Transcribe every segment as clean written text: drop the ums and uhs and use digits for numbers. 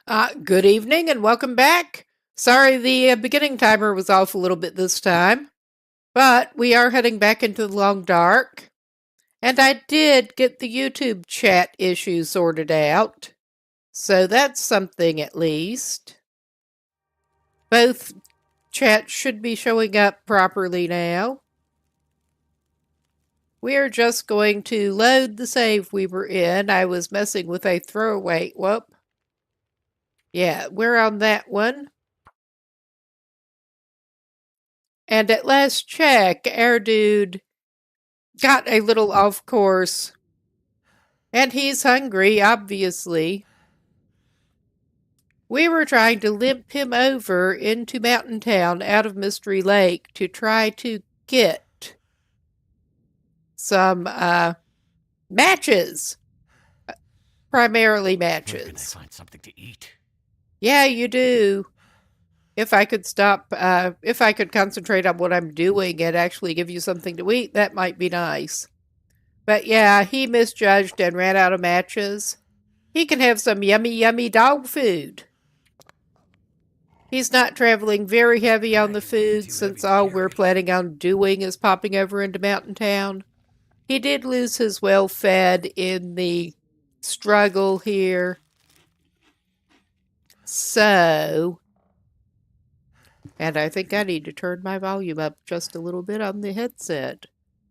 Good evening and welcome back. Sorry the beginning timer was off a little bit this time, but we are heading back into the long dark. And I did get the YouTube chat issue sorted out, so that's something at least. Both chats should be showing up properly now. We are just going to load the save we were in. I was messing with a throwaway. Whoop. Yeah, we're on that one. And at last check, our dude got a little off course. And he's hungry, obviously. We were trying to limp him over into Mountain Town out of Mystery Lake to try to get some matches. Primarily matches. Where can I find something to eat? Yeah, you do. If I could stop, if I could concentrate on what I'm doing and actually give you something to eat, that might be nice. But yeah, he misjudged and ran out of matches. He can have some yummy, yummy dog food. He's not traveling very heavy on the food since all we're planning on doing is popping over into Mountain Town. He did lose his well-fed in the struggle here. So, and I think I need to turn my volume up just a little bit on the headset.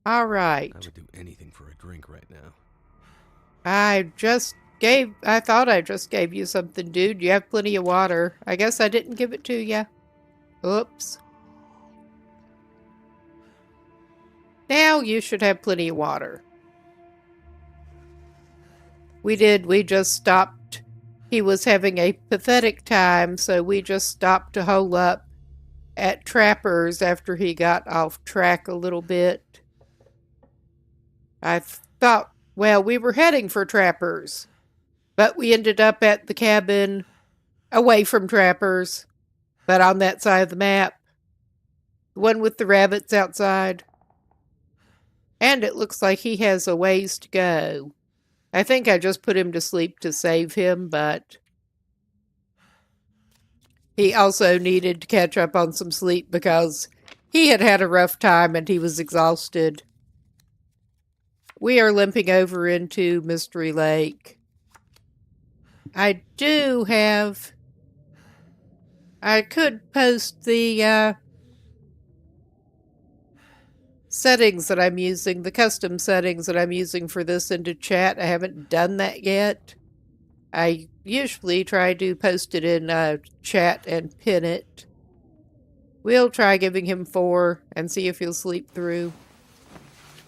All right. I would do anything for a drink right now. I thought I just gave you something, dude. You have plenty of water. I guess I didn't give it to you. Oops. Now you should have plenty of water. We just stopped. He was having a pathetic time, so we just stopped to hole up at Trapper's after he got off track a little bit. I thought, well, we were heading for Trapper's, but we ended up at the cabin away from Trapper's, but on that side of the map. The one with the rabbits outside. And it looks like he has a ways to go. I think I just put him to sleep to save him, but he also needed to catch up on some sleep because he had had a rough time and he was exhausted. We are limping over into Mystery Lake. I could post the settings that I'm using, the custom settings that I'm using for this into chat. I haven't done that yet. I usually try to post it in chat and pin it. We'll try giving him 4 and see if he'll sleep through.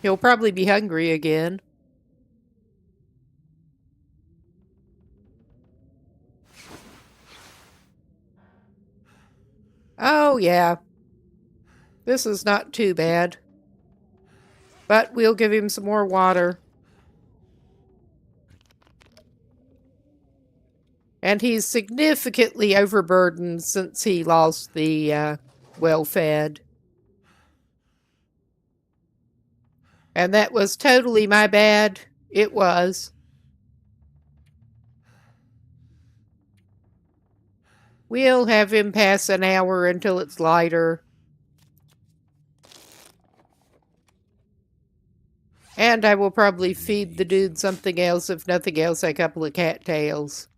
He'll probably be hungry again. Oh, yeah. This is not too bad. But we'll give him some more water. And he's significantly overburdened since he lost the well-fed. And that was totally my bad. It was. We'll have him pass an hour until it's lighter. And I will probably feed the dude something else, if nothing else, a couple of cattails.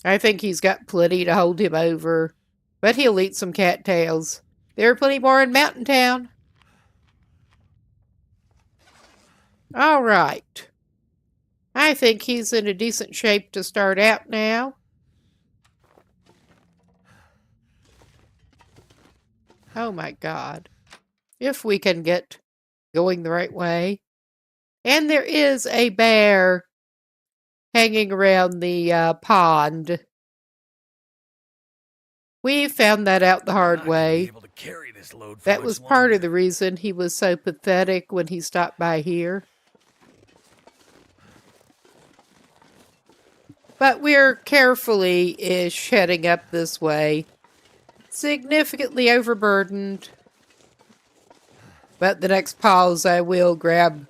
I think he's got plenty to hold him over, but he'll eat some cattails. There are plenty more in Mountain Town. All right. I think he's in a decent shape to start out now. Oh my God. If we can get going the right way. And there is a bear hanging around the pond. We found that out the hard way. That was part of the reason he was so pathetic when he stopped by here. But we're carefully-ish heading up this way. Significantly overburdened. But the next pause I will grab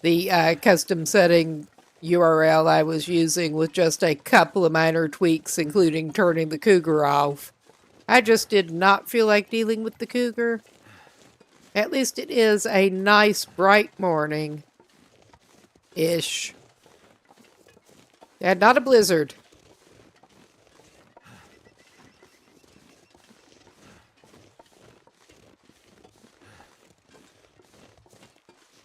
the custom setting URL I was using with just a couple of minor tweaks, including turning the cougar off. I just did not feel like dealing with the cougar. At least it is a nice bright morning-ish. And not a blizzard.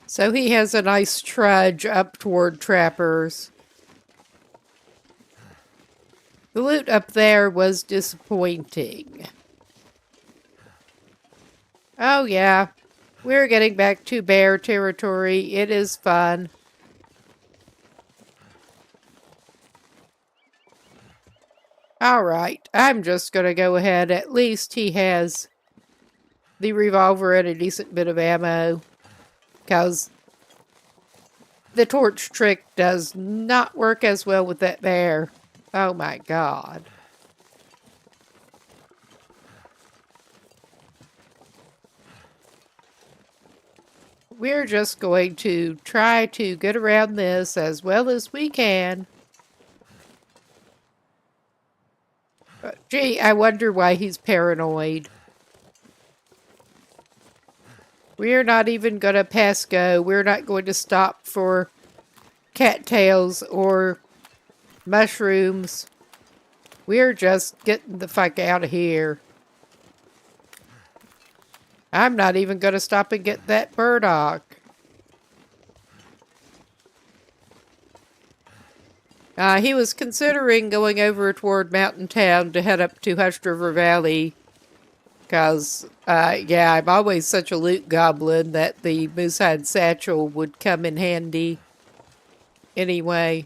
So he has a nice trudge up toward Trappers. The loot up there was disappointing. Oh yeah, we're getting back to bear territory. It is fun. Alright, I'm just gonna go ahead. At least he has the revolver and a decent bit of ammo. Because the torch trick does not work as well with that bear. Oh my god. We're just going to try to get around this as well as we can. Gee, I wonder why he's paranoid. We're not even going to pass go. We're not going to stop for cattails or mushrooms. We're just getting the fuck out of here. I'm not even going to stop and get that burdock. He was considering going over toward Mountain Town to head up to Hush River Valley. Because, yeah, I'm always such a loot goblin that the moosehide satchel would come in handy anyway.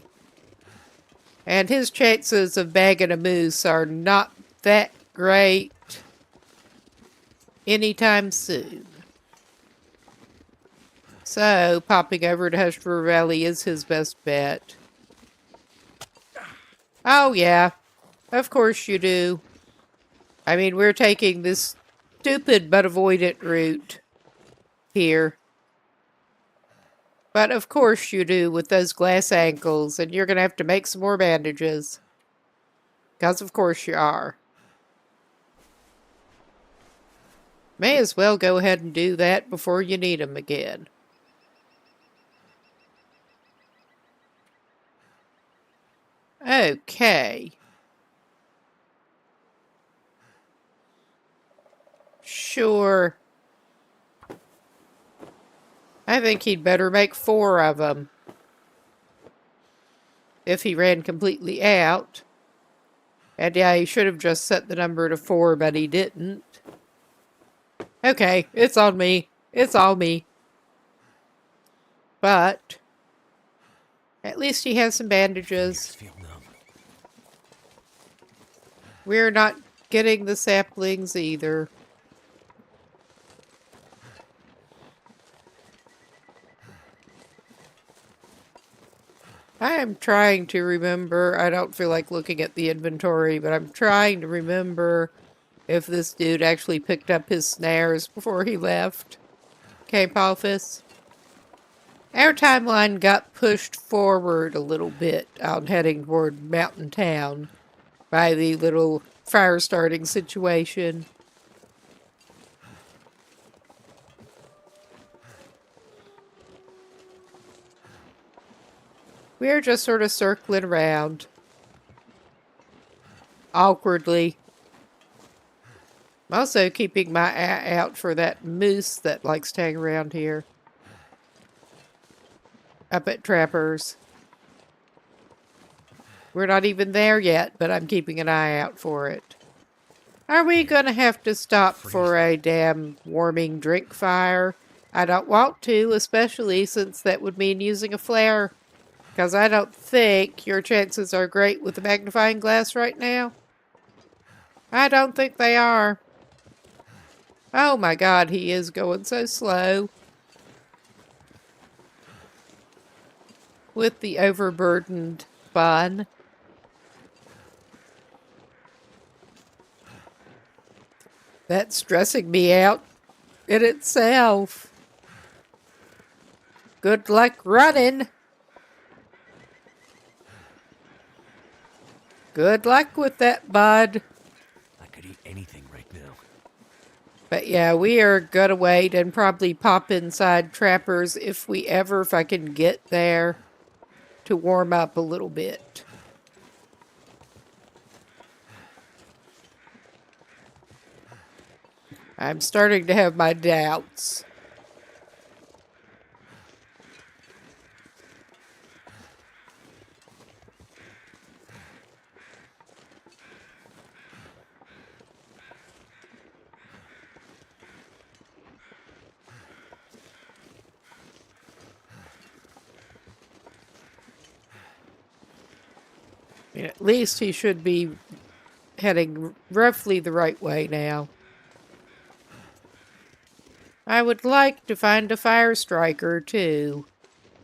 And his chances of bagging a moose are not that great anytime soon. So, popping over to Hush River Valley is his best bet. Oh, yeah. Of course you do. I mean, we're taking this stupid but avoidant route here. But of course you do with those glass ankles, and you're going to have to make some more bandages. Because of course you are. May as well go ahead and do that before you need them again. Okay. Sure. I think he'd better make 4 of them. If he ran completely out. And yeah, he should have just set the number to 4, but he didn't. Okay, it's on me. It's all me. But at least he has some bandages. We're not getting the saplings either. I am trying to remember. I don't feel like looking at the inventory, but I'm trying to remember if this dude actually picked up his snares before he left Camp Office. Our timeline got pushed forward a little bit on heading toward Mountain Town by the little fire starting situation. We're just sort of circling around. Awkwardly. I'm also keeping my eye out for that moose that likes to hang around here. Up at Trappers. We're not even there yet, but I'm keeping an eye out for it. Are we going to have to stop for a damn warming drink fire? I don't want to, especially since that would mean using a flare. Because I don't think your chances are great with a magnifying glass right now. I don't think they are. Oh my god, he is going so slow. With the overburdened bun. That's stressing me out in itself. Good luck running. Good luck with that, bud. I could eat anything right now. But yeah, we are gonna wait and probably pop inside Trappers if I can get there to warm up a little bit. I'm starting to have my doubts. At least he should be heading roughly the right way now. I would like to find a fire striker too,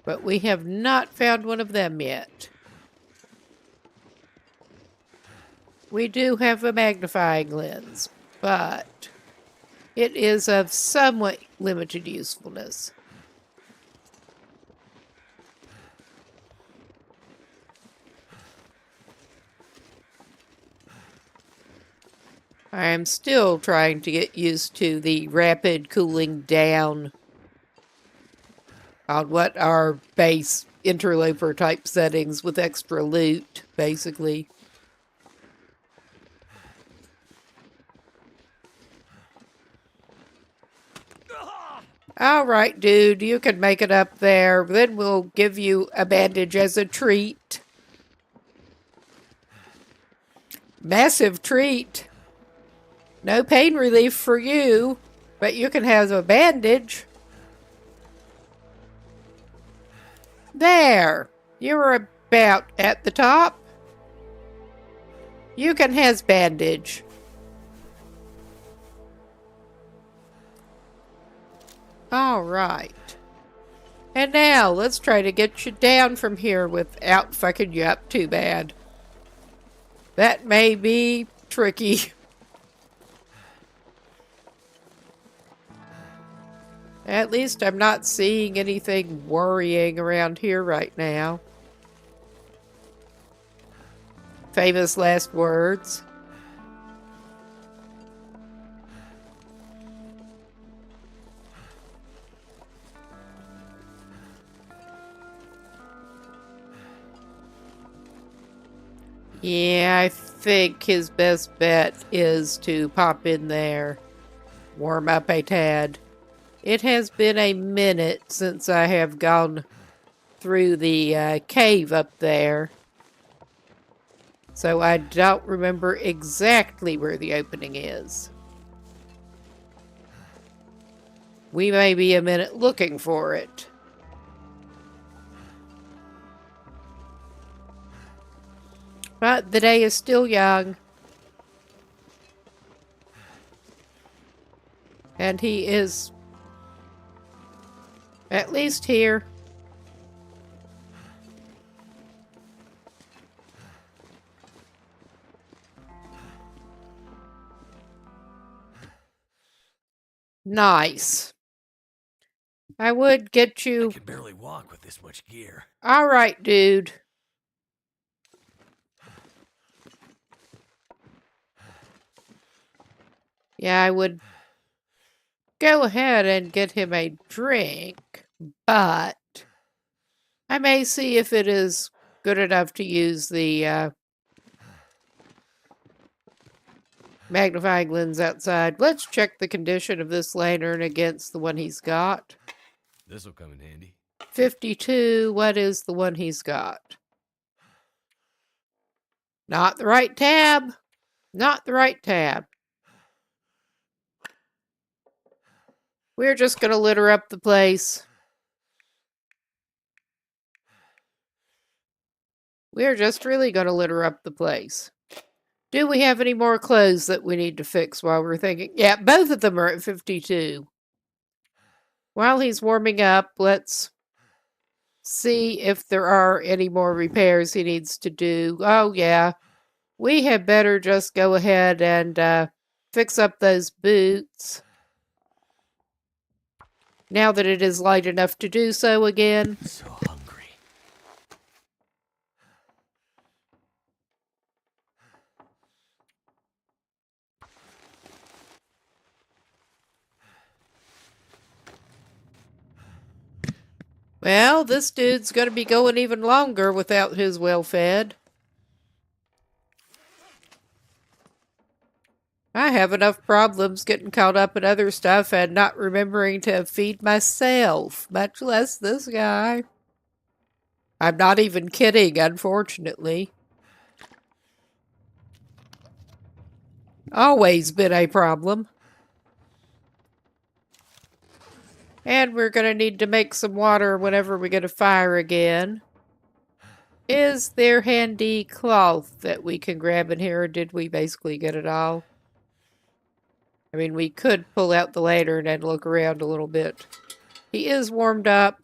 but we have not found one of them yet. We do have a magnifying lens, but it is of somewhat limited usefulness. I am still trying to get used to the rapid cooling down on what are base interloper type settings with extra loot, basically. All right, dude, you can make it up there. Then we'll give you a bandage as a treat. Massive treat. No pain relief for you, but you can have a bandage. There. You're about at the top. You can have bandage. All right. And now, let's try to get you down from here without fucking you up too bad. That may be tricky. At least I'm not seeing anything worrying around here right now. Famous last words. Yeah, I think his best bet is to pop in there, warm up a tad. It has been a minute since I have gone through the cave up there, so I don't remember exactly where the opening is. We may be a minute looking for it. But the day is still young. And he is at least here. Nice. I would get you... I can barely walk with this much gear. All right, dude. Yeah, I would go ahead and get him a drink, but I may see if it is good enough to use the magnifying lens outside. Let's check the condition of this lantern against the one he's got. This'll come in handy. 52, what is the one he's got? Not the right tab. Not the right tab. We're just going to litter up the place. We're just really going to litter up the place. Do we have any more clothes that we need to fix while we're thinking? Yeah, both of them are at 52. While he's warming up, let's see if there are any more repairs he needs to do. Oh, yeah. We had better just go ahead and fix up those boots. Now that it is light enough to do so again. So hungry. Well, this dude's gonna be going even longer without his well-fed. I have enough problems getting caught up in other stuff and not remembering to feed myself, much less this guy. I'm not even kidding, unfortunately. Always been a problem. And we're going to need to make some water whenever we get a fire again. Is there handy cloth that we can grab in here, or did we basically get it all? I mean, we could pull out the lantern and look around a little bit. He is warmed up.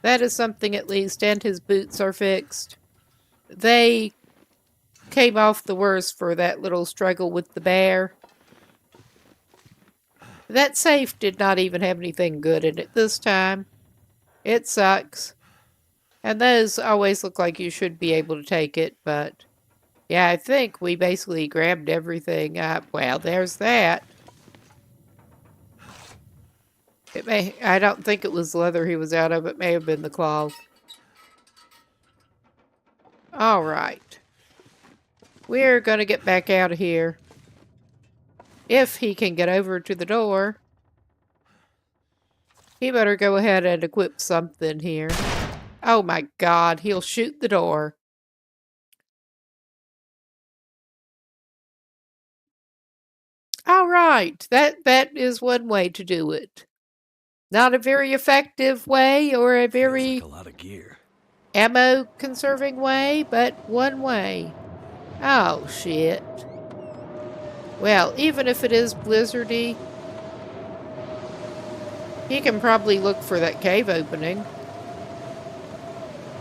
That is something at least, and his boots are fixed. They came off the worst for that little struggle with the bear. That safe did not even have anything good in it this time. It sucks. And those always look like you should be able to take it, but yeah, I think we basically grabbed everything up. Well, there's that. I don't think it was leather he was out of. It may have been the cloth. All right. We're going to get back out of here. If he can get over to the door. He better go ahead and equip something here. Oh my God, he'll shoot the door. All right, that is one way to do it. Not a very effective way or a very Feels like a lot of gear. ammo conserving way, but one way. Oh shit. Well, even if it is blizzardy, he can probably look for that cave opening.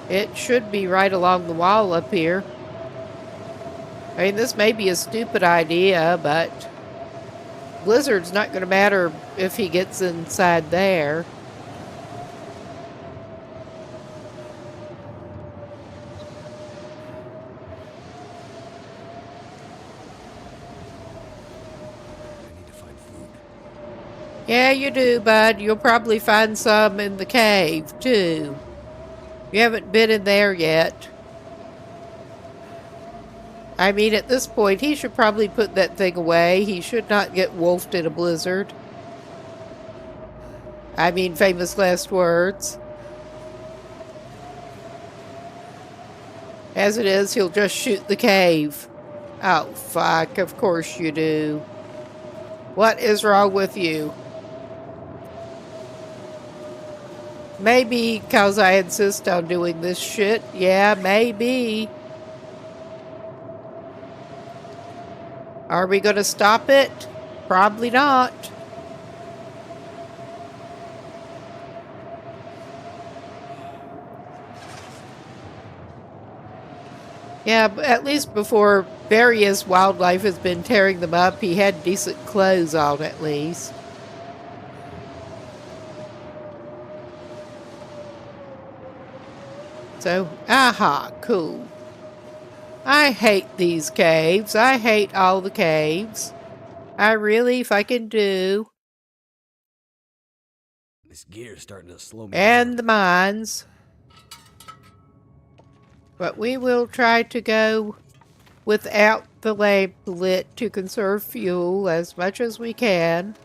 It should be right along the wall up here. I mean, this may be a stupid idea, but blizzard's not going to matter if he gets inside there. I need to find food. Yeah, you do, bud. You'll probably find some in the cave, too. You haven't been in there yet. I mean, at this point, he should probably put that thing away. He should not get wolfed in a blizzard. I mean, famous last words. As it is, he'll just shoot the cave. Oh, fuck. Of course you do. What is wrong with you? Maybe because I insist on doing this shit. Yeah, maybe. Are we going to stop it? Probably not. Yeah, but at least before various wildlife has been tearing them up, he had decent clothes on at least. So, aha, cool. I hate these caves. I hate all the caves. I really fucking do. This gear's starting to slow me And down. the mines. But we will try to go without the lamp lit to conserve fuel as much as we can.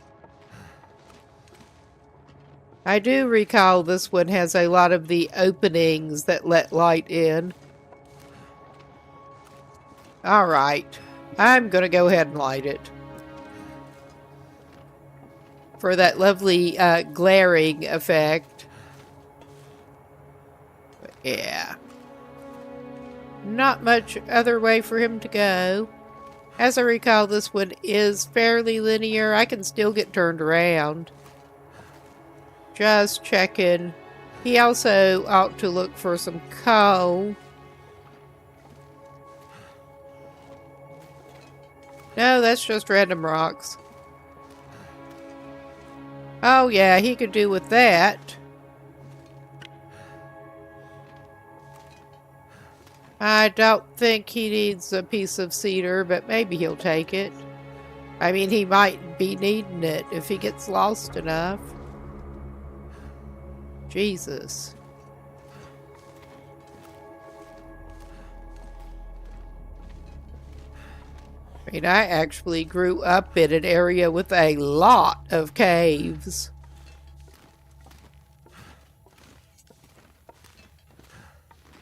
I do recall this one has a lot of the openings that let light in. Alright, I'm gonna go ahead and light it. For that lovely glaring effect. But yeah. Not much other way for him to go. As I recall, this one is fairly linear. I can still get turned around. Just checking. He also ought to look for some coal. No, that's just random rocks. Oh yeah, he could do with that. I don't think he needs a piece of cedar, but maybe he'll take it. I mean, he might be needing it if he gets lost enough. Jesus. I mean, I actually grew up in an area with a lot of caves.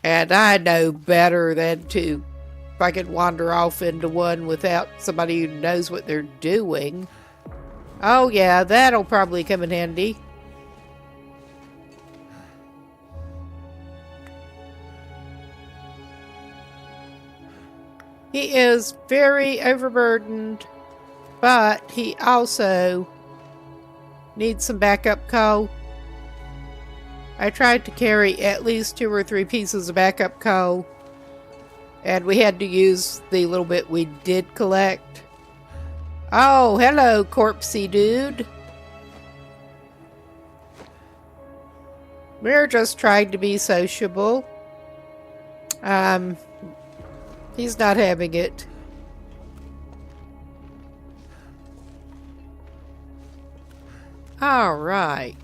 And I know better than to, if I could wander off into one without somebody who knows what they're doing. Oh yeah, that'll probably come in handy. He is very overburdened, but he also needs some backup coal. I tried to carry at least 2 or 3 pieces of backup coal, and we had to use the little bit we did collect. Oh, hello, corpsey dude. We're just trying to be sociable. He's not having it. All right.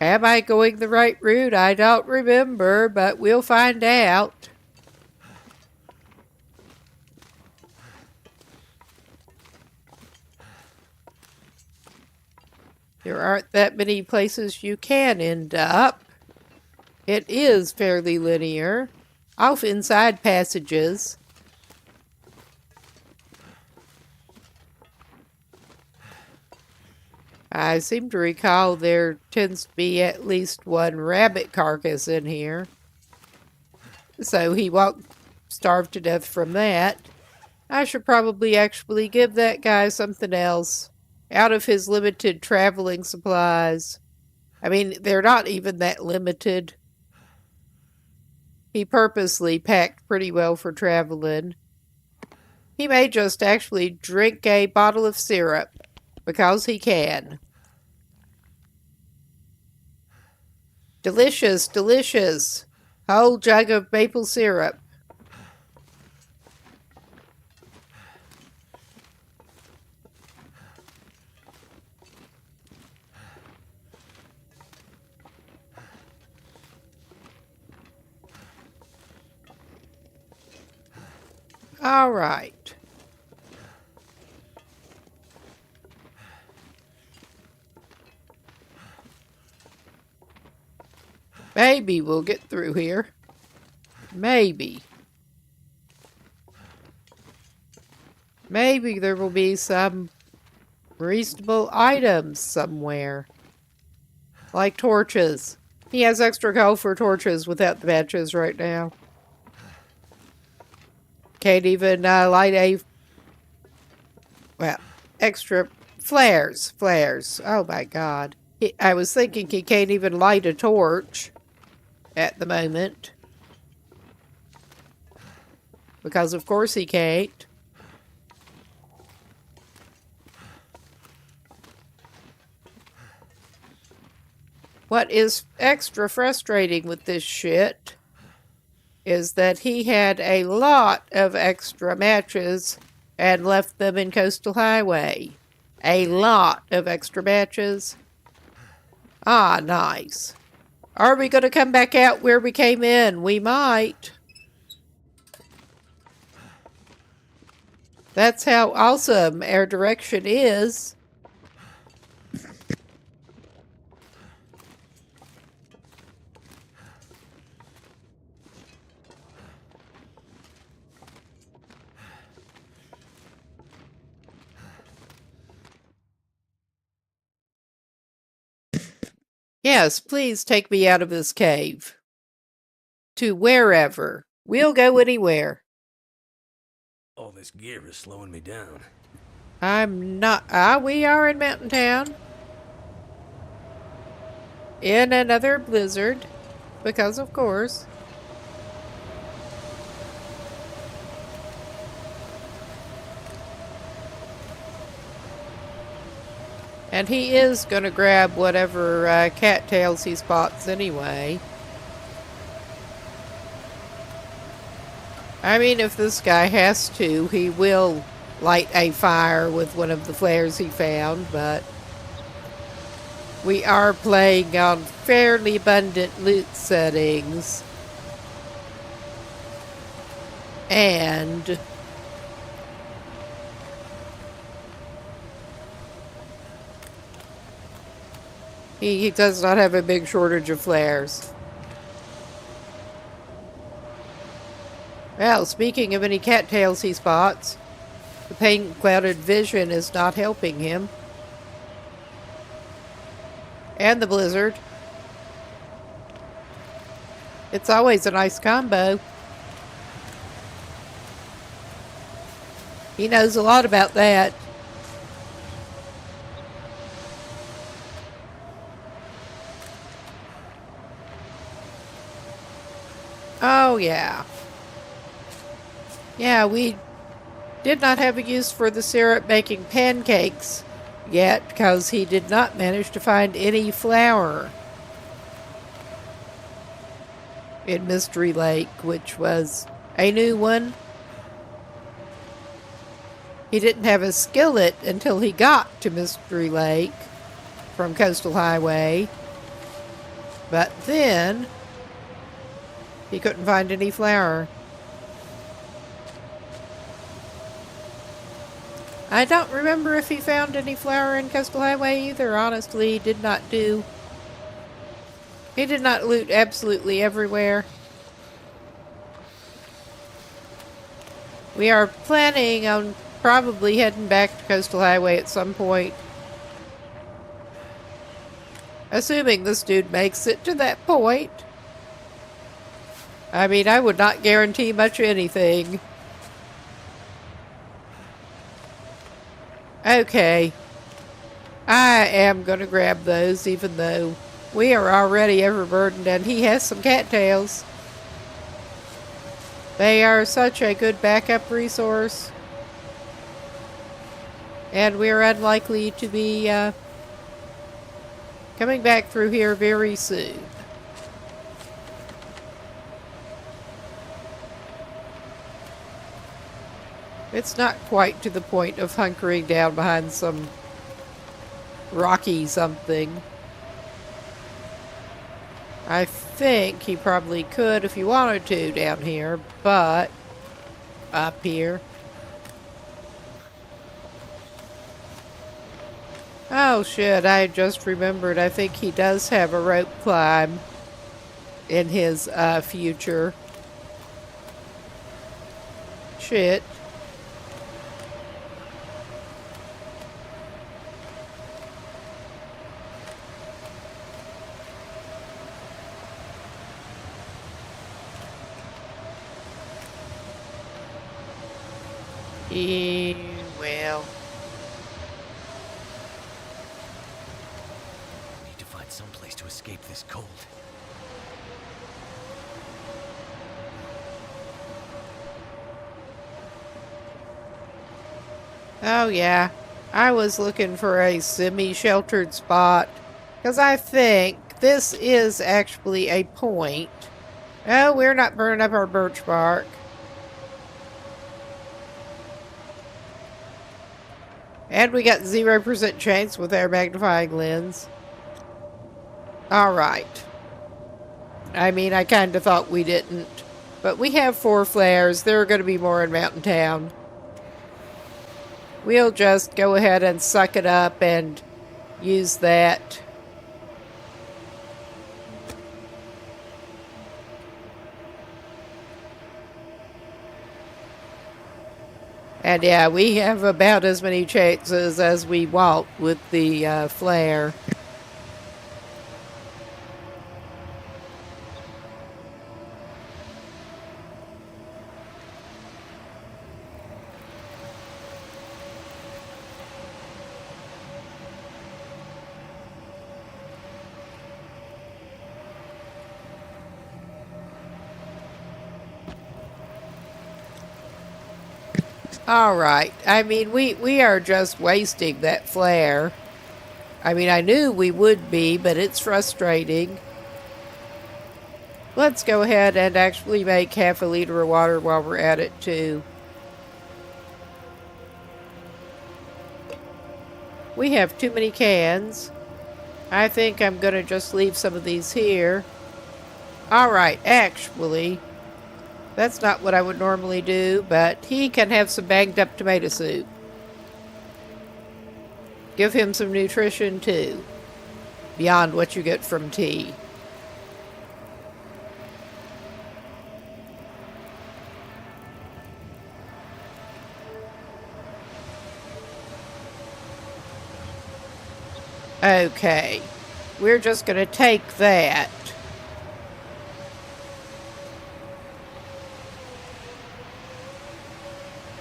Am I going the right route? I don't remember, but we'll find out. There aren't that many places you can end up. It is fairly linear, off inside passages. I seem to recall there tends to be at least one rabbit carcass in here. So he won't starve to death from that. I should probably actually give that guy something else out of his limited traveling supplies. I mean, they're not even that limited. He purposely packed pretty well for traveling. He may just actually drink a bottle of syrup, because he can. Delicious, delicious. Whole jug of maple syrup. All right. Maybe we'll get through here. Maybe. Maybe there will be some reasonable items somewhere. Like torches. He has extra coal for torches without the matches right now. Can't even light a... Well, extra flares. Flares. Oh my god. I was thinking he can't even light a torch at the moment. Because of course he can't. What is extra frustrating with this shit is that he had a lot of extra matches and left them in Coastal Highway. A lot of extra matches. Ah, nice. Are we going to come back out where we came in? We might. That's how awesome our direction is. Yes, please take me out of this cave. To wherever. We'll go anywhere. All this gear is slowing me down. I'm not... we are in Mountain Town. In another blizzard. Because of course. And he is going to grab whatever cattails he spots anyway. I mean, if this guy has to, he will light a fire with one of the flares he found, but... We are playing on fairly abundant loot settings. And he does not have a big shortage of flares. Well, speaking of any cattails he spots, the paint-clouded vision is not helping him. And the blizzard. It's always a nice combo. He knows a lot about that. Oh, yeah. Yeah, we did not have a use for the syrup making pancakes yet because he did not manage to find any flour in Mystery Lake, which was a new one. He didn't have a skillet until he got to Mystery Lake from Coastal Highway. But then he couldn't find any flour. I don't remember if he found any flour in Coastal Highway either. Honestly, he did not do. He did not loot absolutely everywhere. We are planning on probably heading back to Coastal Highway at some point. Assuming this dude makes it to that point. I mean, I would not guarantee much anything. Okay. I am going to grab those, even though we are already overburdened and he has some cattails. They are such a good backup resource. And we're unlikely to be coming back through here very soon. It's not quite to the point of hunkering down behind some rocky something. I think he probably could if he wanted to down here, but up here. Oh shit, I just remembered. I think he does have a rope climb in his future. Shit. Well. Need to find some place to escape this cold. Oh yeah. I was looking for a semi-sheltered spot. Because I think this is actually a point. Oh, we're not burning up our birch bark. And we got 0% chance with our magnifying lens. Alright. I mean, I kind of thought we didn't. But we have 4 flares. There are going to be more in Mountain Town. We'll just go ahead and suck it up and use that. And yeah, we have about as many chances as we want with the flare. Alright, I mean, we are just wasting that flare. I mean, I knew we would be, but it's frustrating. Let's go ahead and actually make half a liter of water while we're at it, too. We have too many cans. I think I'm going to just leave some of these here. Alright, actually, that's not what I would normally do, but he can have some banged up tomato soup. Give him some nutrition too, beyond what you get from tea. Okay, we're just going to take that.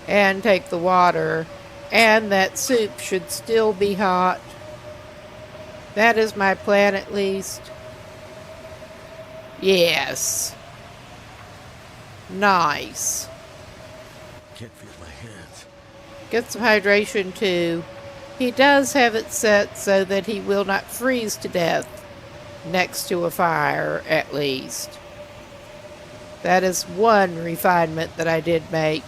And take the water. And that soup should still be hot. That is my plan at least. Yes. Nice. Can't feel my hands. Get some hydration too. He does have it set so that he will not freeze to death next to a fire, at least. That is one refinement that I did make.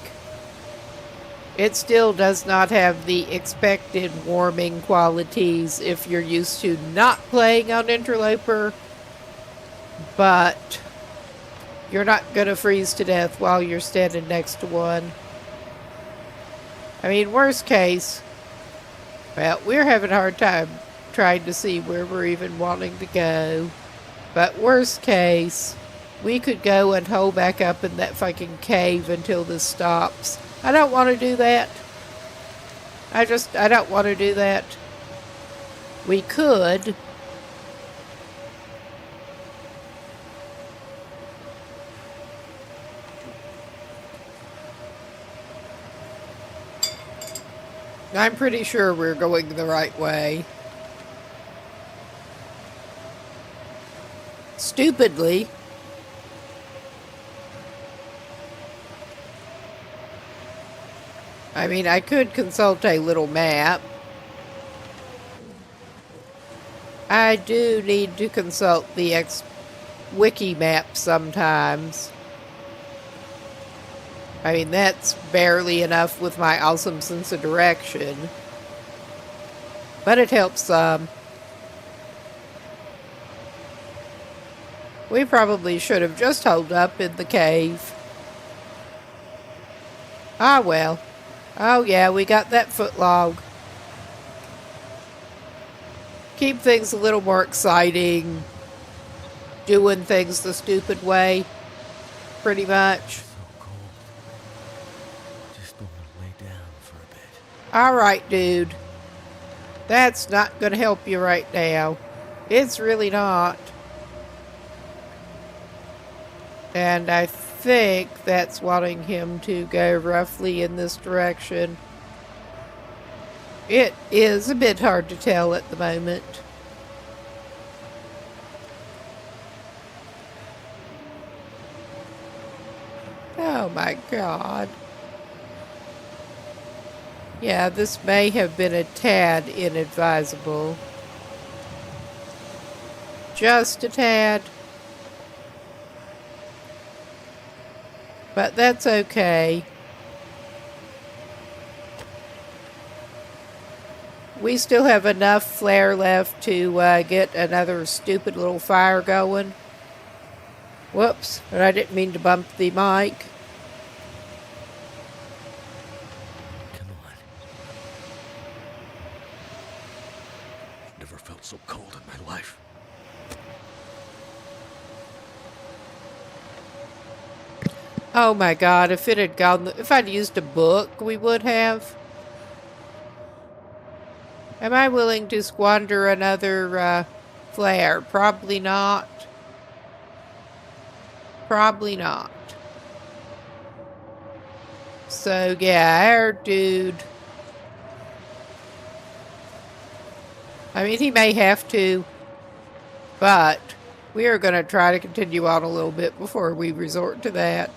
It still does not have the expected warming qualities if you're used to not playing on Interloper, but you're not going to freeze to death while you're standing next to one. I mean, worst case, well, we're having a hard time trying to see where we're even wanting to go. But worst case, we could go and hole back up in that fucking cave until this stops. I don't want to do that. I don't want to do that. We could. I'm pretty sure we're going the right way. Stupidly. I mean, I could consult a little map. I do need to consult the wiki map sometimes. I mean, that's barely enough with my awesome sense of direction. But it helps some. We probably should have just holed up in the cave. Ah, well. Oh, yeah, we got that footlog. Keep things a little more exciting. Doing things the stupid way. Pretty much. Alright, dude. That's not going to help you right now. It's really not. And I think that's wanting him to go roughly in this direction. It is a bit hard to tell at the moment. Oh my god. Yeah, this may have been a tad inadvisable. Just a tad. But that's okay. We still have enough flare left to get another stupid little fire going. Whoops, but I didn't mean to bump the mic. Come on. Never felt so cold in my life. Oh my god, if it had gone, if I'd used a book, we would have. Am I willing to squander another flare? Probably not. Probably not. So yeah, our dude. I mean, he may have to, but we are going to try to continue on a little bit before we resort to that.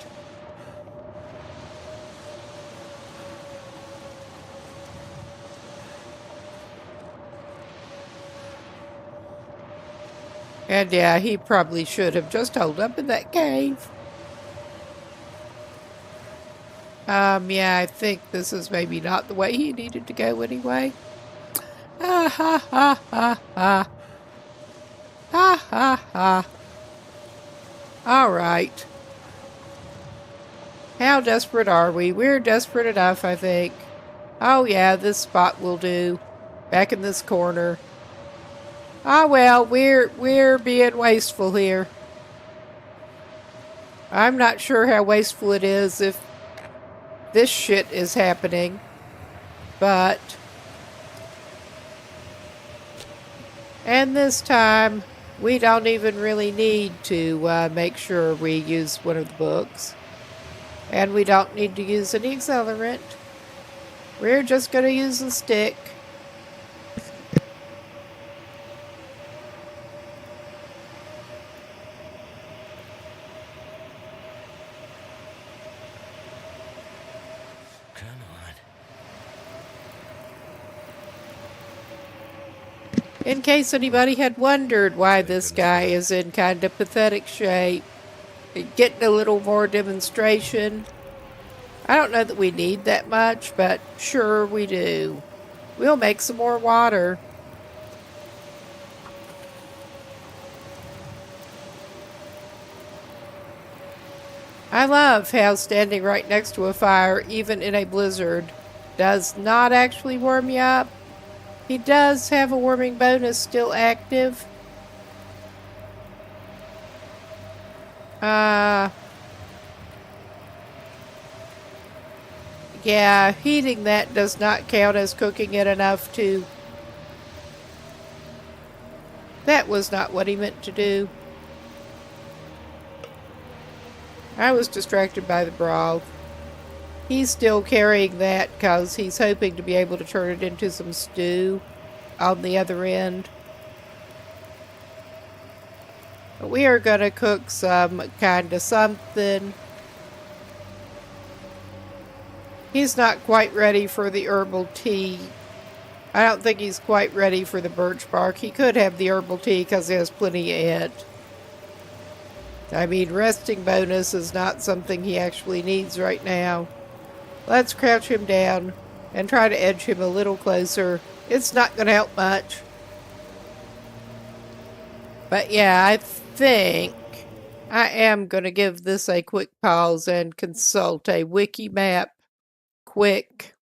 And yeah, he probably should have just holed up in that cave. Yeah, I think this is maybe not the way he needed to go anyway. Ah, ha, ha, ha, ha. Ha ha ha. All right. How desperate are we? We're desperate enough, I think. Oh yeah, this spot will do. Back in this corner. Ah well, we're being wasteful here. I'm not sure how wasteful it is if this shit is happening, but... And this time, we don't even really need to make sure we use one of the books. And we don't need to use any accelerant. We're just going to use the stick. Come on. In case anybody had wondered why Safe this in the guy spot. is in kind of pathetic shape, getting a little more demonstration. I don't know that we need that much, but sure we do. We'll make some more water. I love how standing right next to a fire, even in a blizzard, does not actually warm you up. He does have a warming bonus still active. Yeah, heating that does not count as cooking it enough to... That was not what he meant to do. I was distracted by the broth. He's still carrying that because he's hoping to be able to turn it into some stew on the other end. But we are going to cook some kind of something. He's not quite ready for the herbal tea. I don't think he's quite ready for the birch bark. He could have the herbal tea because he has plenty of it. I mean, resting bonus is not something he actually needs right now. Let's crouch him down and try to edge him a little closer. It's not going to help much. But yeah, I think I am going to give this a quick pause and consult a wiki map quick.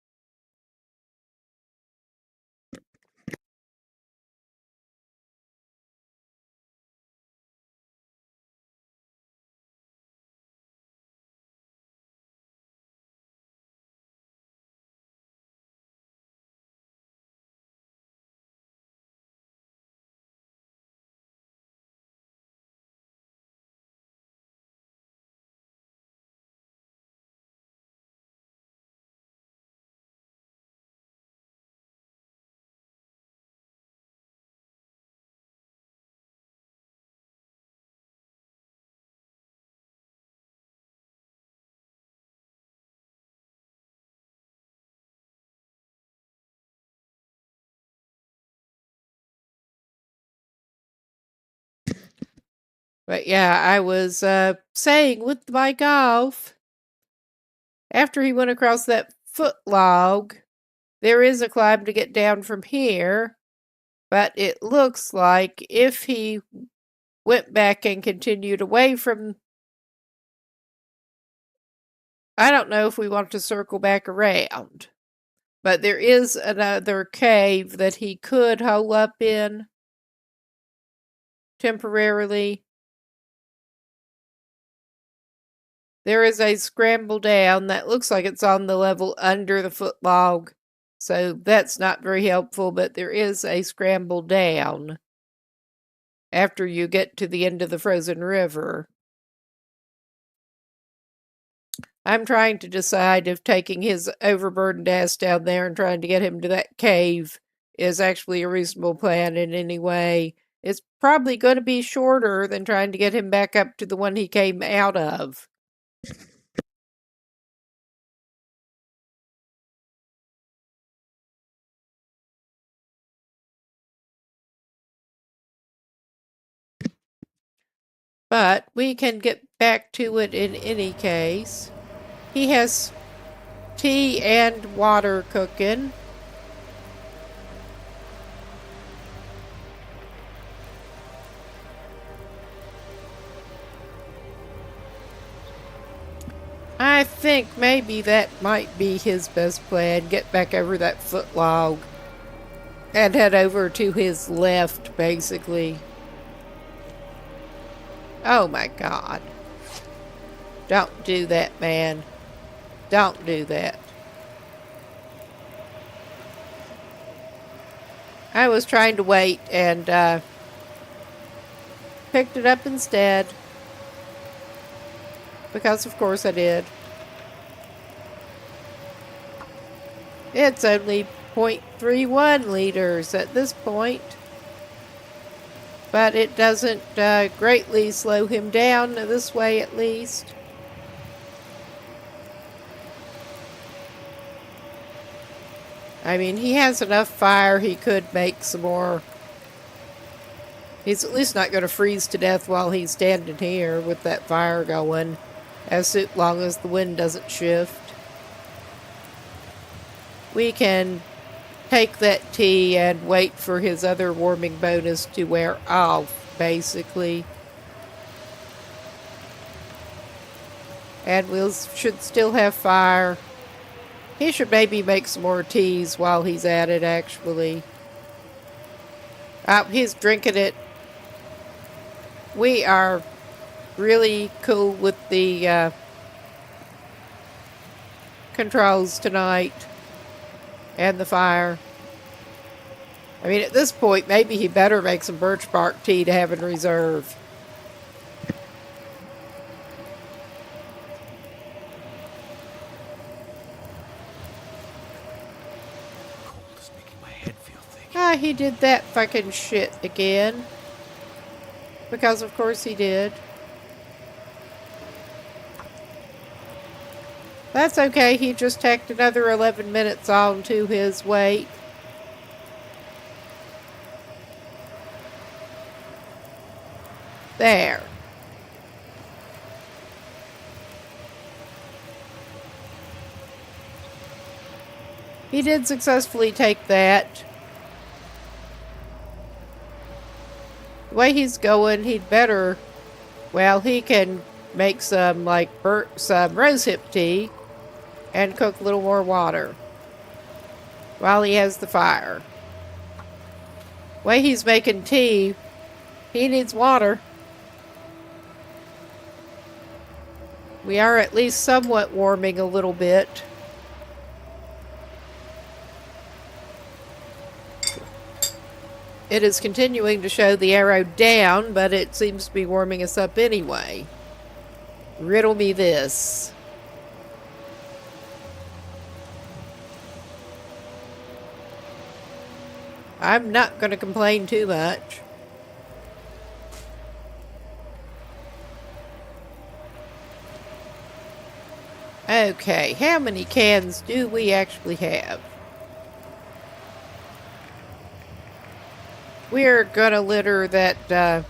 But yeah, I was saying with my golf, after he went across that foot log, there is a climb to get down from here, but it looks like if he went back and continued away from... I don't know if we want to circle back around, but there is another cave that he could hole up in temporarily. There is a scramble down that looks like it's on the level under the foot log, so that's not very helpful, but there is a scramble down after you get to the end of the frozen river. I'm trying to decide if taking his overburdened ass down there and trying to get him to that cave is actually a reasonable plan in any way. It's probably going to be shorter than trying to get him back up to the one he came out of. But we can get back to it in any case. He has tea and water cooking. I think maybe that might be his best plan. Get back over that foot log and head over to his left, basically. Oh my god. Don't do that, man. Don't do that. I was trying to wait and picked it up instead. Because of course I did. It's only 0.31 liters at this point. But it doesn't greatly slow him down this way at least. I mean, he has enough fire, he could make some more. He's at least not going to freeze to death while he's standing here with that fire going, as long as the wind doesn't shift. We can take that tea and wait for his other warming bonus to wear off, basically. And we should still have fire. He should maybe make some more teas while he's at it, actually. He's drinking it. We are really cool with the controls tonight. And the fire. I mean, at this point, maybe he better make some birch bark tea to have in reserve. Cold is making my head feel thick. He did that fucking shit again. Because of course he did. That's okay, he just tacked another 11 minutes on to his wait. There. He did successfully take that. The way he's going, he'd better... Well, he can make some, like, some rosehip tea. And cook a little more water while he has the fire. The way he's making tea, he needs water. We are at least somewhat warming a little bit. It is continuing to show the arrow down, but it seems to be warming us up anyway. Riddle me this. I'm not going to complain too much. Okay, how many cans do we actually have? We're going to litter that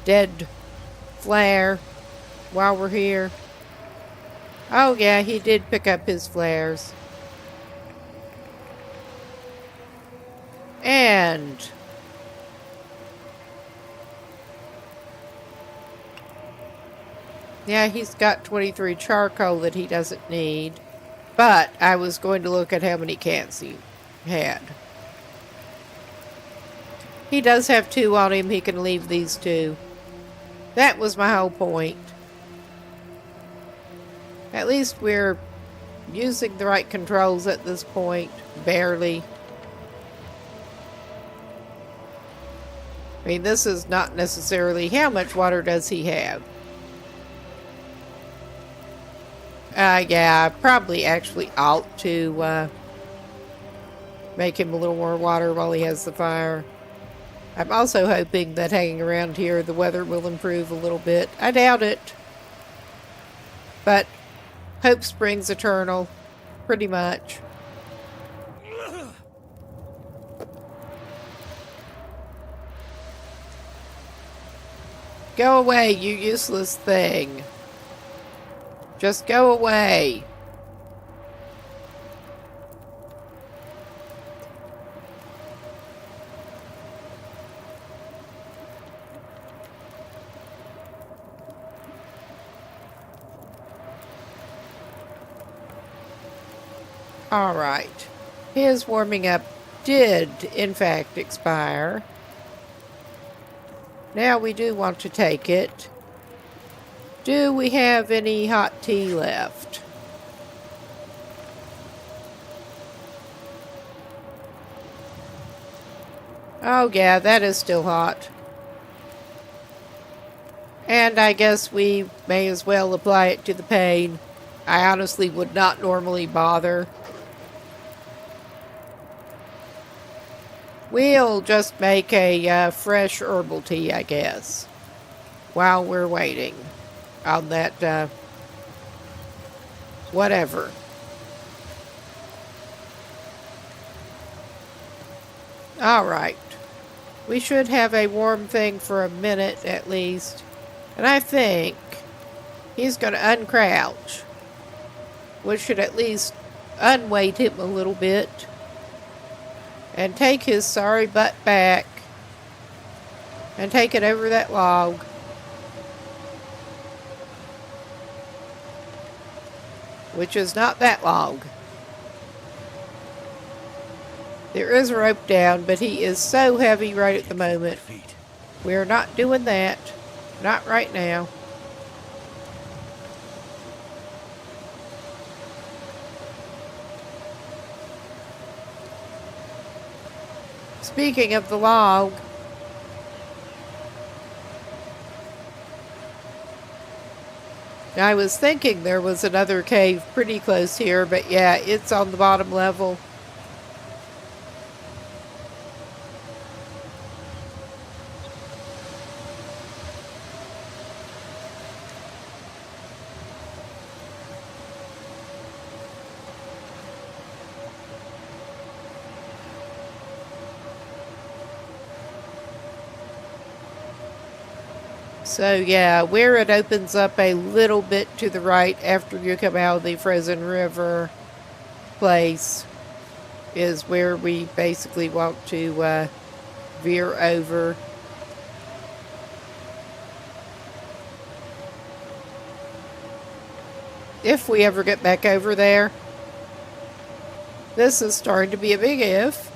dead flare while we're here. Oh yeah, he did pick up his flares. And yeah, he's got 23 charcoal that he doesn't need. But I was going to look at how many cans he had. He does have 2 on him. He can leave these 2. That was my whole point. At least we're using the right controls at this point. Barely. I mean, this is not necessarily... How much water does he have? Yeah, I probably actually ought to make him a little more water while he has the fire. I'm also hoping that hanging around here the weather will improve a little bit. I doubt it. But hope springs eternal. Pretty much. Go away, you useless thing. Just go away. All right. His warming up did, in fact, expire. Now we do want to take it. Do we have any hot tea left? Oh, yeah, that is still hot. And I guess we may as well apply it to the pain. I honestly would not normally bother. We'll just make a fresh herbal tea, I guess, while we're waiting on that, whatever. All right. We should have a warm thing for a minute at least. And I think he's going to uncrouch, which should at least unweight him a little bit, and take his sorry butt back and take it over that log. Which is not that log. There is a rope down, but he is so heavy right at the moment. We're not doing that. Not right now. Speaking of the log, I was thinking there was another cave pretty close here, but yeah, it's on the bottom level. So yeah, where it opens up a little bit to the right after you come out of the frozen river place is where we basically want to veer over. If we ever get back over there. This is starting to be a big if.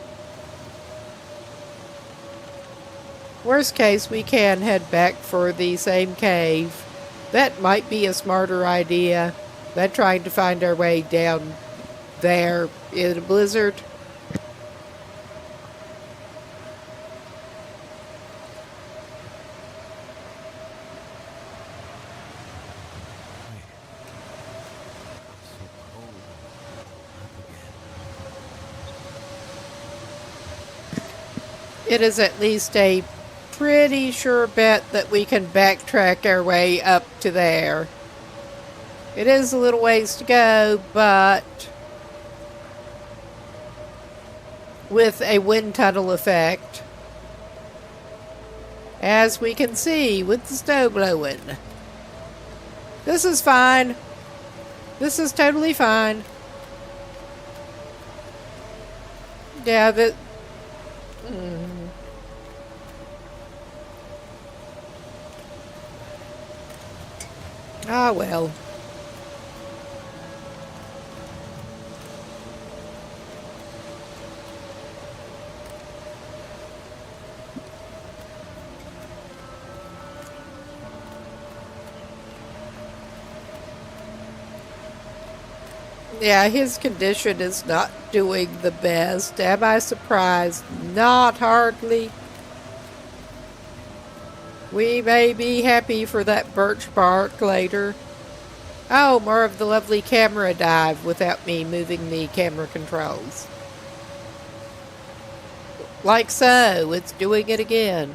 Worst case, we can head back for the same cave. That might be a smarter idea than trying to find our way down there in a blizzard. It is at least a pretty sure bet that we can backtrack our way up to there. It is a little ways to go, but with a wind tunnel effect, as we can see with the snow blowing. This is fine. This is totally fine. Yeah, that... Ah, well. Yeah, his condition is not doing the best. Am I surprised? Not hardly. We may be happy for that birch bark later. Oh, more of the lovely camera dive without me moving the camera controls. Like so, it's doing it again.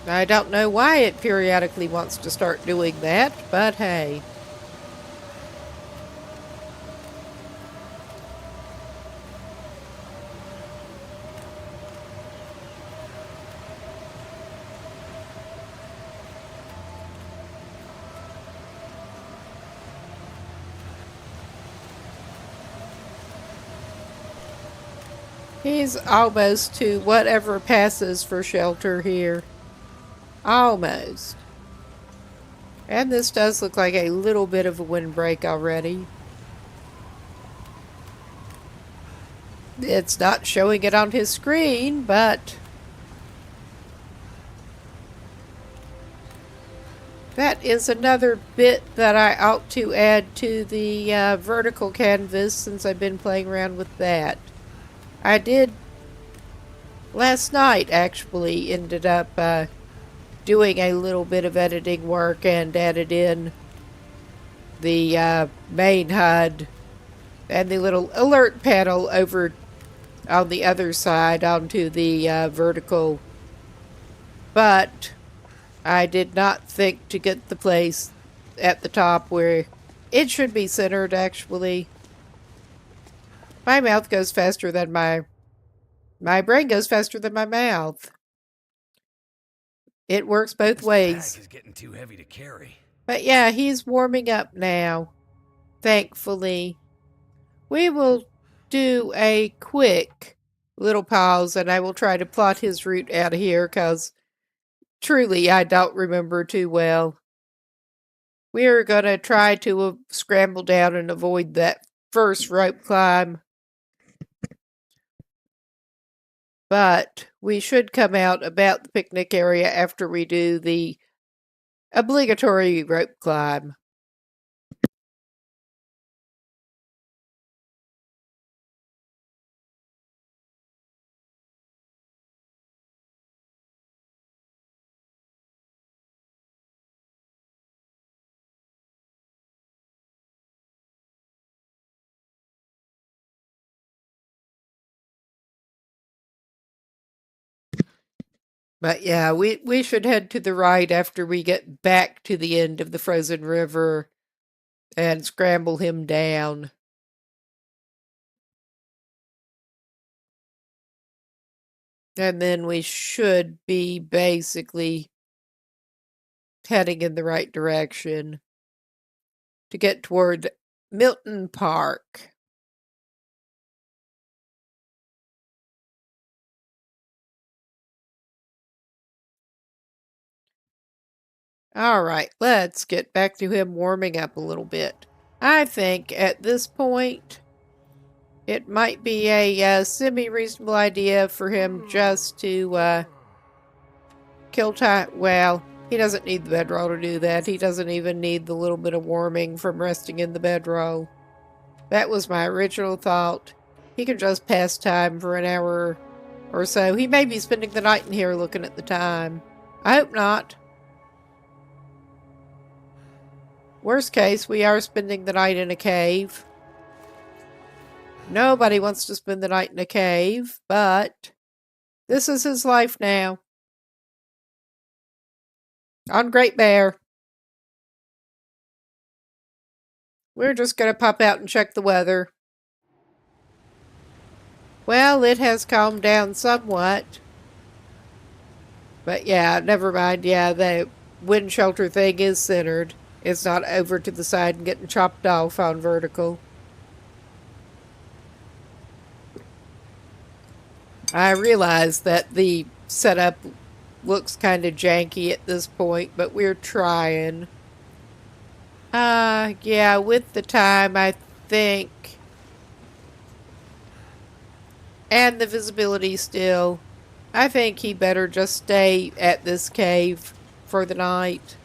I don't know why it periodically wants to start doing that, but hey. He's almost to whatever passes for shelter here. Almost. And this does look like a little bit of a windbreak already. It's not showing it on his screen, but that is another bit that I ought to add to the vertical canvas since I've been playing around with that. I did last night actually ended up doing a little bit of editing work and added in the main HUD and the little alert panel over on the other side onto the vertical. But I did not think to get the place at the top where it should be centered, actually. My mouth goes faster than my brain goes faster than my mouth. It works both ways. This pack is getting too heavy to carry. But yeah, he's warming up now, thankfully. We will do a quick little pause and I will try to plot his route out of here because truly I don't remember too well. We are going to try to scramble down and avoid that first rope climb. But we should come out about the picnic area after we do the obligatory rope climb. But yeah, we should head to the right after we get back to the end of the frozen river and scramble him down. And then we should be basically heading in the right direction to get toward Milton Park. All right, let's get back to him warming up a little bit. I think at this point, it might be a semi-reasonable idea for him just to kill time. Well, he doesn't need the bedroll to do that. He doesn't even need the little bit of warming from resting in the bedroll. That was my original thought. He can just pass time for an hour or so. He may be spending the night in here looking at the time. I hope not. Worst case, we are spending the night in a cave. Nobody wants to spend the night in a cave, but this is his life now. On Great Bear. We're just going to pop out and check the weather. Well, it has calmed down somewhat. But yeah, never mind. Yeah, the wind shelter thing is centered. It's not over to the side and getting chopped off on vertical. I realize that the setup looks kind of janky at this point, but we're trying. Yeah, with the time, I think. And the visibility still. I think he better just stay at this cave for the night.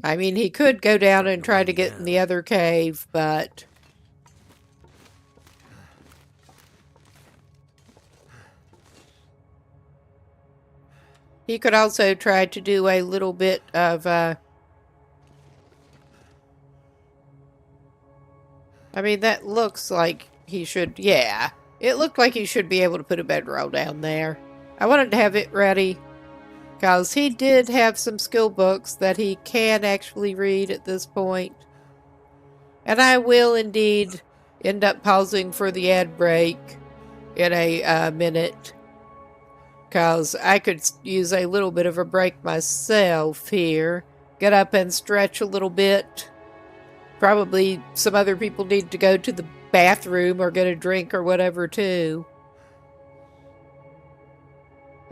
I mean, he could go down and try to get in the other cave, but he could also try to do a little bit of, I mean, that looks like he should, yeah. It looked like he should be able to put a bedroll down there. I wanted to have it ready because he did have some skill books that he can actually read at this point. And I will indeed end up pausing for the ad break in a minute because I could use a little bit of a break myself here. Get up and stretch a little bit. Probably some other people need to go to the bathroom or get a drink or whatever too.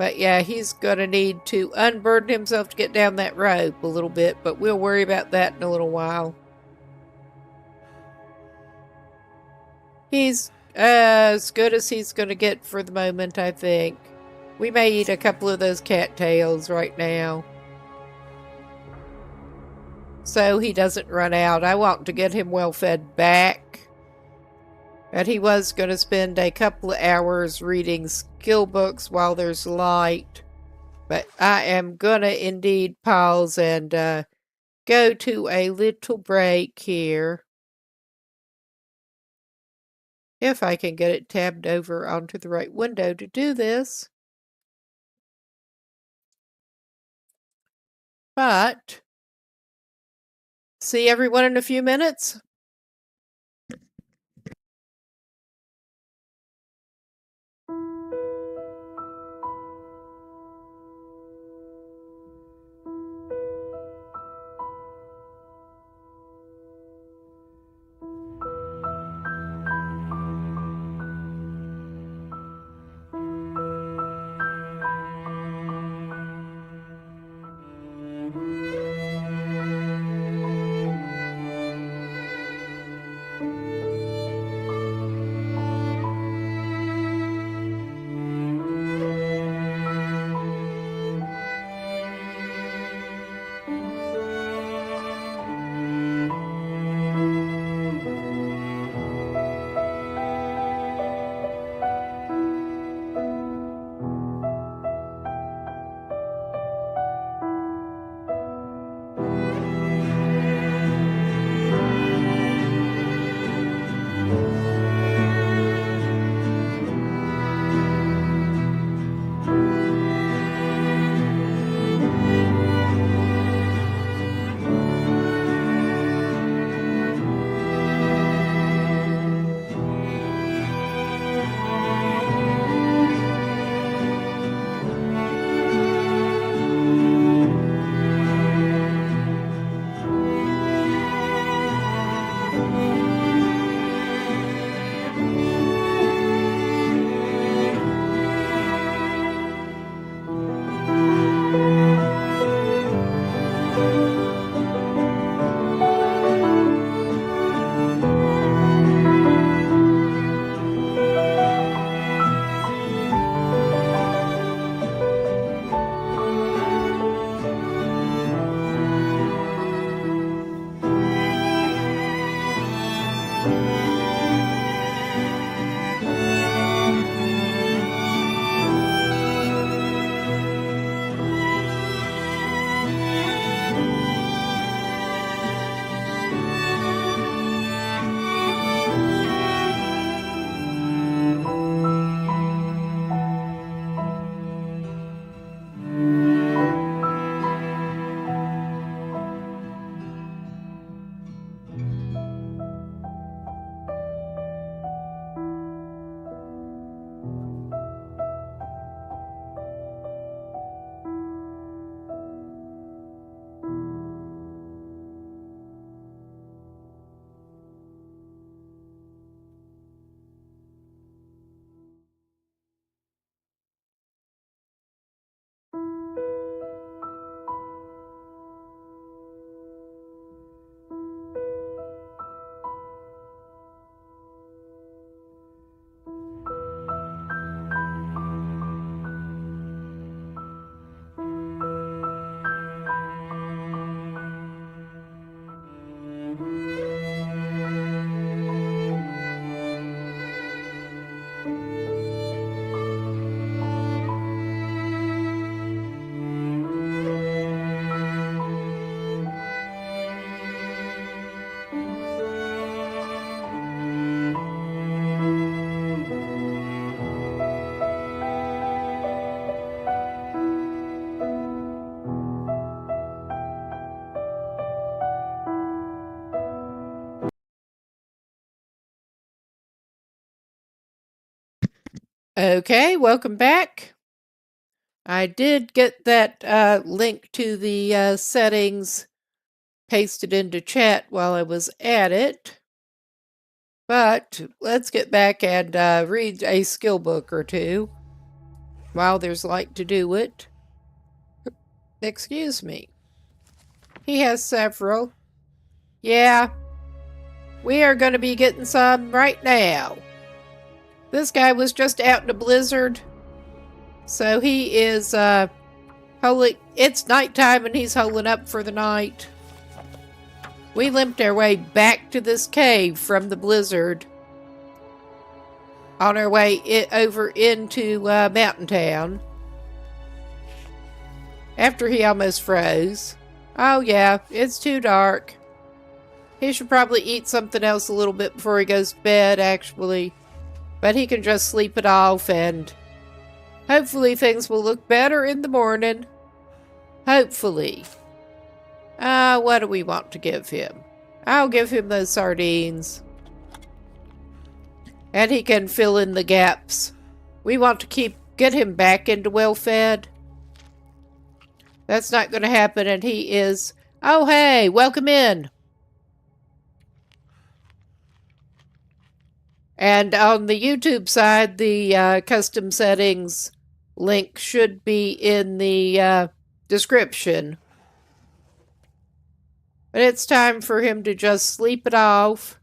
But yeah, he's going to need to unburden himself to get down that rope a little bit, but we'll worry about that in a little while. He's as good as he's going to get for the moment, I think. We may eat a couple of those cattails right now, so he doesn't run out. I want to get him well fed back. But he was going to spend a couple of hours reading skill books while there's light. But I am going to indeed pause and go to a little break here. If I can get it tabbed over onto the right window to do this. But see everyone in a few minutes. Okay, welcome back. I did get that link to the settings pasted into chat while I was at it. But let's get back and read a skill book or two. while there's light to do it. Excuse me. He has several. Yeah, we are going to be getting some right now. This guy was just out in a blizzard, so he is holding. It's nighttime and he's holding up for the night. We limped our way back to this cave from the blizzard on our way over into Mountain Town after he almost froze. Oh yeah, it's too dark. He should probably eat something else a little bit before he goes to bed, actually. But he can just sleep it off, and hopefully things will look better in the morning. Hopefully. What do we want to give him? I'll give him those sardines. And he can fill in the gaps. We want to get him back into well-fed. That's not going to happen, and he is... Oh, hey, welcome in. And on the YouTube side, the custom settings link should be in the description. But it's time for him to just sleep it off.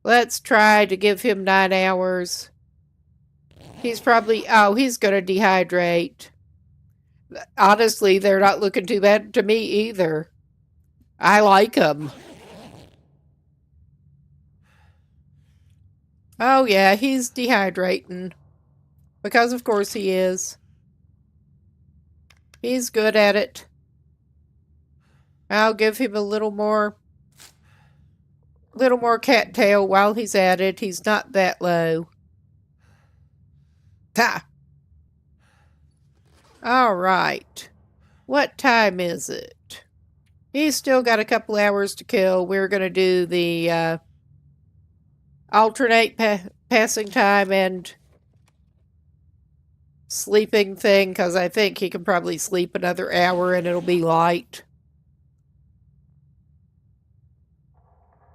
Let's try to give him 9 hours. He's probably... Oh, he's going to dehydrate. Honestly, they're not looking too bad to me either. I like them. Oh yeah, he's dehydrating. Because of course he is. He's good at it. I'll give him a little more cattail while he's at it. He's not that low. Ha! Alright. What time is it? He's still got a couple hours to kill. We're going to do the alternate passing time and sleeping thing, because I think he can probably sleep another hour and it'll be light.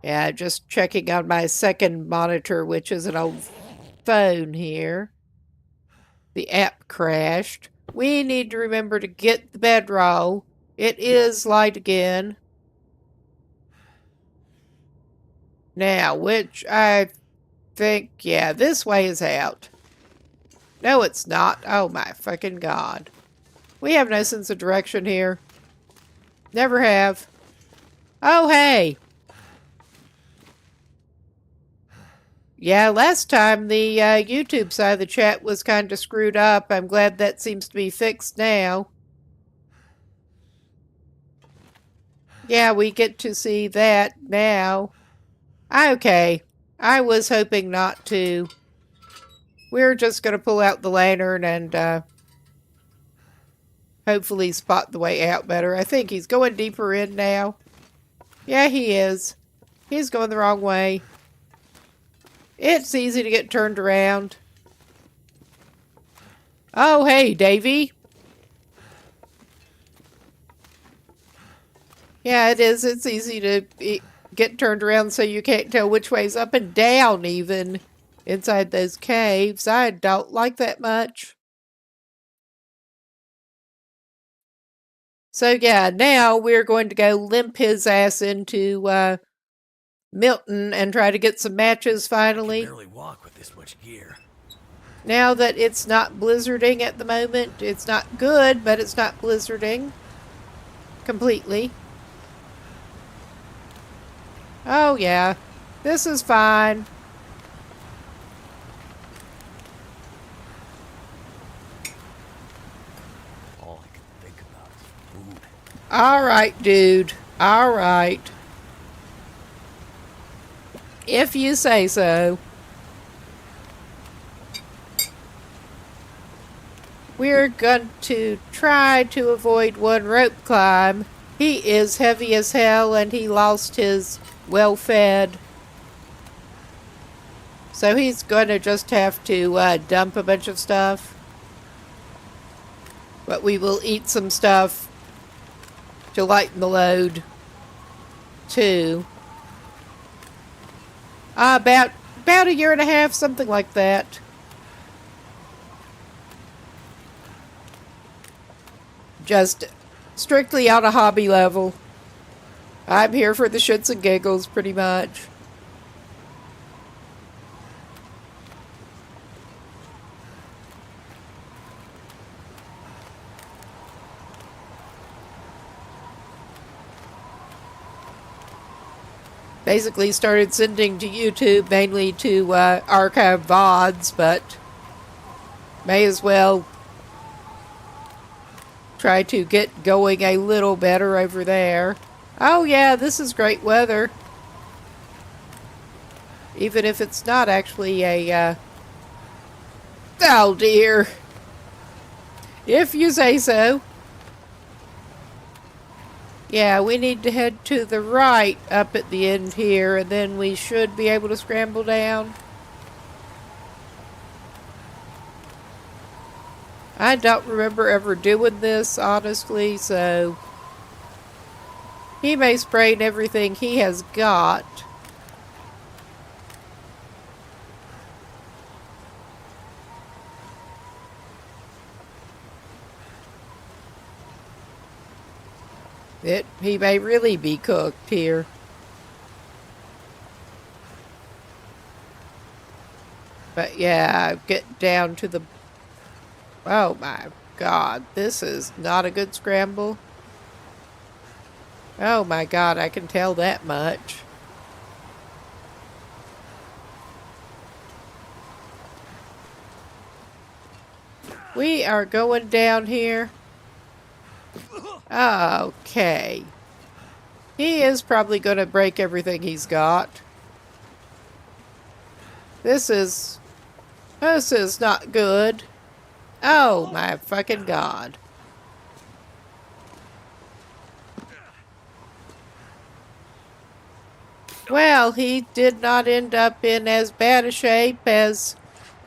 Yeah, just checking on my second monitor, which is an old phone here. The app crashed. We need to remember to get the bedroll. It is light again. Now, which I think, yeah, this way is out. No, it's not. Oh my fucking god. We have no sense of direction here. Never have. Oh, hey. Yeah, last time the YouTube side of the chat was kind of screwed up. I'm glad that seems to be fixed now. Yeah, we get to see that now. Okay. I was hoping not to. We're just going to pull out the lantern and hopefully spot the way out better. I think he's going deeper in now. Yeah, he is. He's going the wrong way. It's easy to get turned around. Oh, hey, Davy. Yeah, it is. It's easy to get turned around so you can't tell which way's up and down even inside those caves. I don't like that much. So yeah, now we're going to go limp his ass into Milton and try to get some matches finally. I can barely walk with this much gear. Now that it's not blizzarding at the moment, it's not good, but it's not blizzarding completely. Oh yeah, this is fine. All I can think about is food. Alright, dude. Alright. If you say so. We're going to try to avoid one rope climb. He is heavy as hell and he lost his well-fed. So he's going to just have to dump a bunch of stuff. But we will eat some stuff to lighten the load too. About a year and a half, something like that. Just strictly on a hobby level. I'm here for the shits and giggles, pretty much. Basically started sending to YouTube, mainly to archive VODs, but may as well try to get going a little better over there. Oh yeah, this is great weather. Even if it's not actually a, oh dear. If you say so. Yeah, we need to head to the right up at the end here, and then we should be able to scramble down. I don't remember ever doing this, honestly, so he may sprain everything he has got. He may really be cooked here. But yeah, get down to the... Oh my god, this is not a good scramble. Oh my god, I can tell that much. We are going down here. Okay. He is probably going to break everything he's got. This is not good. Oh my fucking god. Well, he did not end up in as bad a shape as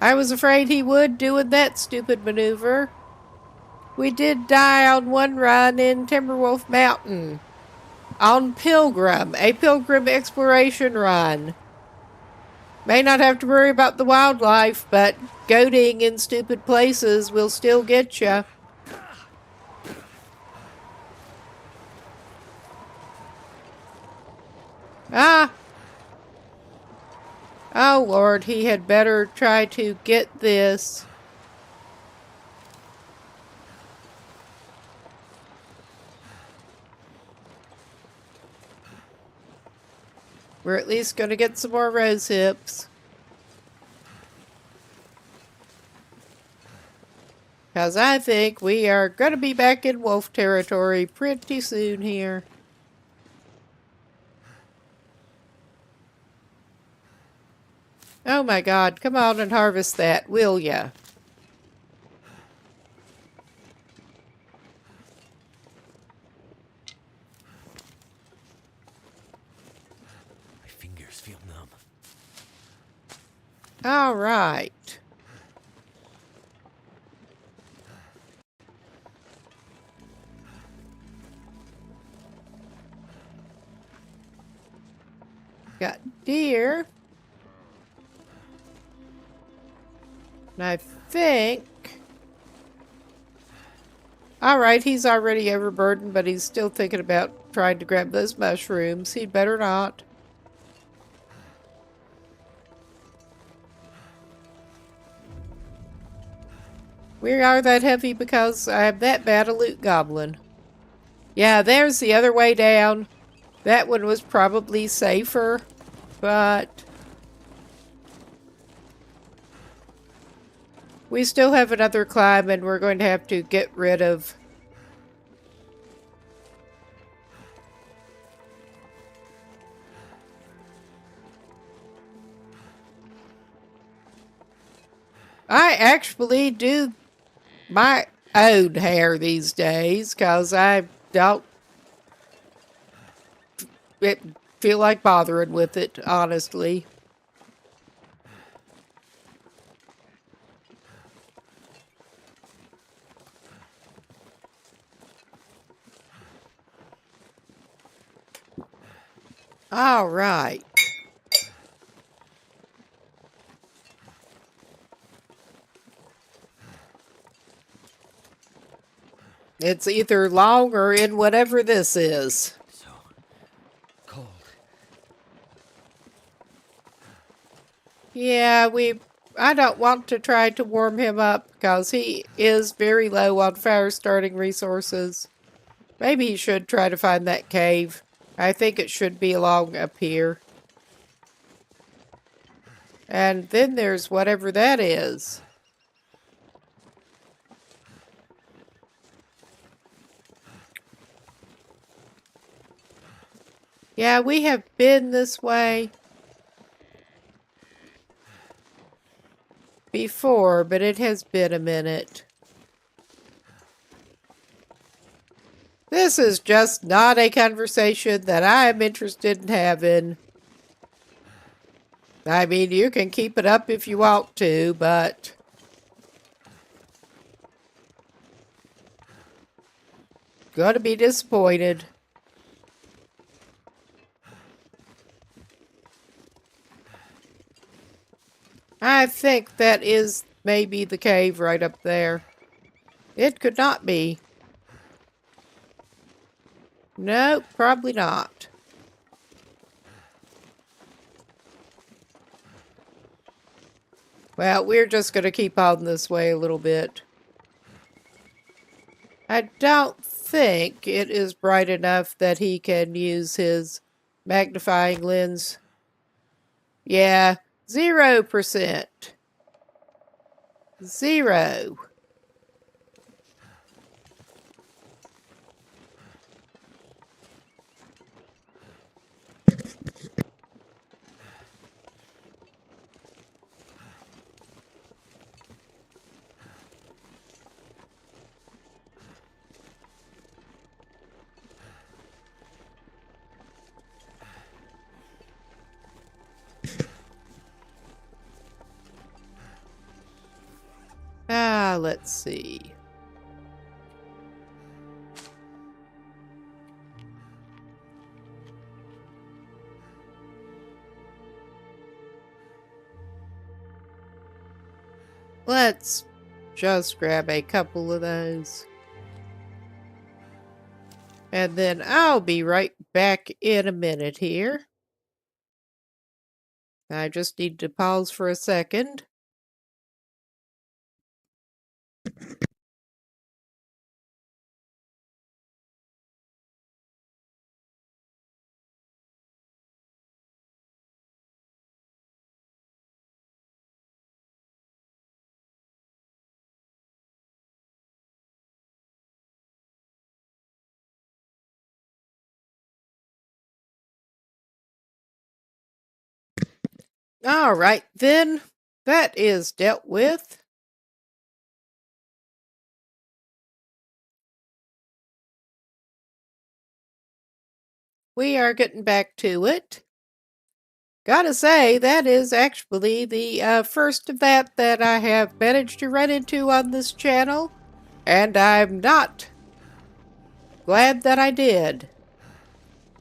I was afraid he would doing that stupid maneuver. We did die on one run in Timberwolf Mountain. On Pilgrim, a pilgrim exploration run. May not have to worry about the wildlife, but goating in stupid places will still get you. Ah! Oh Lord, he had better try to get this. We're at least going to get some more rose hips. Because I think we are going to be back in wolf territory pretty soon here. Oh my god, come on and harvest that, will ya? My fingers feel numb. All right. Got deer. And I think... Alright, he's already overburdened, but he's still thinking about trying to grab those mushrooms. He'd better not. We are that heavy because I'm that bad a loot goblin. Yeah, there's the other way down. That one was probably safer, but... we still have another climb, and we're going to have to get rid of... I actually do my own hair these days, because I don't feel like bothering with it, honestly. All right. It's either long or in whatever this is. So cold. Yeah, I don't want to try to warm him up because he is very low on fire starting resources. Maybe he should try to find that cave. I think it should be along up here. And then there's whatever that is. Yeah, we have been this way before, but it has been a minute. This is just not a conversation that I am interested in having. I mean, you can keep it up if you want to, but gonna be disappointed. I think that is maybe the cave right up there. It could not be. No, probably not. Well, we're just going to keep on this way a little bit. I don't think it is bright enough that he can use his magnifying lens. Yeah, 0%. 0. Let's see. Let's just grab a couple of those. And then I'll be right back in a minute here. I just need to pause for a second. All right, then that is dealt with. We are getting back to it. Gotta say, that is actually the first of that I have managed to run into on this channel, and I'm not glad that I did.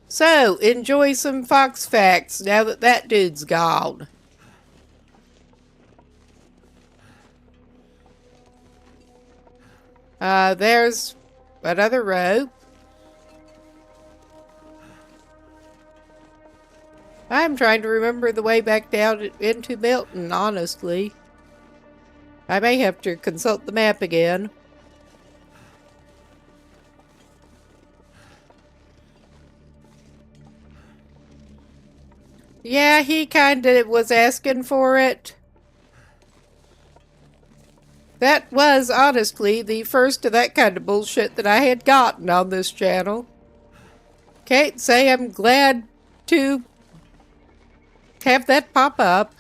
So, enjoy some Fox Facts now that that dude's gone. There's another rope. I'm trying to remember the way back down into Milton, honestly. I may have to consult the map again. Yeah, he kinda was asking for it. That was, honestly, the first of that kind of bullshit that I had gotten on this channel. Can't say I'm glad to have that pop up.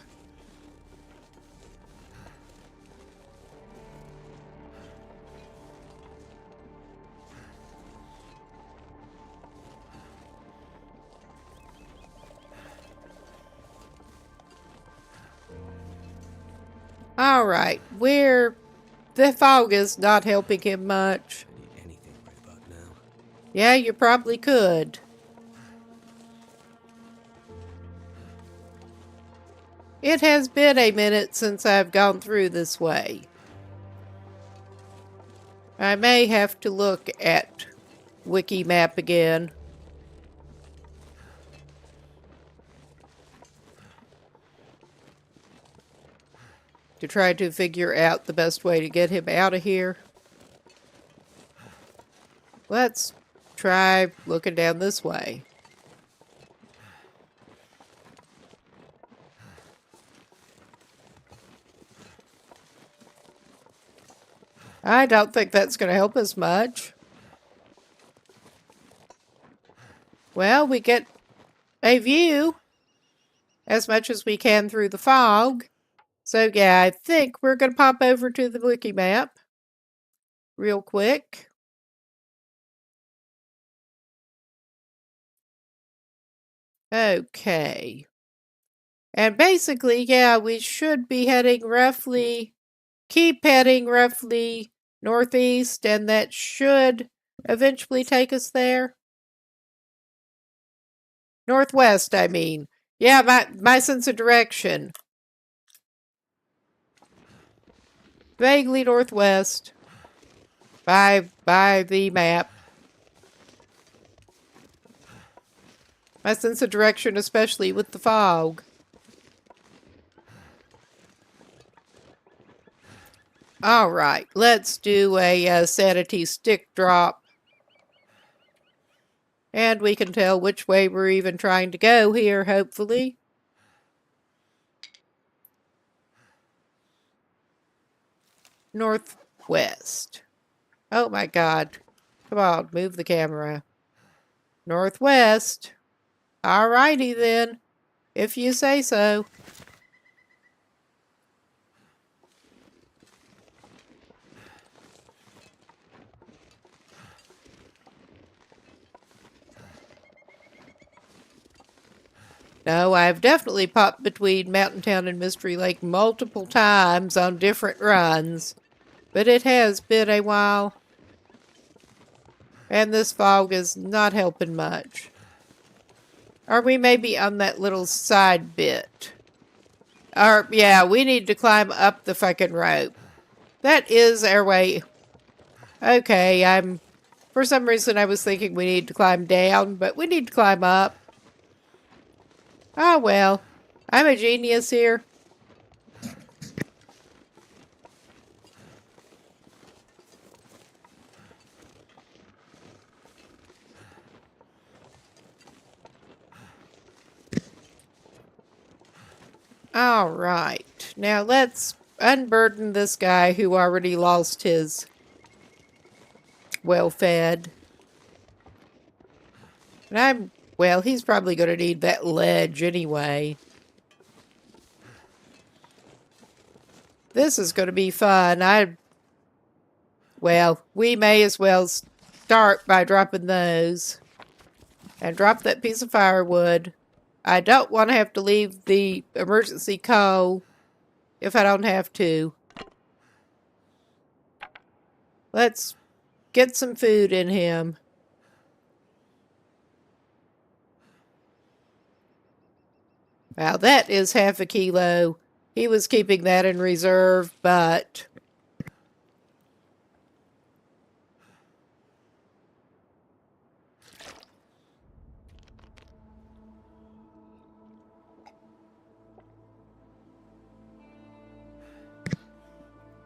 Alright, the fog is not helping him much. I need anything right about now. Yeah, you probably could. It has been a minute since I've gone through this way. I may have to look at Wiki Map again. To try to figure out the best way to get him out of here. Let's try looking down this way. I don't think that's going to help us much. Well, we get a view as much as we can through the fog. So yeah, I think we're going to pop over to the wiki map real quick. Okay. And basically, yeah, we should be keep heading roughly northeast, and that should eventually take us there. Northwest, I mean. Yeah, my sense of direction. Vaguely northwest. By the map. My sense of direction, especially with the fog. Alright, let's do a sanity stick drop. And we can tell which way we're even trying to go here, hopefully. Northwest. Oh my god. Come on, move the camera. Northwest. Alrighty then, if you say so. No, I've definitely popped between Mountain Town and Mystery Lake multiple times on different runs, but it has been a while. And this fog is not helping much. Or we may be on that little side bit. Or, yeah, we need to climb up the fucking rope. That is our way. Okay, for some reason I was thinking we need to climb down, but we need to climb up. Oh well, I'm a genius here. Alright, now let's unburden this guy who already lost his well-fed. And well, he's probably going to need that ledge anyway. This is going to be fun. Well, we may as well start by dropping those. And drop that piece of firewood. I don't want to have to leave the emergency coal if I don't have to. Let's get some food in him. Wow, that is half a kilo. He was keeping that in reserve, but...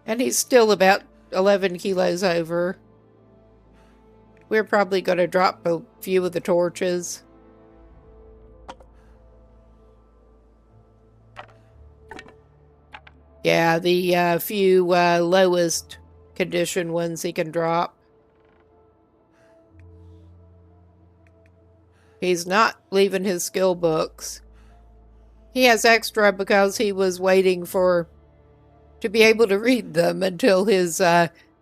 And he's still about 11 kilos over. We're probably going to drop a few of the torches. Yeah, the few lowest condition ones he can drop. He's not leaving his skill books. He has extra because he was waiting to be able to read them until his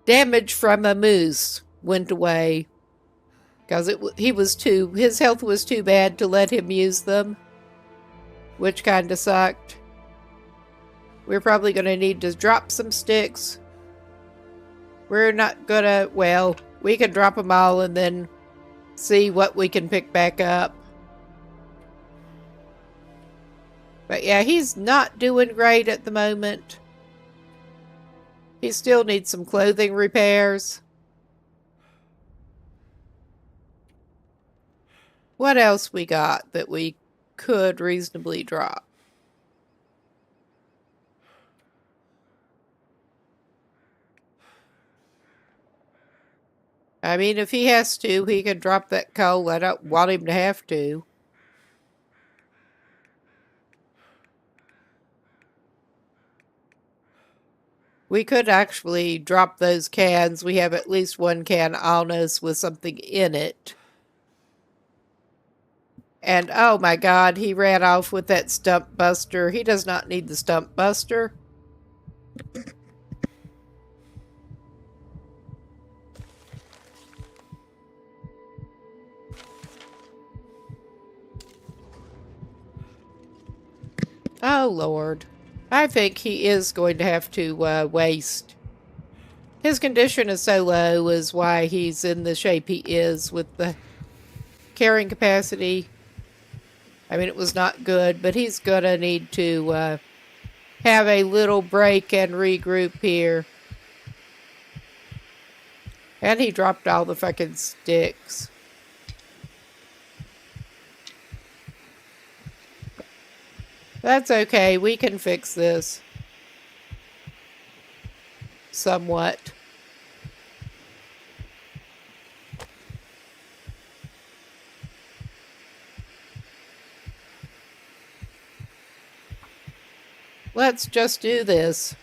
damage from a moose went away. Because his health was too bad to let him use them. Which kind of sucked. We're probably going to need to drop some sticks. We're not going to, well, we can drop them all and then see what we can pick back up. But yeah, he's not doing great at the moment. He still needs some clothing repairs. What else we got that we could reasonably drop? I mean, if he has to, he can drop that coal. I don't want him to have to. We could actually drop those cans. We have at least one can on us with something in it. And oh my god, he ran off with that stump buster. He does not need the stump buster. Oh lord. I think he is going to have to waste. His condition is so low is why he's in the shape he is with the carrying capacity. I mean, it was not good, but he's gonna need to have a little break and regroup here. And he dropped all the fucking sticks. That's okay, we can fix this. Somewhat. Let's just do this.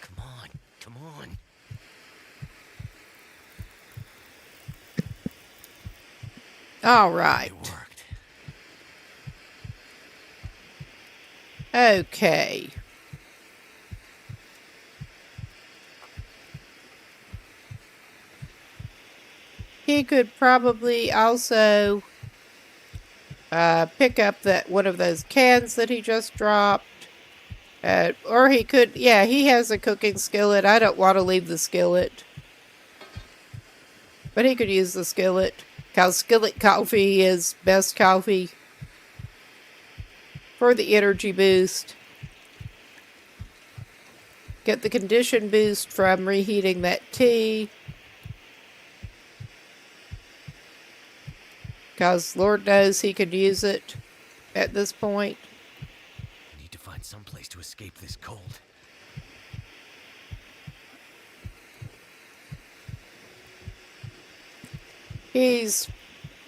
Come on, come on. All right. It worked. Okay. He could probably also pick up that one of those cans that he just dropped. Or he could, yeah, he has a cooking skillet. I don't want to leave the skillet. But he could use the skillet. Because skillet coffee is best coffee for the energy boost. Get the condition boost from reheating that tea. Because Lord knows he could use it at this point. I need to find some place to escape this cold. He's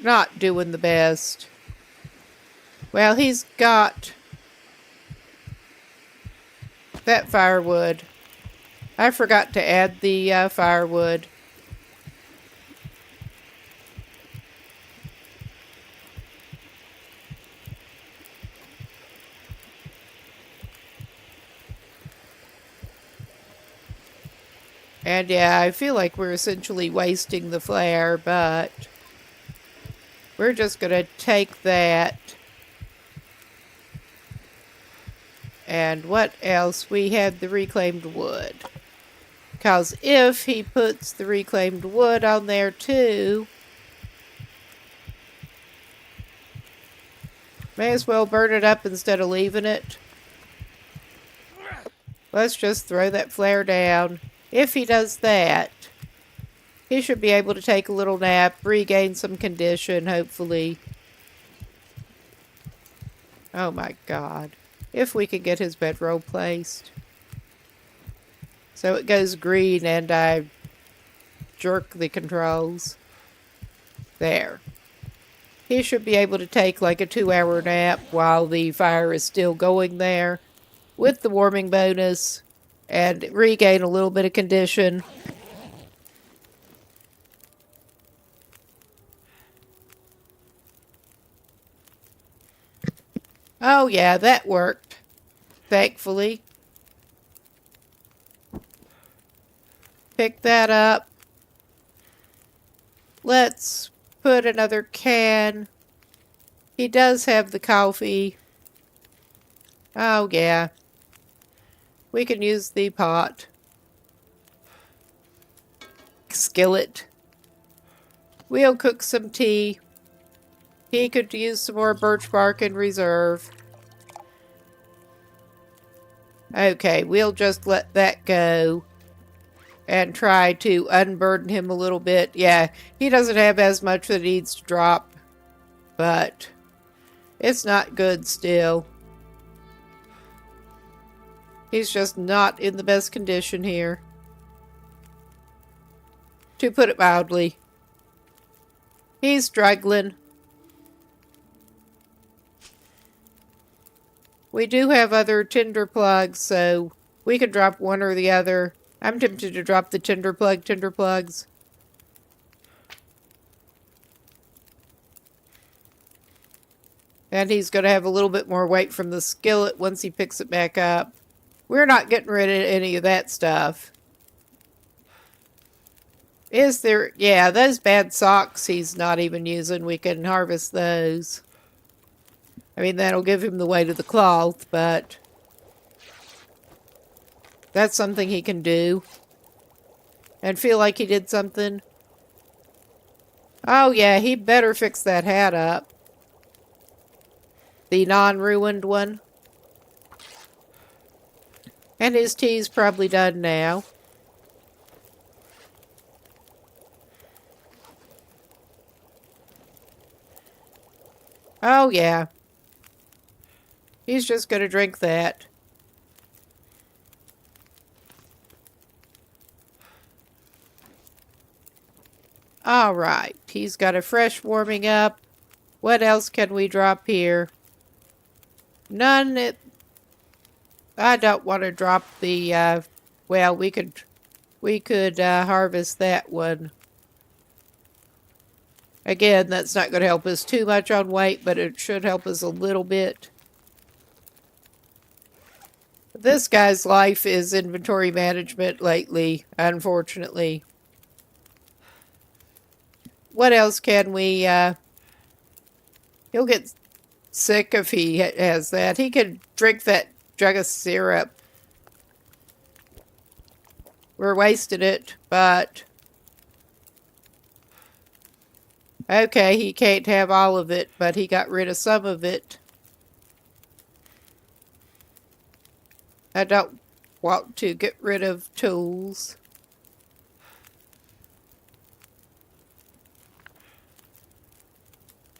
not doing the best. Well, he's got that firewood. I forgot to add the firewood. And yeah, I feel like we're essentially wasting the flare, but we're just going to take that. And what else? We had the reclaimed wood. Because if he puts the reclaimed wood on there too, may as well burn it up instead of leaving it. Let's just throw that flare down. If he does that, he should be able to take a little nap, regain some condition, hopefully. Oh my god. If we can get his bedroll placed. So it goes green and I jerk the controls. There. He should be able to take like a 2-hour nap while the fire is still going there with the warming bonus and regain a little bit of condition. Oh yeah, that worked. Thankfully. Pick that up. Let's put another can. He does have the coffee. Oh yeah. We can use the pot. Skillet. We'll cook some tea. He could use some more birch bark in reserve. Okay, we'll just let that go and try to unburden him a little bit. Yeah, he doesn't have as much that he needs to drop, but it's not good still. He's just not in the best condition here, to put it mildly. He's struggling. We do have other tinder plugs, so we could drop one or the other. I'm tempted to drop the tinder plugs. And he's going to have a little bit more weight from the skillet once he picks it back up. We're not getting rid of any of that stuff. Is there... Yeah, those bad socks he's not even using. We can harvest those. I mean, that'll give him the weight of the cloth, but... that's something he can do. And feel like he did something. Oh, yeah, he better fix that hat up. The non-ruined one. And his tea's probably done now. Oh, yeah. He's just going to drink that. All right. He's got a fresh warming up. What else can we drop here? None. I don't want to drop the, well, we could harvest that one. Again, that's not going to help us too much on weight, but it should help us a little bit. This guy's life is inventory management lately, unfortunately. What else can we, he'll get sick if he has that. He could drink that jug of syrup. We're wasting it, but... okay, he can't have all of it, but he got rid of some of it. I don't want to get rid of tools.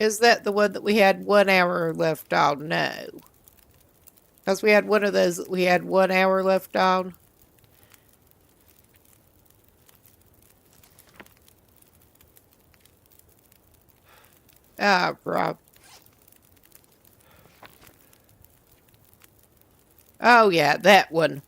Is that the one that we had 1 hour left on? No. Because we had one of those that we had 1 hour left on. Ah, Rob. Oh, yeah, that one.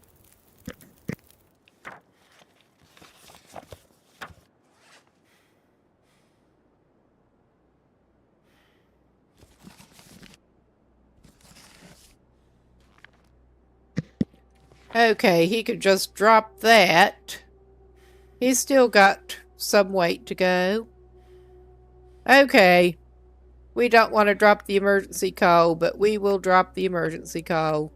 Okay, he could just drop that. He's still got some weight to go. Okay. We don't want to drop the emergency call, but we will drop the emergency call.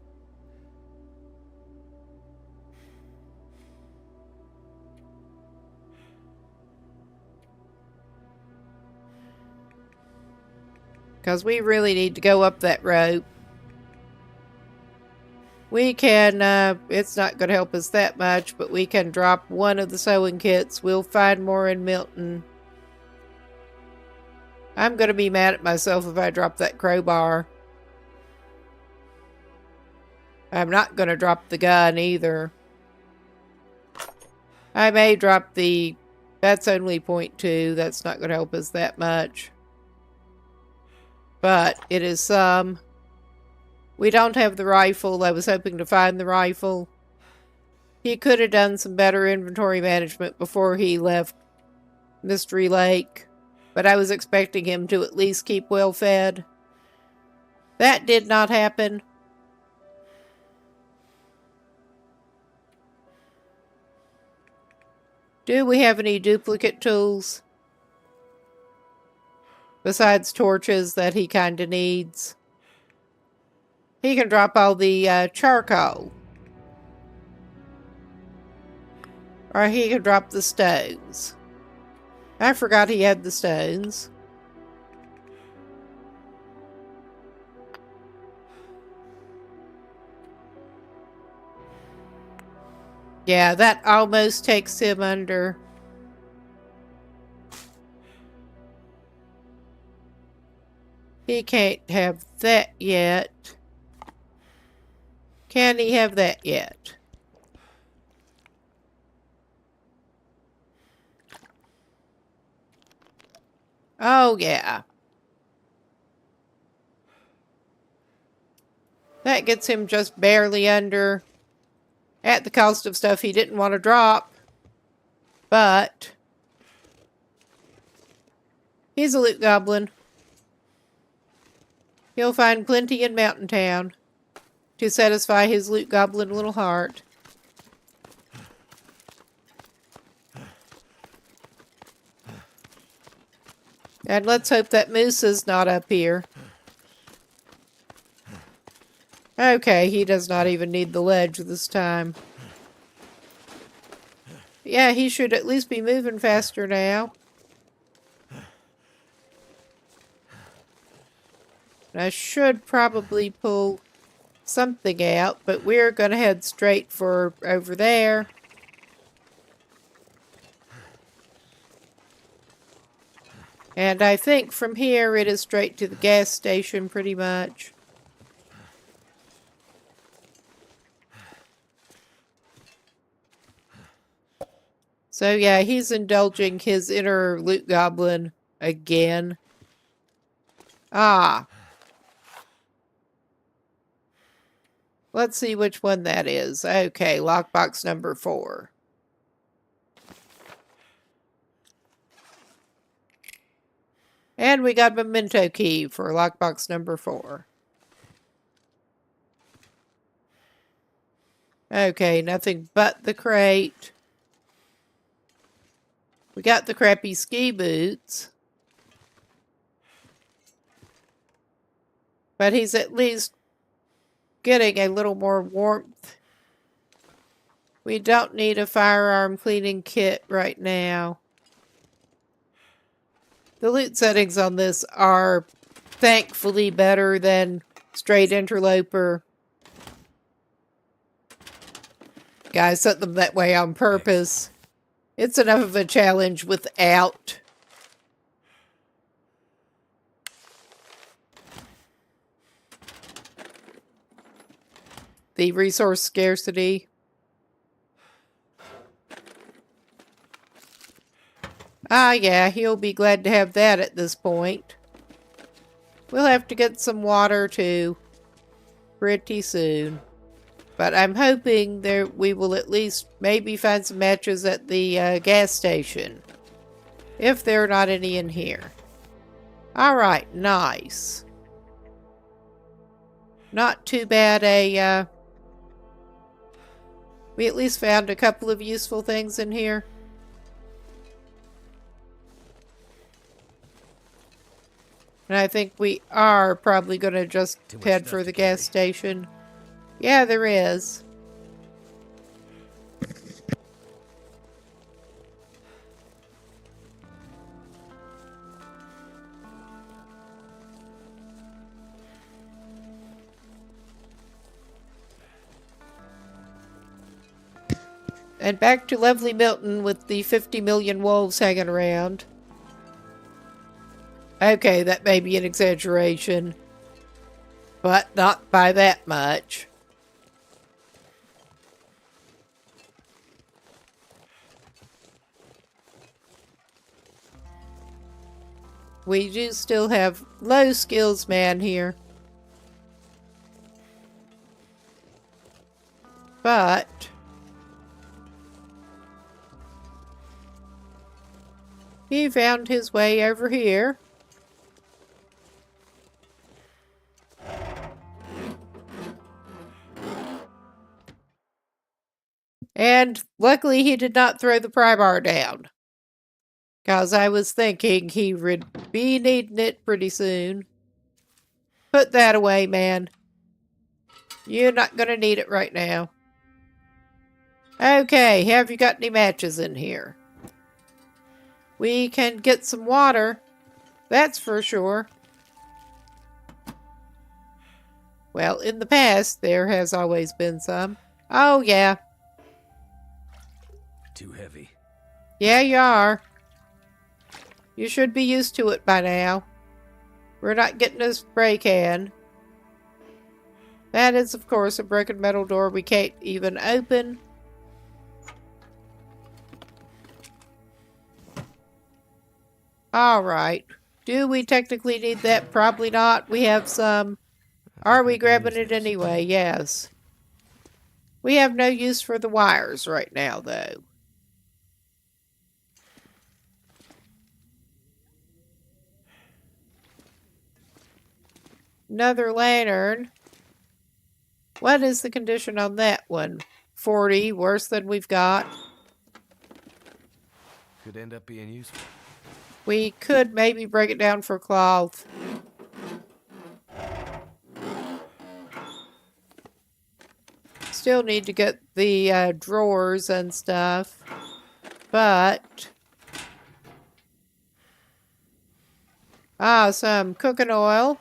Because we really need to go up that rope. We can, it's not going to help us that much, but we can drop one of the sewing kits. We'll find more in Milton. I'm going to be mad at myself if I drop that crowbar. I'm not going to drop the gun either. I may drop the... that's only .2. That's not going to help us that much. But it is some... we don't have the rifle. I was hoping to find the rifle. He could have done some better inventory management before he left Mystery Lake. But I was expecting him to at least keep well fed. That did not happen. Do we have any duplicate tools? Besides torches that he kind of needs. He can drop all the charcoal. Or he can drop the stones. I forgot he had the stones. Yeah, that almost takes him under. He can't have that yet. Can he have that yet? Oh, yeah. That gets him just barely under at the cost of stuff he didn't want to drop. But he's a loot goblin. He'll find plenty in Mountain Town to satisfy his loot goblin little heart. And let's hope that moose is not up here. Okay, he does not even need the ledge this time. Yeah, he should at least be moving faster now. I should probably pull something out, but we're going to head straight for over there. And I think from here it is straight to the gas station pretty much. So yeah, he's indulging his inner loot goblin again. Ah. Let's see which one that is. Okay, lockbox number 4. And we got a memento key for lockbox number 4. Okay, nothing but the crate. We got the crappy ski boots. But he's at least getting a little more warmth. We don't need a firearm cleaning kit right now. The loot settings on this are thankfully better than straight interloper. Guys, set them that way on purpose. It's enough of a challenge without. The resource scarcity. Ah, yeah, he'll be glad to have that at this point. We'll have to get some water, too, pretty soon. But I'm hoping we will at least maybe find some matches at the gas station. If there are not any in here. Alright, nice. Not too bad we at least found a couple of useful things in here. And I think we are probably going to just head for the gas station. Yeah, there is. And back to lovely Milton with the 50 million wolves hanging around. Okay, that may be an exaggeration, but not by that much. We do still have low skills man here. But he found his way over here. And luckily he did not throw the pry bar down. Because I was thinking he would be needing it pretty soon. Put that away, man. You're not going to need it right now. Okay, have you got any matches in here? We can get some water. That's for sure. Well, in the past, there has always been some. Oh, yeah. too heavy. Yeah, you are. You should be used to it by now. We're not getting a spray can. That is, of course, a broken metal door we can't even open. Alright. Do we technically need that? Probably not. We have some. Are we grabbing it anyway? Yes. We have no use for the wires right now, though. Another lantern. What is the condition on that one? 40, worse than we've got. Could end up being useful. We could maybe break it down for cloth. Still need to get the drawers and stuff. But... some cooking oil.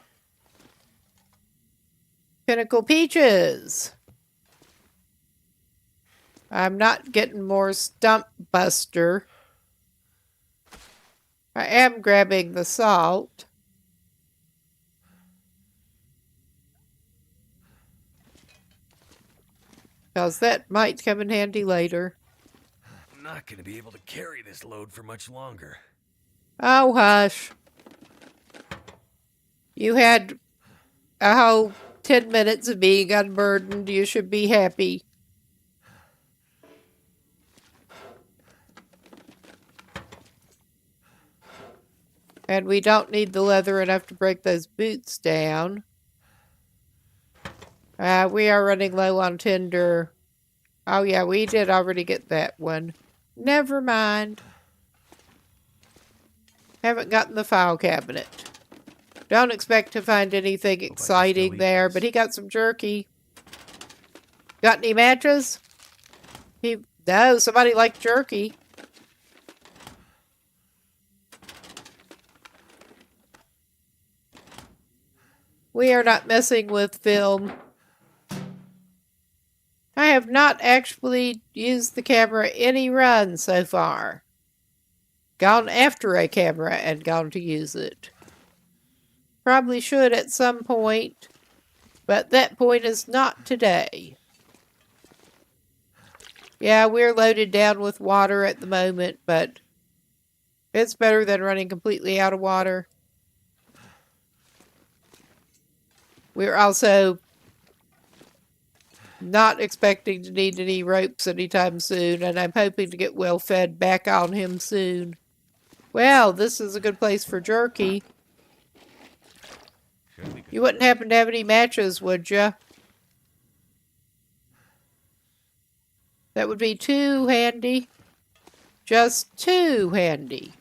Pinnacle peaches. I'm not getting more stump buster. I am grabbing the salt. Because that might come in handy later. I'm not going to be able to carry this load for much longer. Oh, hush. You had a whole 10 minutes of being unburdened. You should be happy. And we don't need the leather enough to break those boots down. We are running low on tinder. Oh yeah, we did already get that one. Never mind. Haven't gotten the file cabinet. Don't expect to find anything exciting there, but he got some jerky. Got any matches? No, somebody liked jerky. We are not messing with film. I have not actually used the camera any run so far. Gone after a camera and gone to use it. Probably should at some point, but that point is not today. Yeah, we're loaded down with water at the moment, but it's better than running completely out of water. We're also not expecting to need any ropes anytime soon, and I'm hoping to get well fed back on him soon. Well, this is a good place for jerky. You wouldn't happen to have any matches, would you? That would be too handy. Just too handy.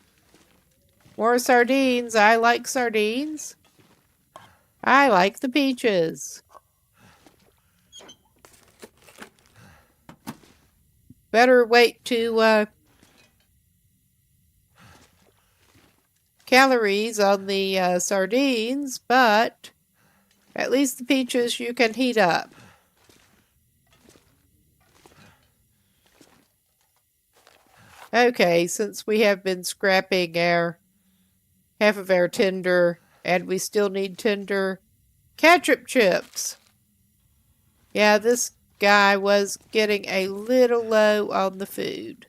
More sardines. I like sardines. I like the peaches. Better wait to calories on the sardines, but at least the peaches you can heat up. Okay, since we have been scrapping half of our tinder, and we still need tinder, ketchup chips. Yeah, this guy was getting a little low on the food.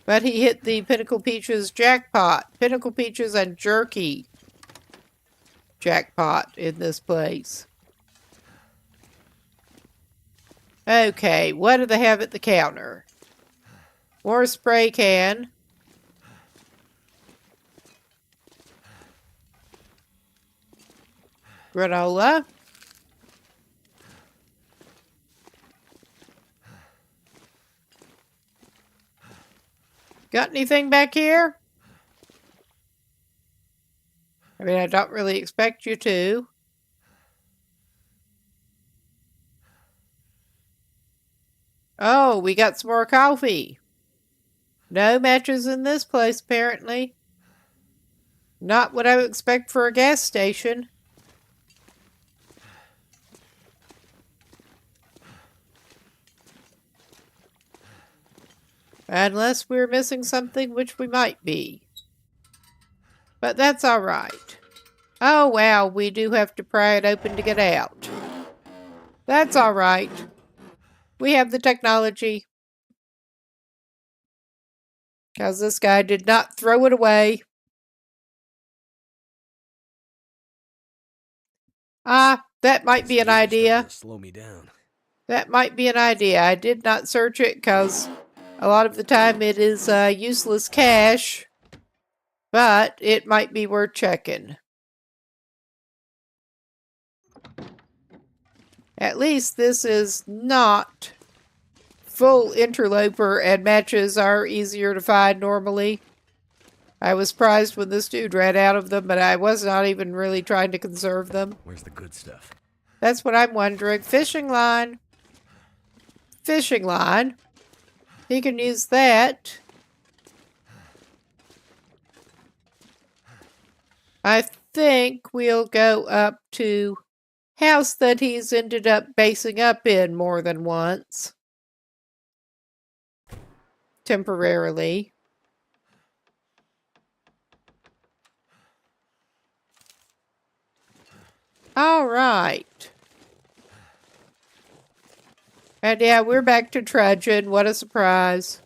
But he hit the Pinnacle Peaches jackpot. Pinnacle Peaches and jerky jackpot in this place. Okay, what do they have at the counter? More spray can. Granola. Got anything back here? I mean, I don't really expect you to. Oh, we got some more coffee. No matches in this place, apparently. Not what I would expect for a gas station. Unless we're missing something, which we might be. But that's all right. Oh, wow, we do have to pry it open to get out. That's all right. We have the technology. Because this guy did not throw it away. Ah, that might be an idea. Slow me down. That might be an idea. I did not search it because a lot of the time it is useless cache. But it might be worth checking. At least this is not full interloper and matches are easier to find normally. I was surprised when this dude ran out of them, but I was not even really trying to conserve them. Where's the good stuff? That's what I'm wondering. Fishing line. Fishing line. He can use that. I think we'll go up to house that he's ended up basing up in more than once. Temporarily. All right. And yeah, we're back to trudging. What a surprise.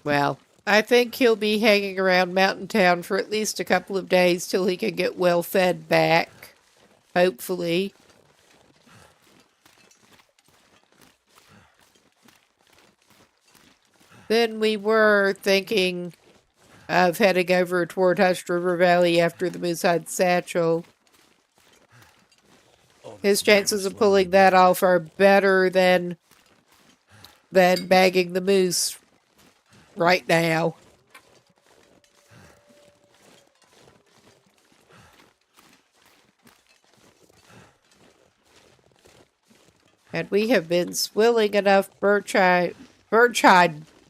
Well, I think he'll be hanging around Mountain Town for at least a couple of days till he can get well fed back. Hopefully. Then we were thinking of heading over toward Hushed River Valley after the Moosehide Satchel. His chances of pulling that off are better than bagging the moose right now. And we have been swilling enough birchhide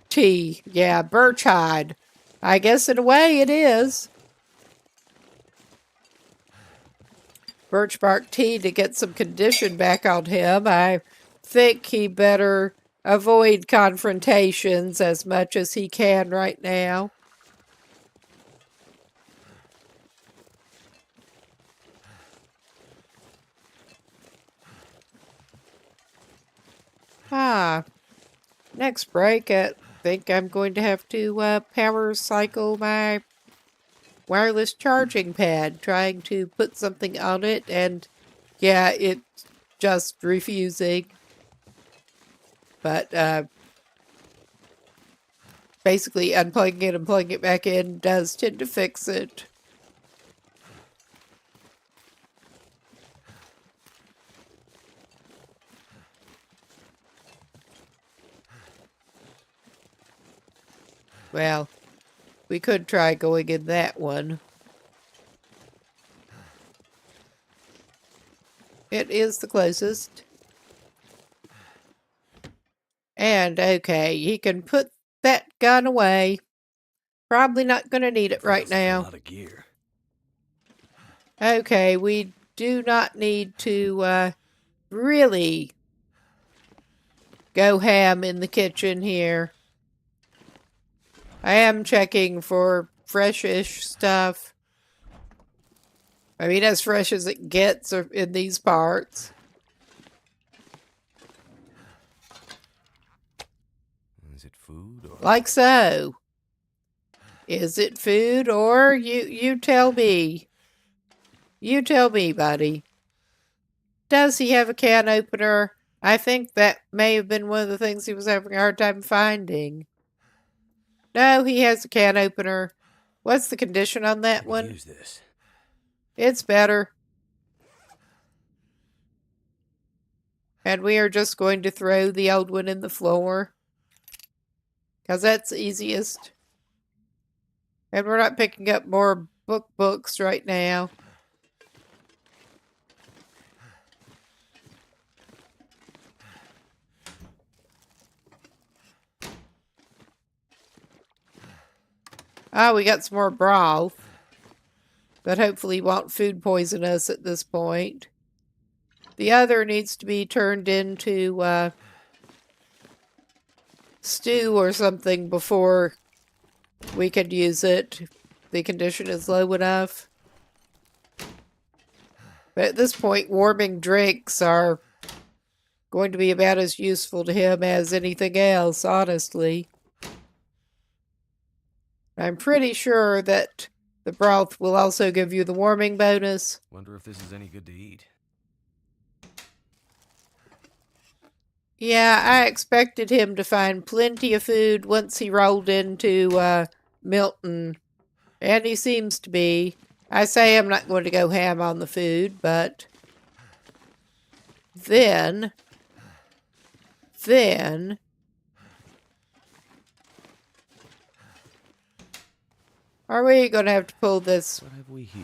tea. Yeah, birchhide. I guess in a way it is. Birch bark tea to get some condition back on him. I think he better avoid confrontations as much as he can right now. Next break, I think I'm going to have to power cycle my wireless charging pad, trying to put something on it, and yeah, it's just refusing. But basically unplugging it and plugging it back in does tend to fix it. Well, we could try going in that one. It is the closest. And okay, he can put that gun away. Probably not going to need it right now. A lot of gear. Okay, we do not need to really go ham in the kitchen here. I am checking for freshish stuff. I mean, as fresh as it gets in these parts. Is it food or... Like so. Is it food or you tell me. You tell me, buddy. Does he have a can opener? I think that may have been one of the things he was having a hard time finding. No, he has a can opener. What's the condition on that one? Use this. It's better. And we are just going to throw the old one in the floor. Because that's the easiest. And we're not picking up more books right now. Ah, we got some more broth. But hopefully won't food poison us at this point. The other needs to be turned into stew or something before we could use it. If the condition is low enough. But at this point, warming drinks are going to be about as useful to him as anything else, honestly. I'm pretty sure that the broth will also give you the warming bonus. Wonder if this is any good to eat. Yeah, I expected him to find plenty of food once he rolled into Milton, and he seems to be. I say I'm not going to go ham on the food, but then, are we going to have to pull this? What have we here?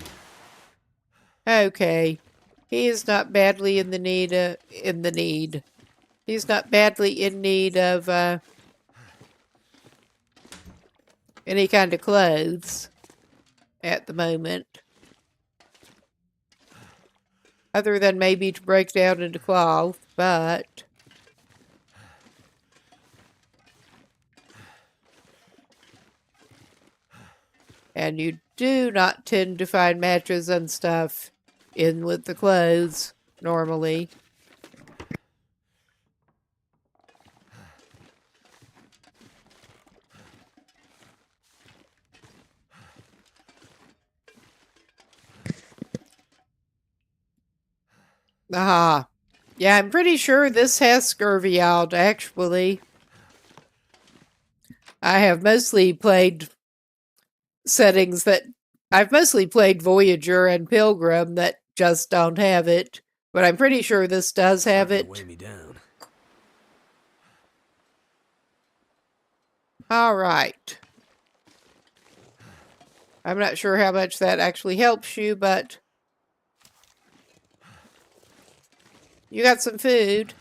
Okay, he is not badly in the need. He's not badly in need of any kind of clothes at the moment. Other than maybe to break down into cloth, but and you do not tend to find matches and stuff in with the clothes normally. Aha. Yeah, I'm pretty sure this has scurvy out, actually. I have mostly played settings that... I've mostly played Voyager and Pilgrim that just don't have it. But I'm pretty sure this does have Starting to weigh it. me down. Alright. I'm not sure how much that actually helps you, but... you got some food.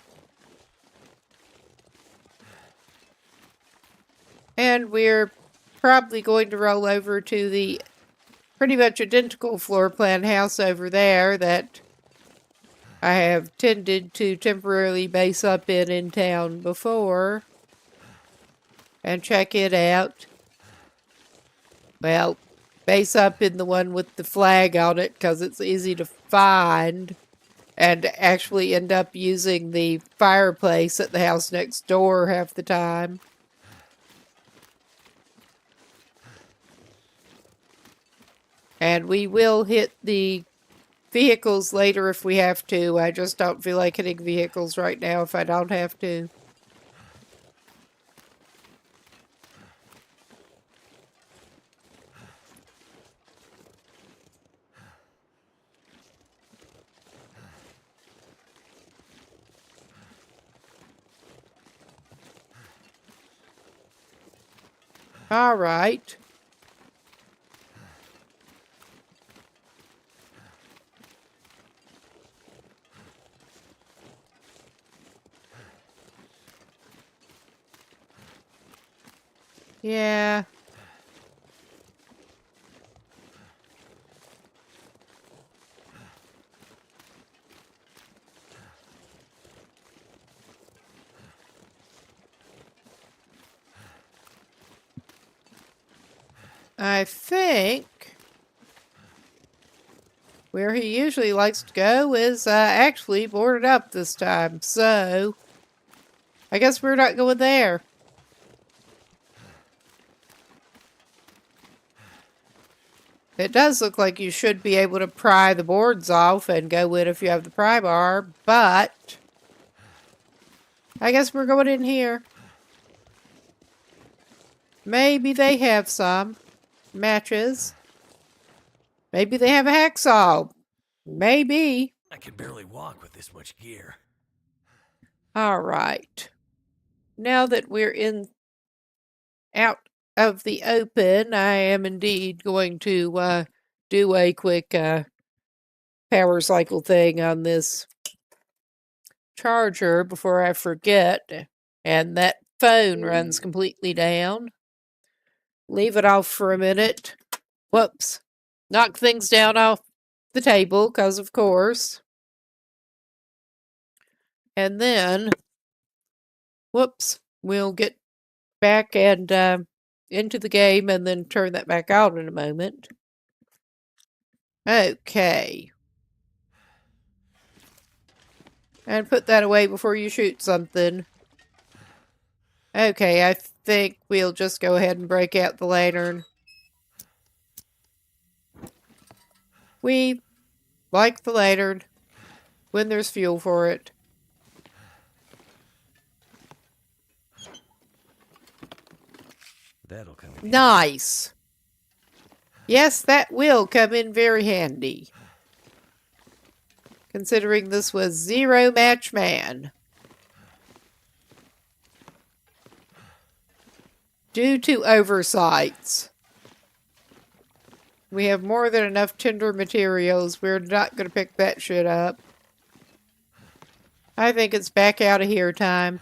And we're probably going to roll over to the pretty much identical floor plan house over there that I have tended to temporarily base up in town before. And check it out. Well, base up in the one with the flag on it because it's easy to find. And actually end up using the fireplace at the house next door half the time. And we will hit the vehicles later if we have to. I just don't feel like hitting vehicles right now if I don't have to. All right. Yeah. I think where he usually likes to go is actually boarded up this time. So I guess we're not going there. It does look like you should be able to pry the boards off and go in if you have the pry bar, but I guess we're going in here. Maybe they have some matches. Maybe they have a hacksaw. Maybe. I can barely walk with this much gear. All right. Now that we're out of the open, I am indeed going to do a quick power cycle thing on this charger before I forget. And that phone runs completely down. leave it off for a minute. Whoops. Knock things down off the table, because of course. And then, whoops, we'll get back and into the game and then turn that back out in a moment. Okay. And put that away before you shoot something. Okay, I think we'll just go ahead and break out the lantern. We like the lantern when there's fuel for it. That'll come in. Nice. Yes, that will come in very handy. Considering this was Zero Match Man. Due to oversights. We have more than enough tinder materials. We're not going to pick that shit up. I think it's back out of here time.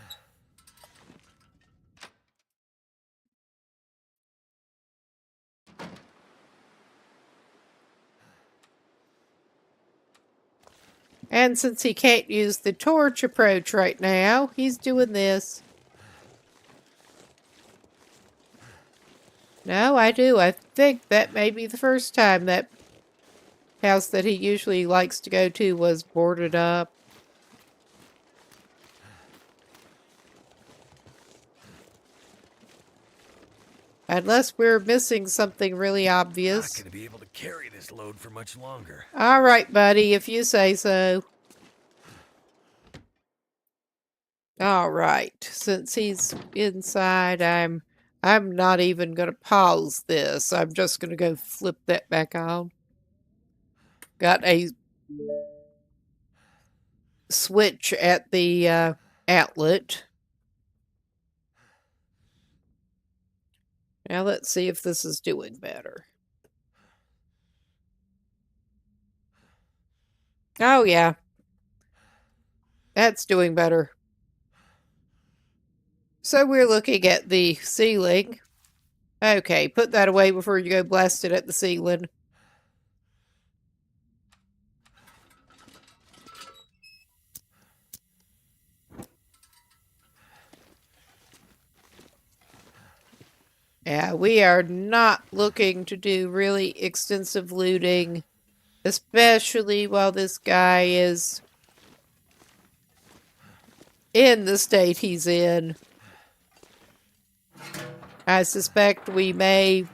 And since he can't use the torch approach right now, he's doing this. No, I do. I think that may be the first time that house that he usually likes to go to was boarded up. Unless we're missing something really obvious. Not gonna be able to carry this load for much longer. All right, buddy, if you say so. All right, since he's inside, I'm not even going to pause this. I'm just going to go flip that back on. Got a switch at the outlet. Now let's see if this is doing better. Oh, yeah. That's doing better. So we're looking at the ceiling. Okay, put that away before you go blast it at the ceiling. Yeah, we are not looking to do really extensive looting, especially while this guy is in the state he's in. I suspect we may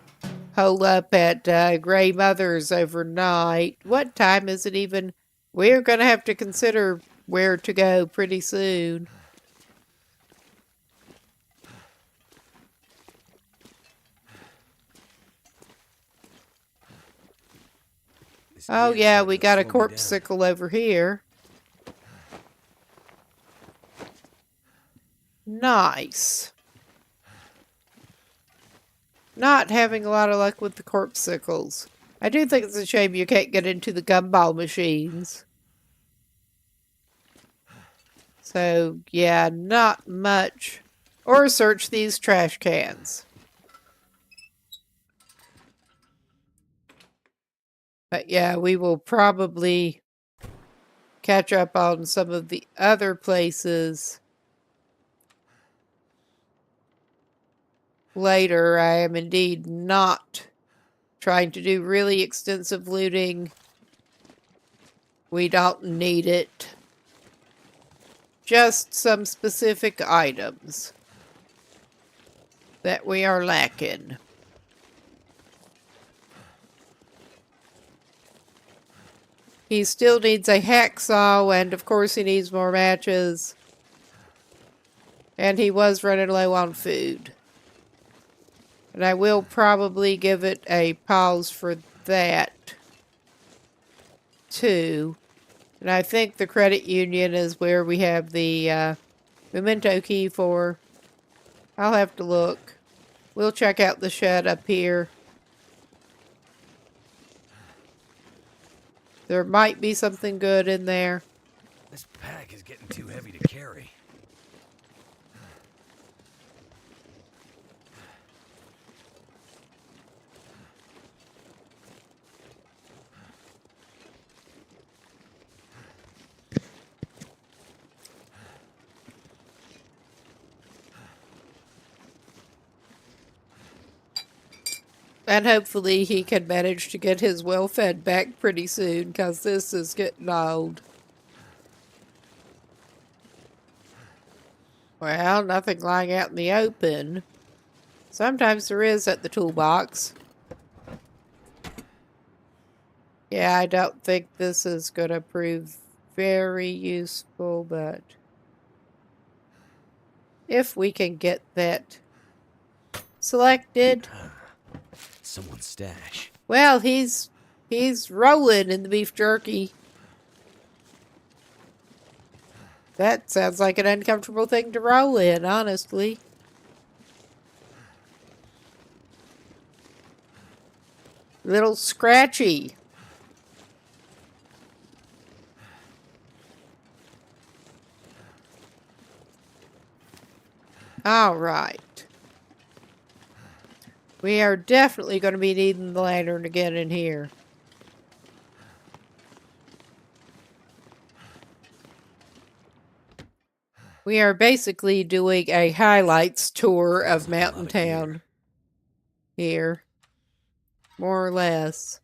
hole up at Grey Mother's overnight. What time is it even? We're going to have to consider where to go pretty soon. Oh yeah, we got a corpsicle over here. Nice. Not having a lot of luck with the corpsicles. I do think it's a shame you can't get into the gumball machines. So, yeah, not much. Or search these trash cans. But yeah, we will probably catch up on some of the other places later. I am indeed not trying to do really extensive looting. We don't need it. Just some specific items that we are lacking. He still needs a hacksaw, and of course he needs more matches. And he was running low on food. And I will probably give it a pause for that, too. And I think the credit union is where we have the memento key for. I'll have to look. We'll check out the shed up here. There might be something good in there. This pack is getting too heavy to carry. And hopefully he can manage to get his well fed back pretty soon, because this is getting old. Well, nothing lying out in the open. Sometimes there is at the toolbox. Yeah, I don't think this is going to prove very useful, but if we can get that selected. Someone's stash. Well, he's rolling in the beef jerky. That sounds like an uncomfortable thing to roll in, honestly. Little scratchy. All right. We are definitely going to be needing the lantern again in here. We are basically doing a highlights tour of Mountain Town here. More or less.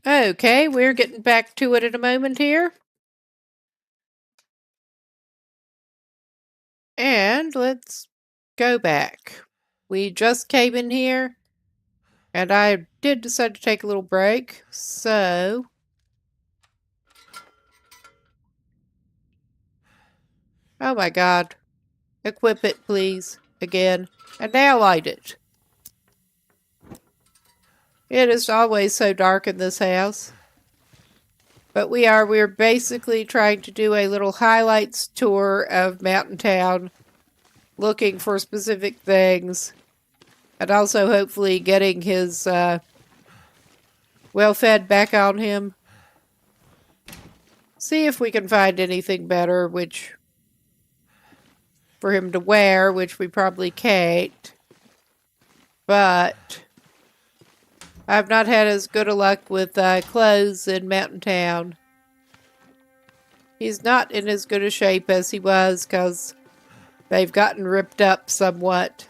Okay, we're getting back to it in a moment here. And let's go back. We just came in here, and I did decide to take a little break, so... Oh my god. Equip it, please. Again. And now light it. It is always so dark in this house. But we're basically trying to do a little highlights tour of Mountain Town looking for specific things. And also hopefully getting his well-fed back on him. See if we can find anything better, which for him to wear, which we probably can't. But I've not had as good a luck with clothes in Mountain Town. He's not in as good a shape as he was because they've gotten ripped up somewhat.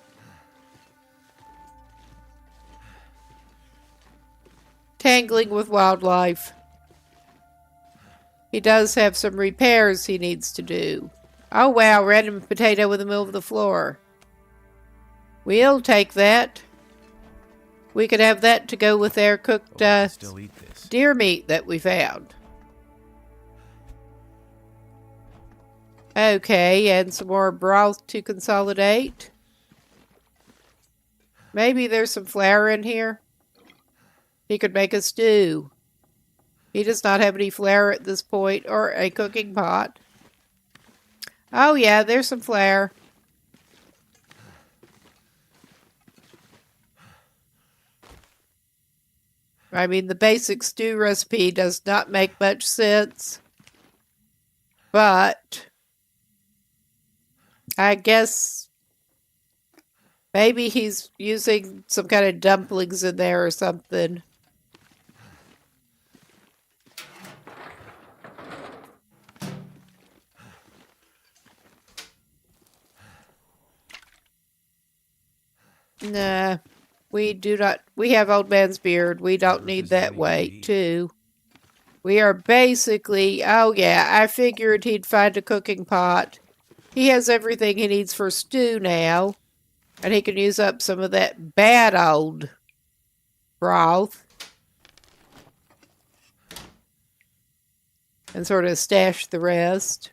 Tangling with wildlife. He does have some repairs he needs to do. Oh wow, random potato in the middle of the floor. We'll take that. We could have that to go with our cooked Still eat this. deer meat that we found. Okay, and some more broth to consolidate. Maybe there's some flour in here. He could make a stew. He does not have any flour at this point, or a cooking pot. Oh yeah, there's some flour. I mean, the basic stew recipe does not make much sense. But I guess maybe he's using some kind of dumplings in there or something. Nah, we do not. We have old man's beard. We don't need that weight, too. We are basically. Oh, yeah, I figured he'd find a cooking pot. He has everything he needs for stew now. And he can use up some of that bad old broth. And sort of stash the rest.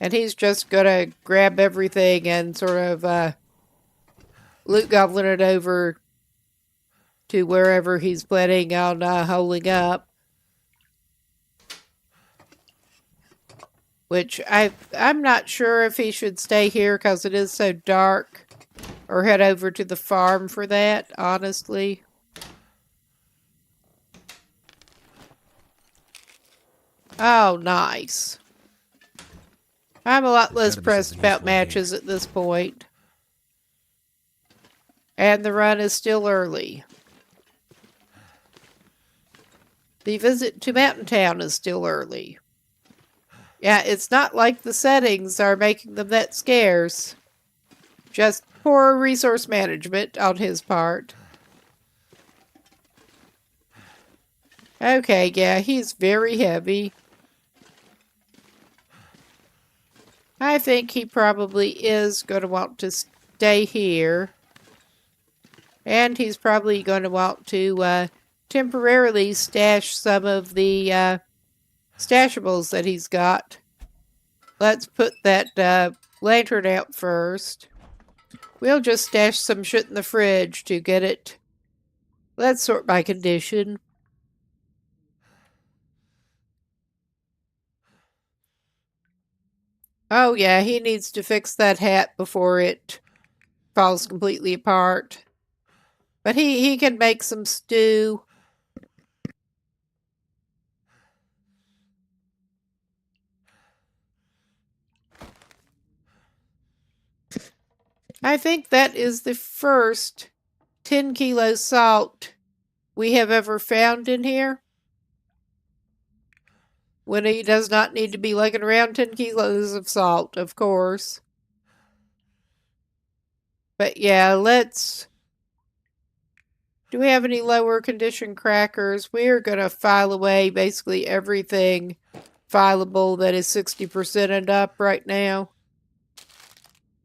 And he's just going to grab everything and sort of loot goblin it over to wherever he's planning on holding up. Which I'm not sure if he should stay here because it is so dark. Or head over to the farm for that, honestly. Oh, nice. I'm a lot less pressed about matches at this point. And the run is still early. The visit to Mountain Town is still early. Yeah, it's not like the settings are making them that scarce. Just poor resource management on his part. Okay, yeah, he's very heavy. I think he probably is going to want to stay here. And he's probably going to want to temporarily stash some of the stashables that he's got. Let's put that lantern out first. We'll just stash some shit in the fridge to get it. Let's sort by condition. Oh yeah, he needs to fix that hat before it falls completely apart. But he can make some stew. I think that is the first 10 kilo salt we have ever found in here. When he does not need to be lugging around 10 kilos of salt, of course. But yeah, let's... Do we have any lower condition crackers? We are going to file away basically everything fileable that is 60% and up right now.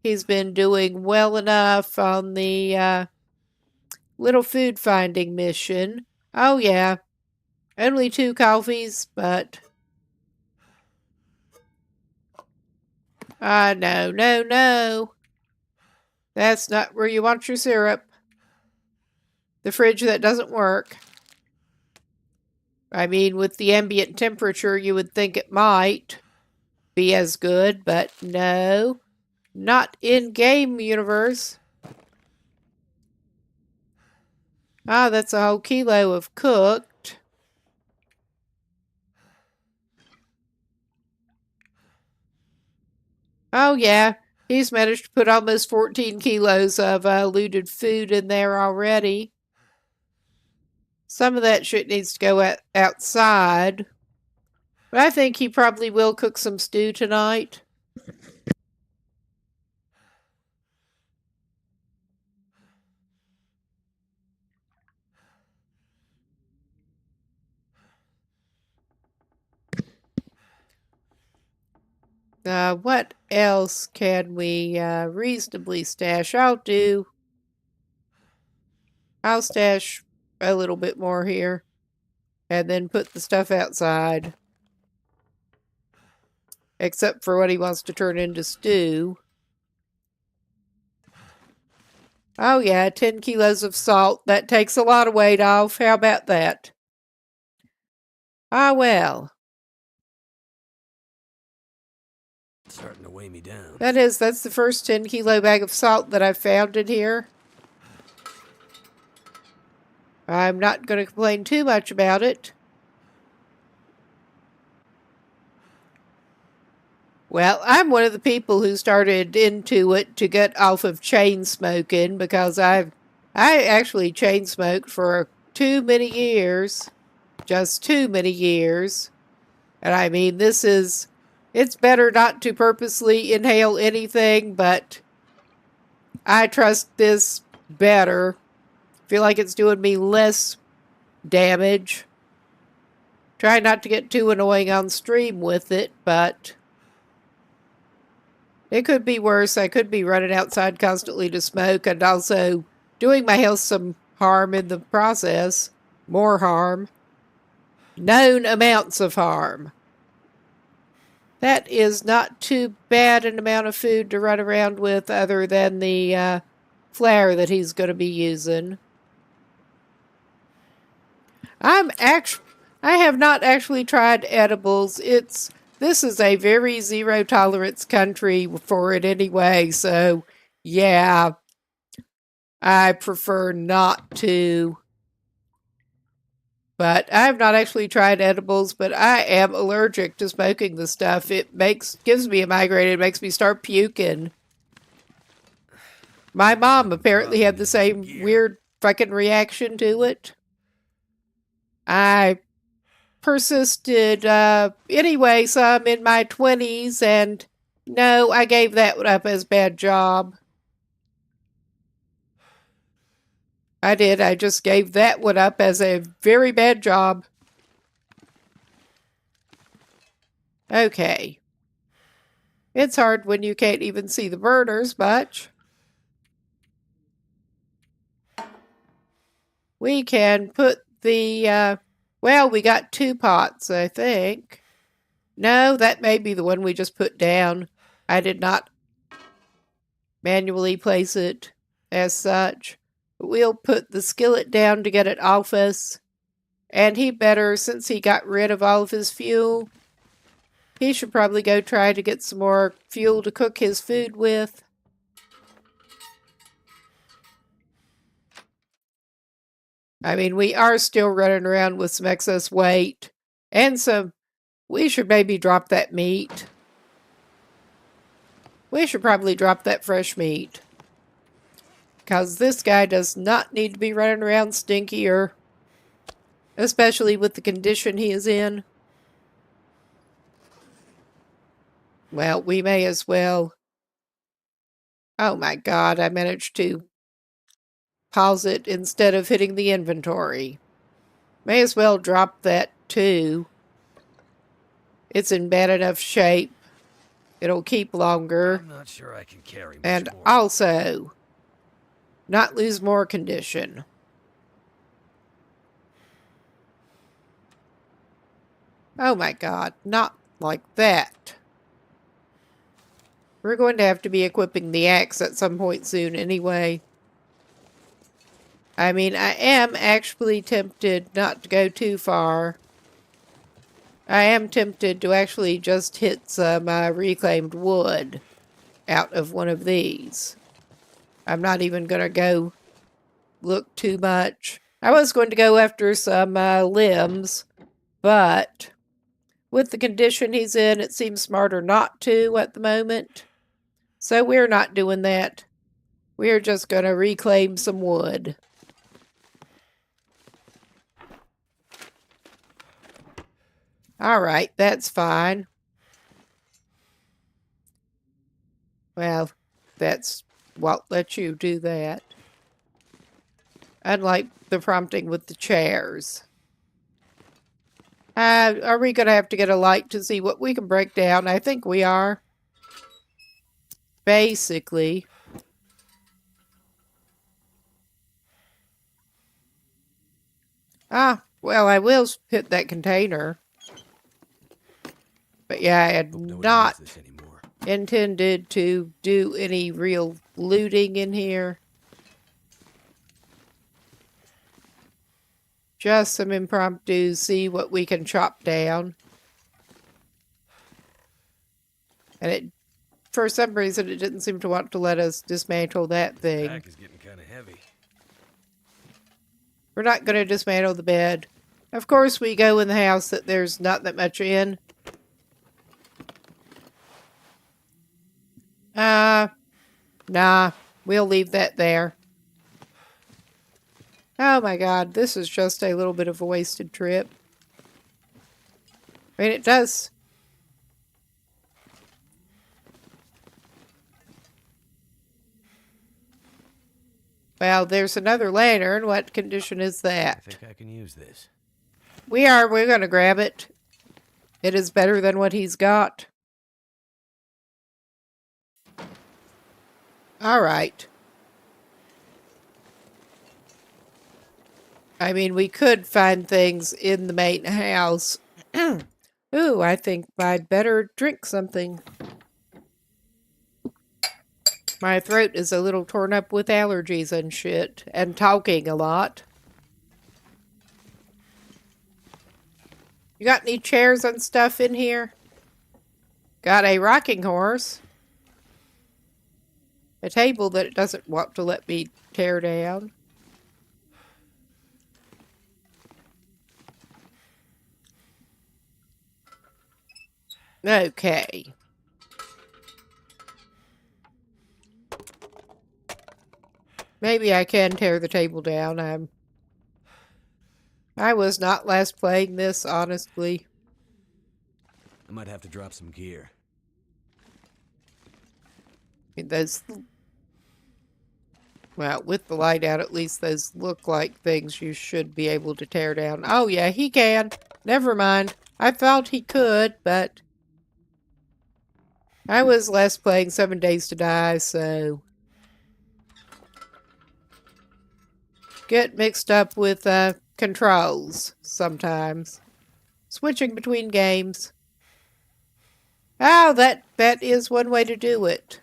He's been doing well enough on the little food finding mission. Oh yeah, only 2 coffees, but... no, no, no. That's not where you want your syrup. The fridge that doesn't work. I mean, with the ambient temperature, you would think it might. be as good, but no, not in game universe. Ah, that's a whole kilo of cooked. Oh yeah, he's managed to put almost 14 kilos of looted food in there already. Some of that shit needs to go outside. But I think he probably will cook some stew tonight. What else can we reasonably stash? I'll stash a little bit more here and then put the stuff outside. Except for what he wants to turn into stew. Oh yeah, 10 kilos of salt. That takes a lot of weight off. How about that? Ah well. It's starting to weigh me down. That's the first 10-kilo bag of salt that I've found in here. I'm not going to complain too much about it. Well, I'm one of the people who started into it to get off of chain smoking because I actually chain smoked for too many years. Just too many years. And I mean, it's better not to purposely inhale anything, but I trust this better. Feel like it's doing me less damage. Try not to get too annoying on stream with it, but it could be worse. I could be running outside constantly to smoke and also doing my health some harm in the process. More harm. Known amounts of harm. That is not too bad an amount of food to run around with other than the flour that he's going to be using. I have not actually tried edibles. This is a very zero tolerance country for it anyway, so yeah, I prefer not to. But I have not actually tried edibles, but I am allergic to smoking the stuff. It gives me a migraine. It makes me start puking. My mom apparently had the same weird fucking reaction to it. I persisted anyway some in my 20s, and no, I gave that one up as bad job. I did. I just gave that one up as a very bad job. Okay. It's hard when you can't even see the burners much. We can put the, well, we got 2 pots, I think. No, that may be the one we just put down. I did not manually place it as such. We'll put the skillet down to get it off us. And he better, since he got rid of all of his fuel, he should probably go try to get some more fuel to cook his food with. I mean, we are still running around with some excess weight. And we should maybe drop that meat. We should probably drop that fresh meat. Because this guy does not need to be running around stinkier. Especially with the condition he is in. Well, we may as well. Oh my god, I managed to pause it instead of hitting the inventory. May as well drop that too. It's in bad enough shape. It'll keep longer. I'm not sure I can carry much and more. Also, not lose more condition. Oh my god, not like that. We're going to have to be equipping the axe at some point soon anyway. I mean, I am actually tempted not to go too far. I am tempted to actually just hit some reclaimed wood out of one of these. I'm not even going to go look too much. I was going to go after some limbs, but with the condition he's in, it seems smarter not to at the moment. So we're not doing that. We're just going to reclaim some wood. All right, that's fine. Well, that's what lets you do that. Unlike the prompting with the chairs. Are we going to have to get a light to see what we can break down? I think we are. Basically. Ah, well, I will hit that container. But yeah, I had not intended to do any real looting in here. Just some impromptu, see what we can chop down. And it, for some reason, it didn't seem to want to let us dismantle that thing. The pack is getting kind of heavy. We're not going to dismantle the bed. Of course, we go in the house that there's not that much in. Nah, we'll leave that there. Oh my god, this is just a little bit of a wasted trip. I mean, it does. Well, there's another lantern. What condition is that? I think I can use this. We're going to grab it. It is better than what he's got. All right. I mean, we could find things in the main house. Ooh, I think I'd better drink something. My throat is a little torn up with allergies and shit, and talking a lot. You got any chairs and stuff in here? Got a rocking horse. A table that it doesn't want to let me tear down. Okay. Maybe I can tear the table down. I was not last playing this, honestly. I might have to drop some gear. I mean, those... Well, with the light out, at least those look like things you should be able to tear down. Oh, yeah, he can. Never mind. I thought he could, but... I was last playing 7 Days to Die, so... Get mixed up with controls sometimes. Switching between games. Oh, that is one way to do it.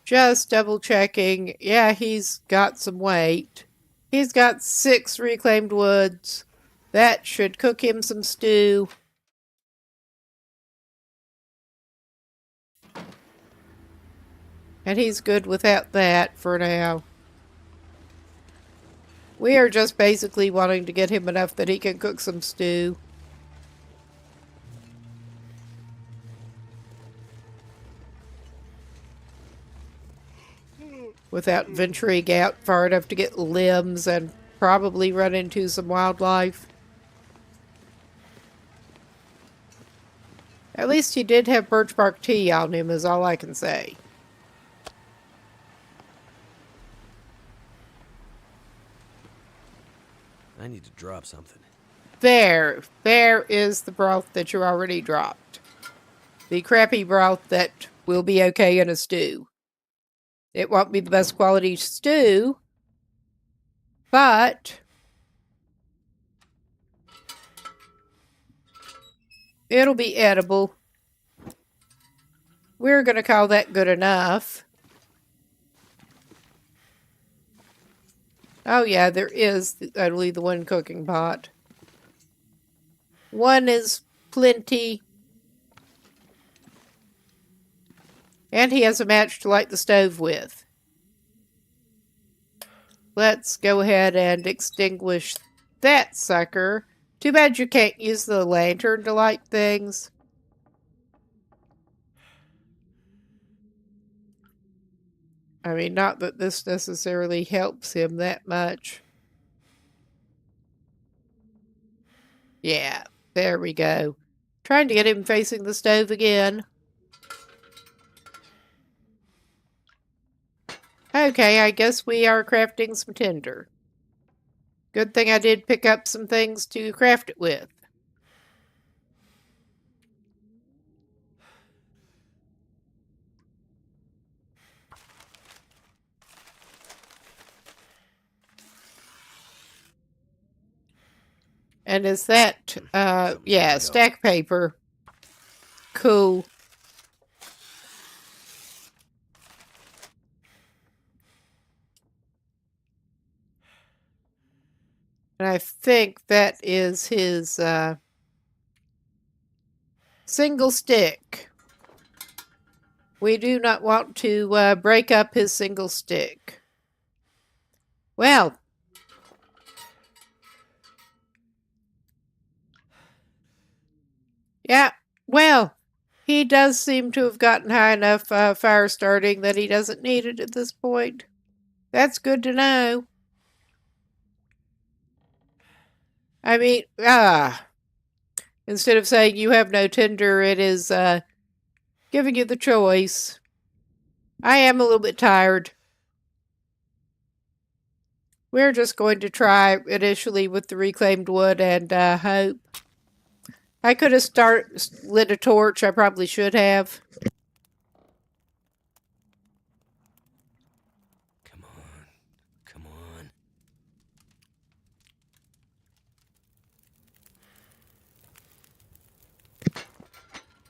Just double checking. Yeah, he's got some weight. He's got 6 reclaimed woods. That should cook him some stew. And he's good without that for now. We are just basically wanting to get him enough that he can cook some stew. Without venturing out far enough to get limbs and probably run into some wildlife. At least he did have birch bark tea on him, is all I can say. I need to drop something. There is the broth that you already dropped. The crappy broth that will be okay in a stew. It won't be the best quality stew, but it'll be edible. We're going to call that good enough. Oh, yeah, there is only the one cooking pot. One is plenty. And he has a match to light the stove with. Let's go ahead and extinguish that sucker. Too bad you can't use the lantern to light things. I mean, not that this necessarily helps him that much. Yeah, there we go. Trying to get him facing the stove again. Okay, I guess we are crafting some tinder. Good thing I did pick up some things to craft it with. And is that, yeah, stack paper. Cool. And I think that is his, single stick. We do not want to break up his single stick. Well, yeah, well, he does seem to have gotten high enough fire starting that he doesn't need it at this point. That's good to know. I mean, instead of saying you have no tinder, it is giving you the choice. I am a little bit tired. We're just going to try initially with the reclaimed wood and hope. I could have lit a torch. I probably should have. Come on. Come on.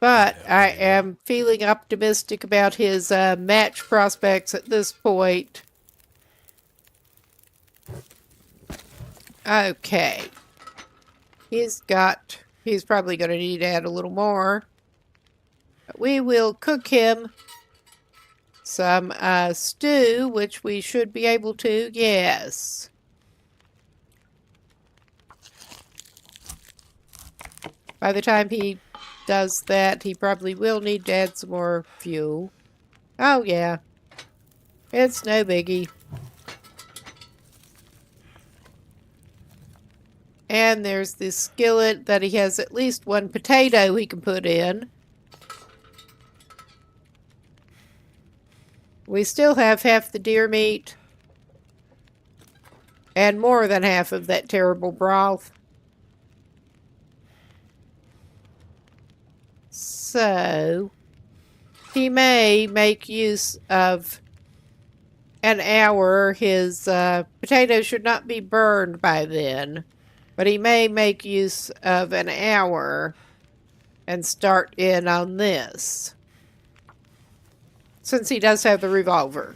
But I am feeling optimistic about his match prospects at this point. Okay. He's probably going to need to add a little more. But we will cook him some stew, which we should be able to, yes. By the time he does that, he probably will need to add some more fuel. Oh, yeah. It's no biggie. And there's this skillet that he has at least one potato he can put in. We still have half the deer meat. And more than half of that terrible broth. So, he may make use of an hour. His potatoes should not be burned by then. But he may make use of an hour and start in on this. Since he does have the revolver.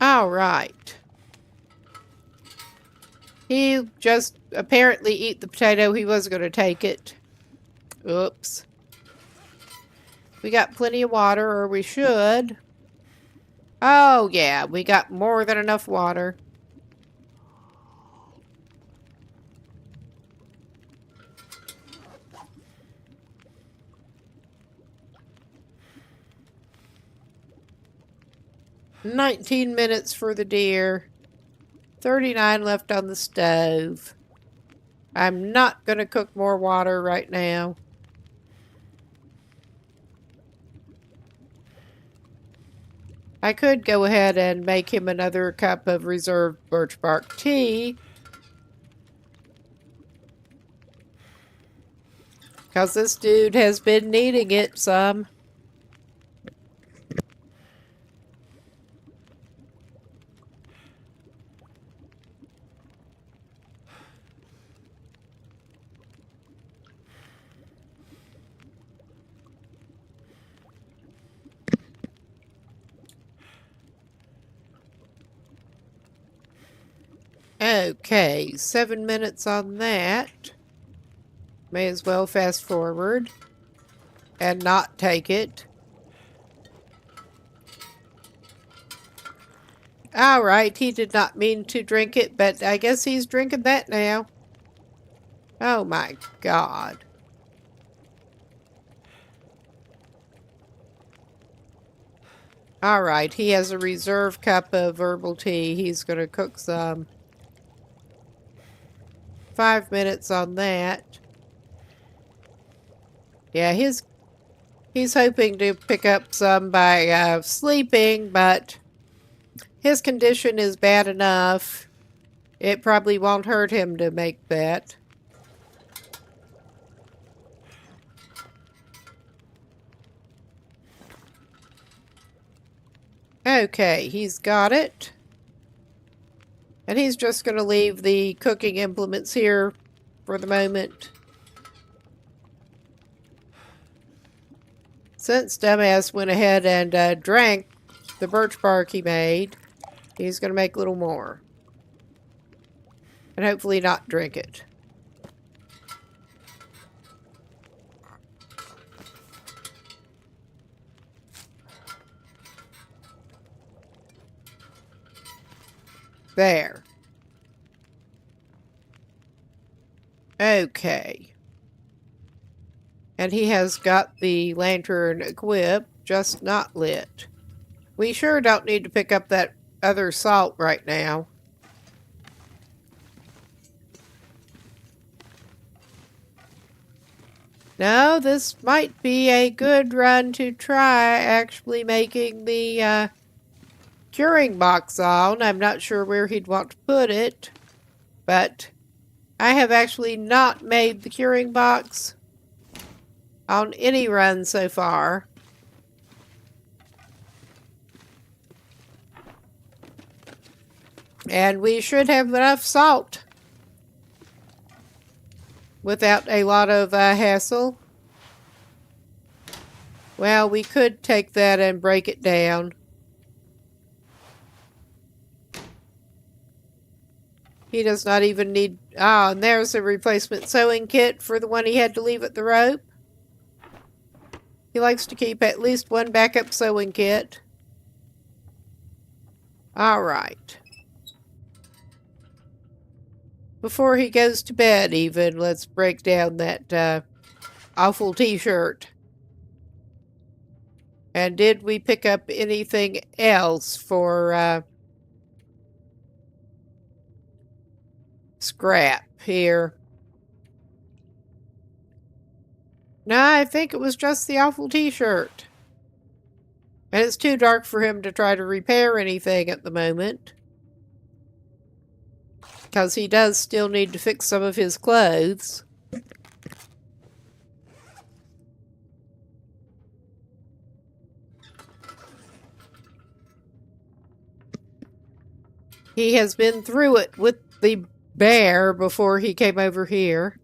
All right. He just apparently ate the potato. He was going to take it. Oops. We got plenty of water, or we should. Oh, yeah, we got more than enough water. $19 minutes for the deer. 39 left on the stove. I'm not going to cook more water right now. I could go ahead and make him another cup of reserved birch bark tea. Because this dude has been needing it some. Okay, 7 minutes on that. May as well fast forward and not take it. Alright, he did not mean to drink it, but I guess he's drinking that now. Oh my god. Alright, he has a reserve cup of herbal tea. He's gonna cook some. 5 minutes on that. Yeah, he's hoping to pick up some by sleeping, but his condition is bad enough. It probably won't hurt him to make that. Okay, he's got it. And he's just going to leave the cooking implements here for the moment. Since Dumbass went ahead and drank the birch bark he made, he's going to make a little more. And hopefully not drink it. There. Okay. And he has got the lantern equipped, just not lit. We sure don't need to pick up that other salt right now. No, this might be a good run to try actually making the curing box on. I'm not sure where he'd want to put it, but I have actually not made the curing box on any run so far. And we should have enough salt without a lot of hassle. Well, we could take that and break it down. He does not even need... Ah, and there's a replacement sewing kit for the one he had to leave at the rope. He likes to keep at least one backup sewing kit. Alright. Before he goes to bed even, let's break down that awful t-shirt. And did we pick up anything else for scrap here? No, I think it was just the awful t-shirt. And it's too dark for him to try to repair anything at the moment. Because he does still need to fix some of his clothes. He has been through it with the bear before he came over here.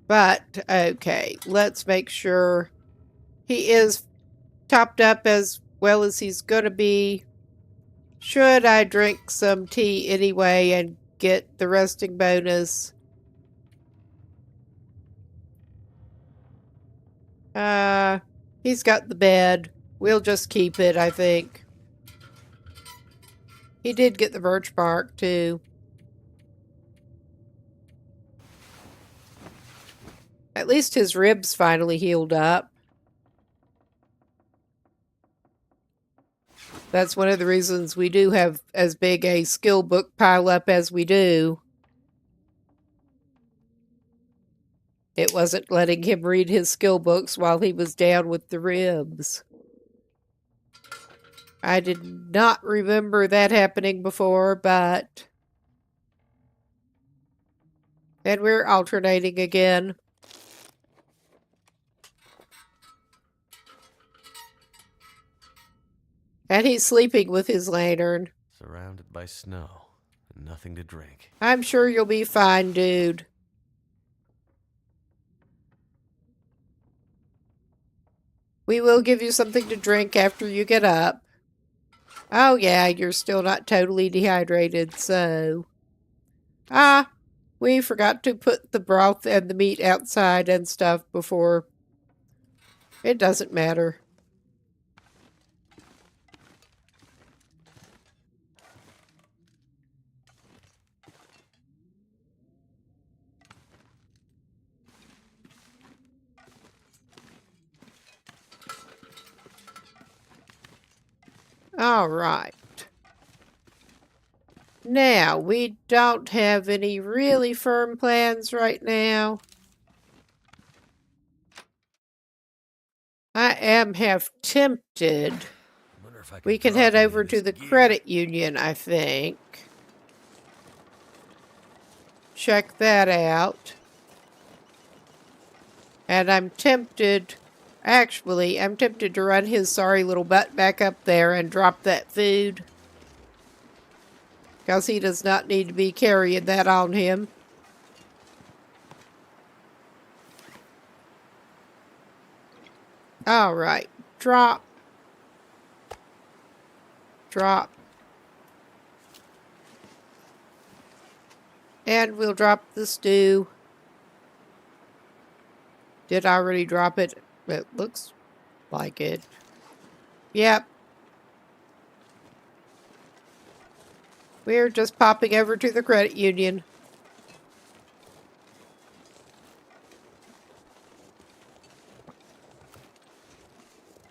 But, okay, let's make sure he is topped up as well as he's going to be. Should I drink some tea anyway and get the resting bonus? He's got the bed. We'll just keep it, I think. He did get the birch bark, too. At least his ribs finally healed up. That's one of the reasons we do have as big a skill book pile up as we do. It wasn't letting him read his skill books while he was down with the ribs. I did not remember that happening before, but... And we're alternating again. And he's sleeping with his lantern. Surrounded by snow and nothing to drink. I'm sure you'll be fine, dude. We will give you something to drink after you get up. Oh yeah, you're still not totally dehydrated, so... Ah, we forgot to put the broth and the meat outside and stuff before. It doesn't matter. All right. Now, we don't have any really firm plans right now. I am half tempted. Wonder if I can We can drop head any over of to this the gear. credit union, I think. Check that out. And I'm tempted, actually, I'm tempted to run his sorry little butt back up there and drop that food. Because he does not need to be carrying that on him. All right, drop. Drop. And we'll drop the stew. Did I already drop it? It looks like it. Yep. We're just popping over to the credit union.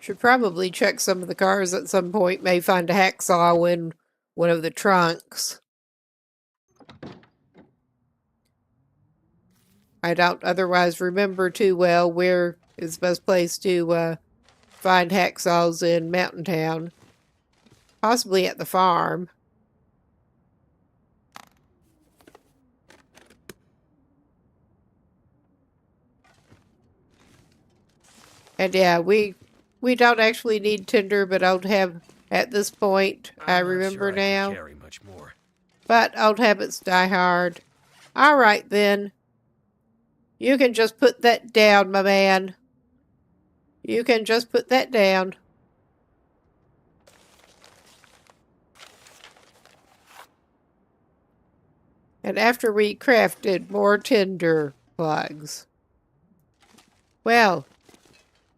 Should probably check some of the cars at some point. May find a hacksaw in one of the trunks. I don't otherwise remember too well where is the best place to find hacksaws in Mountain Town. Possibly at the farm. And yeah, we don't actually need tinder, but I'll have at this point. I remember I'm not sure I now. can carry much more. But old habits die hard. All right then. You can just put that down, my man. You can just put that down. And after we crafted more tinder plugs. Well,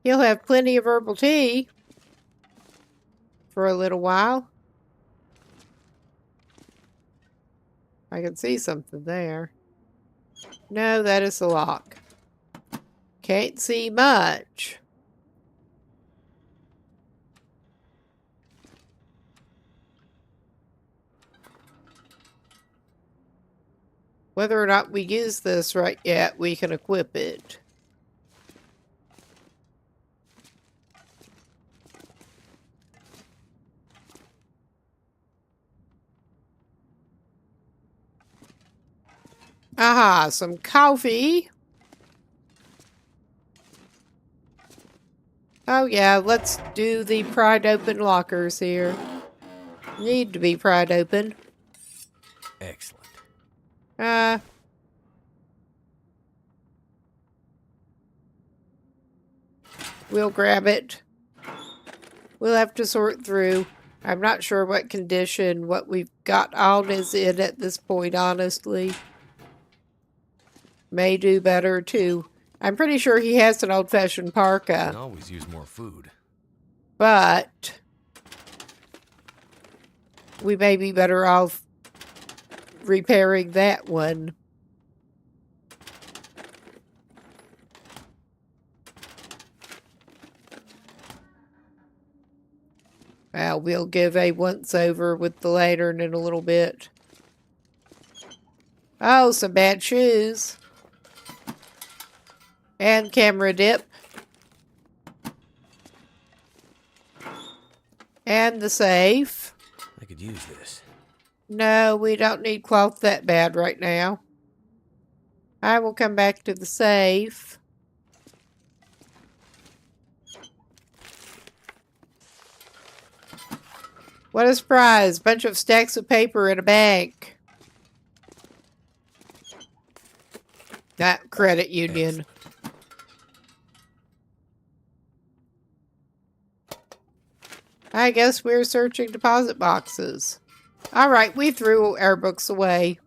he'll have plenty of herbal tea for a little while. I can see something there. No, that is a lock. Can't see much. Whether or not we use this right yet, we can equip it. Aha, some coffee. Oh yeah, let's do the pried open lockers here. Need to be pried open. Excellent. We'll grab it. We'll have to sort through. I'm not sure what condition what we've got on is in at this point, honestly. May do better, too. I'm pretty sure he has an old-fashioned parka. Can always use more food. But we may be better off repairing that one. Well, we'll give a once-over with the lantern in a little bit. Oh, some bad shoes. And camera dip. And the safe. I could use this. No, we don't need cloth that bad right now. I will come back to the safe. What a surprise. Bunch of stacks of paper in a bank. That credit union. I guess we're searching deposit boxes. Alright, we threw our books away.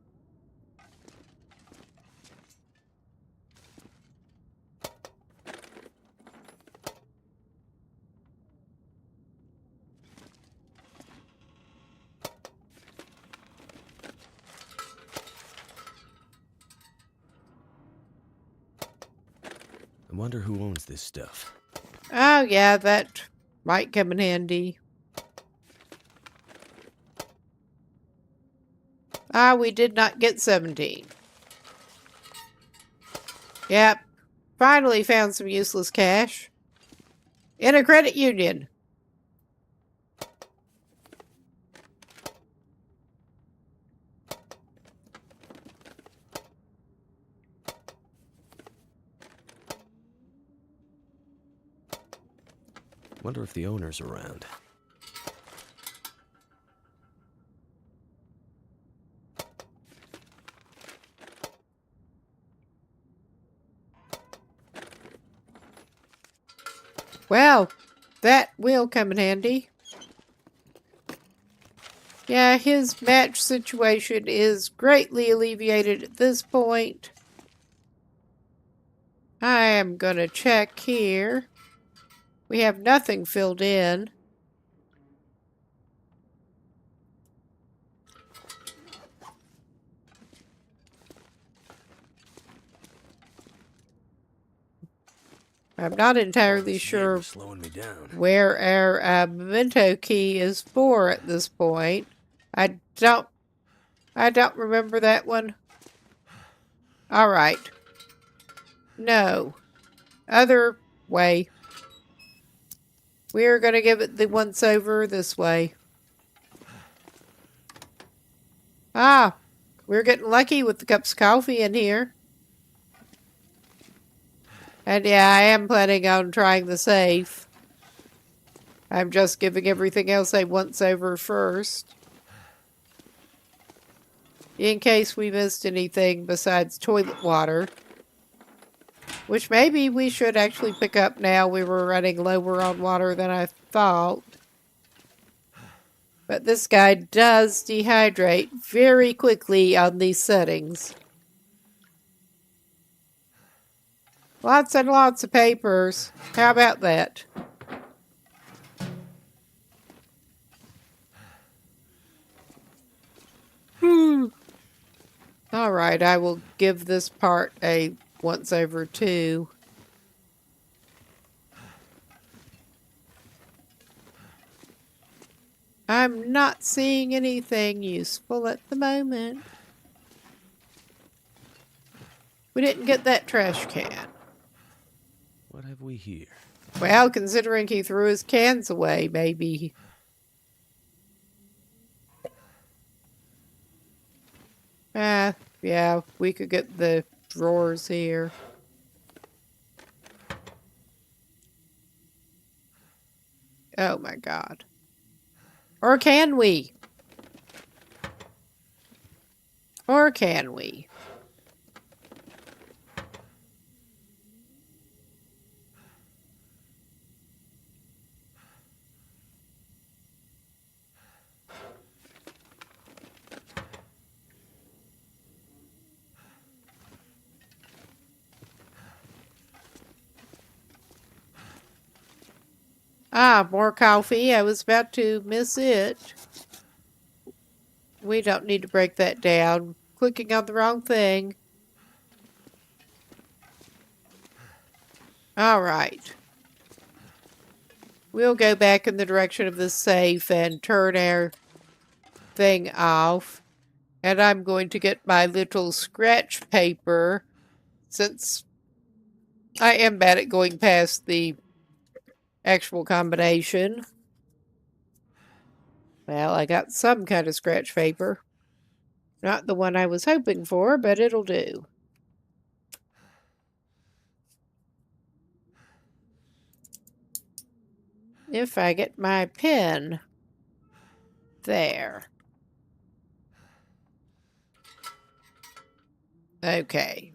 Wonder who owns this stuff. Oh, yeah, that might come in handy. Ah, we did not get 17. Yep. Finally found some useless cash. In a credit union. Wonder if the owner's around. Well, that will come in handy. Yeah, his match situation is greatly alleviated at this point. I am going to check here. We have nothing filled in. I'm not entirely sure Slowing me down. where our memento key is for at this point. I don't remember that one. All right. No. Other way. We're going to give it the once over this way. Ah, we're getting lucky with the cups of coffee in here. And yeah, I am planning on trying the safe. I'm just giving everything else a once over first. In case we missed anything besides toilet water. Which maybe we should actually pick up now. We were running lower on water than I thought. But this guy does dehydrate very quickly on these settings. Lots and lots of papers. How about that? Alright, I will give this part a once over too. I'm not seeing anything useful at the moment. We didn't get that trash can. What have we here? Well, considering he threw his cans away, maybe. Yeah, we could get the drawers here. Oh my God. Or can we? Or can we? Ah, more coffee. I was about to miss it. We don't need to break that down. Clicking on the wrong thing. All right. We'll go back in the direction of the safe and turn our thing off. And I'm going to get my little scratch paper, since I am bad at going past the actual combination. Well, I got some kind of scratch paper. Not the one I was hoping for, but it'll do. If I get my pen. There. Okay.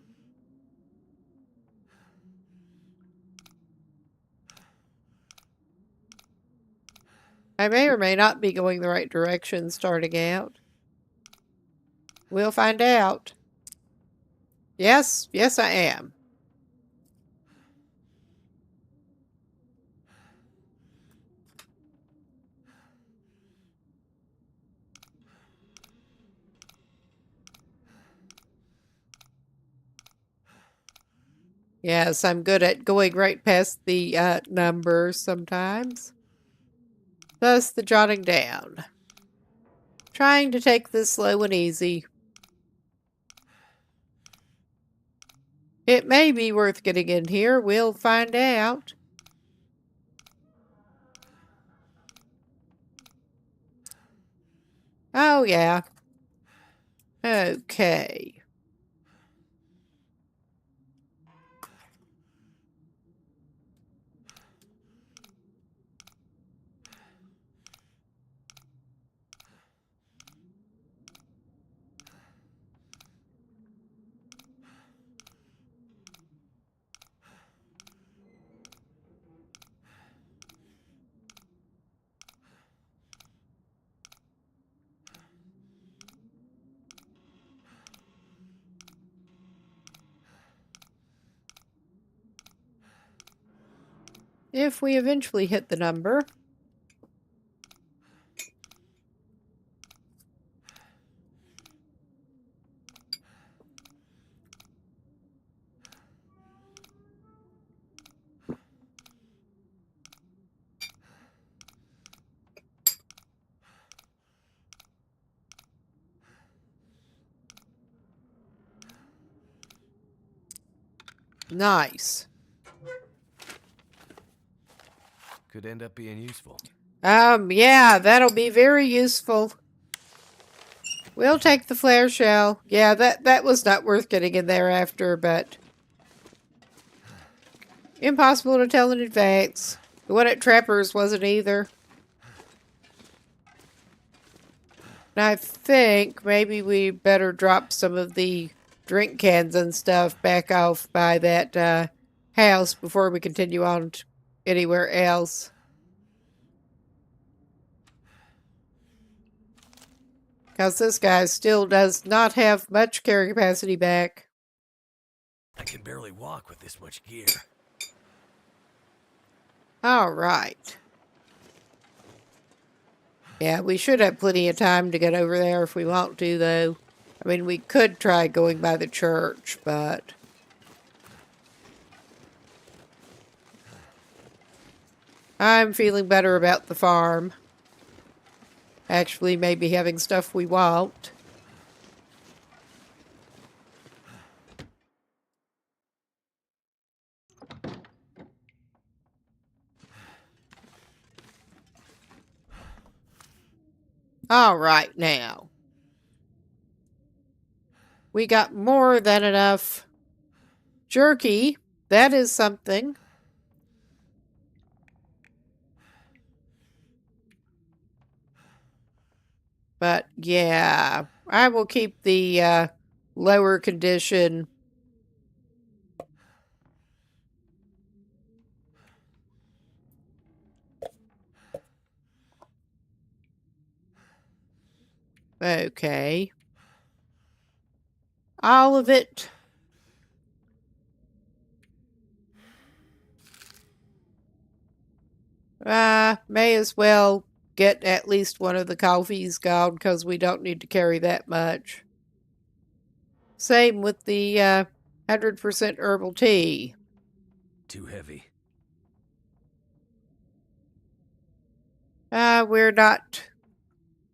I may or may not be going the right direction starting out. We'll find out. Yes, I am. Yes, I'm good at going right past the numbers sometimes. Thus the jotting down. Trying to take this slow and easy. It may be worth getting in here. We'll find out. Oh, yeah. Okay. If we eventually hit the number. Nice. Could end up being useful. Yeah, that'll be very useful. We'll take the flare shell. Yeah, that was not worth getting in there after, but impossible to tell in advance. The one at Trapper's wasn't either. And I think maybe we better drop some of the drink cans and stuff back off by that house before we continue on to anywhere else. Because this guy still does not have much carrying capacity back. I can barely walk with this much gear. Alright. Yeah, we should have plenty of time to get over there if we want to, though. I mean, we could try going by the church, but I'm feeling better about the farm. Actually, maybe having stuff we want. Alright, now. We got more than enough jerky. That is something. But, yeah. I will keep the lower condition. Okay. All of it. May as well get at least one of the coffees gone because we don't need to carry that much. Same with the 100% herbal tea. Too heavy. We're not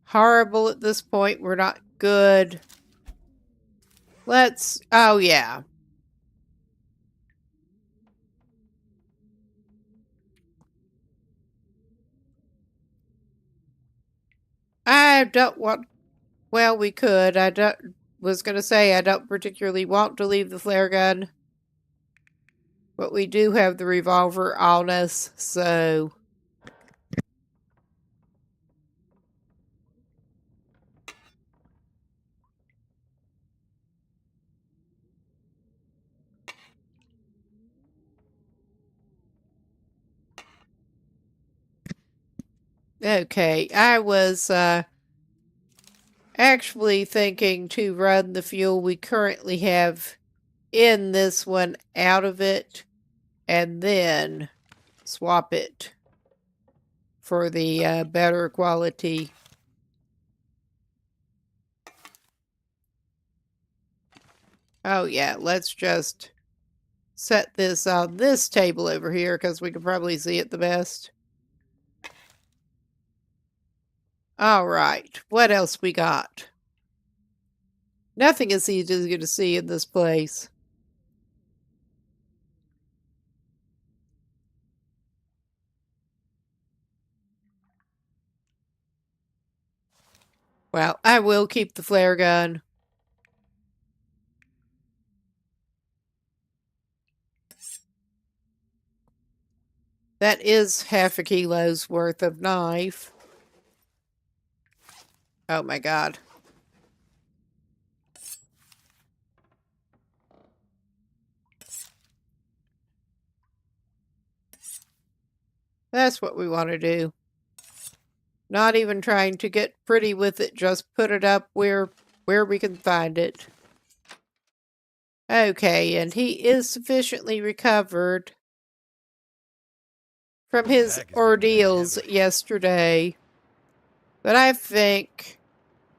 horrible at this point. We're not good. Oh yeah. I don't want, well, we could. Was going to say I don't particularly want to leave the flare gun. But we do have the revolver on us, so. Okay, I was actually thinking to run the fuel we currently have in this one out of it and then swap it for the better quality. Oh yeah, let's just set this on this table over here because we can probably see it the best. All right, what else we got? Nothing is easy to see in this place. Well, I will keep the flare gun. That is half a kilo's worth of knife. Oh my god. That's what we want to do. Not even trying to get pretty with it, just put it up where we can find it. Okay, and he is sufficiently recovered from his Pack is getting ordeals heavy. yesterday. But I think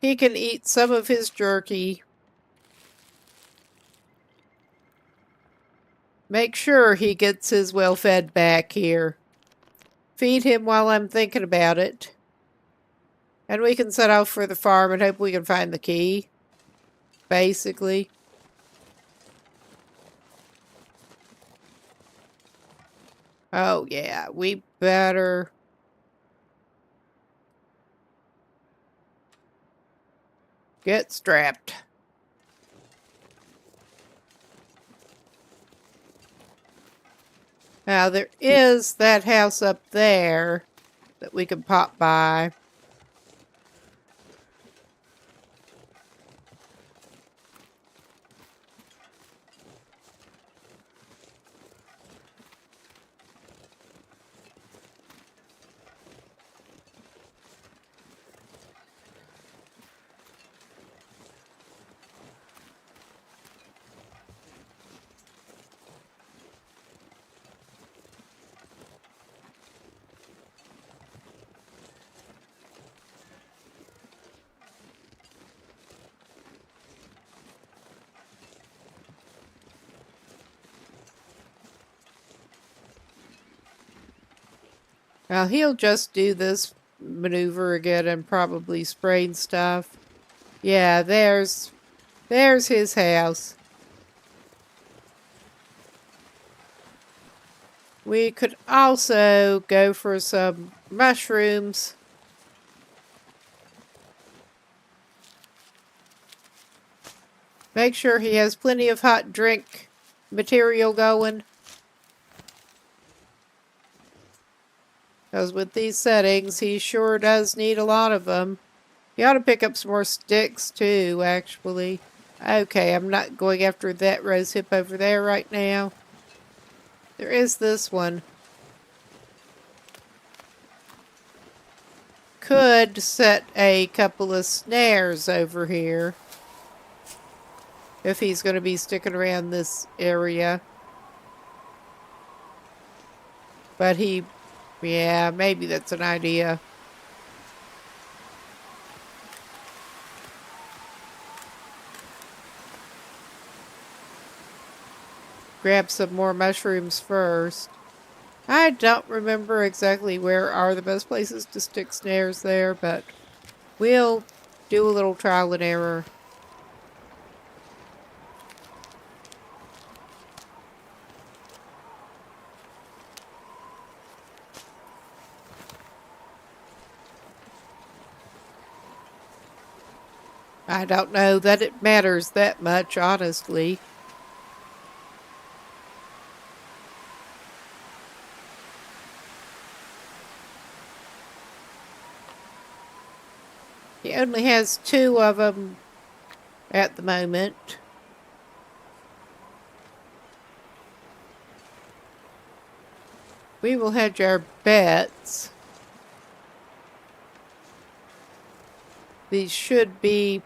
he can eat some of his jerky. Make sure he gets his well-fed back here. Feed him while I'm thinking about it. And we can set off for the farm and hope we can find the key. Basically. Oh, yeah. We better... get strapped. Now, there is that house up there that we can pop by. Now, he'll just do this maneuver again and probably sprain stuff. Yeah, there's his house. We could also go for some mushrooms. Make sure he has plenty of hot drink material going. Because with these settings, he sure does need a lot of them. He ought to pick up some more sticks too, actually. Okay, I'm not going after that rose hip over there right now. There is this one. Could set a couple of snares over here. If he's going to be sticking around this area. But yeah, maybe that's an idea. Grab some more mushrooms first. I don't remember exactly where are the best places to stick snares there, but we'll do a little trial and error. I don't know that it matters that much, honestly. He only has 2 of them at the moment. We will hedge our bets. These should be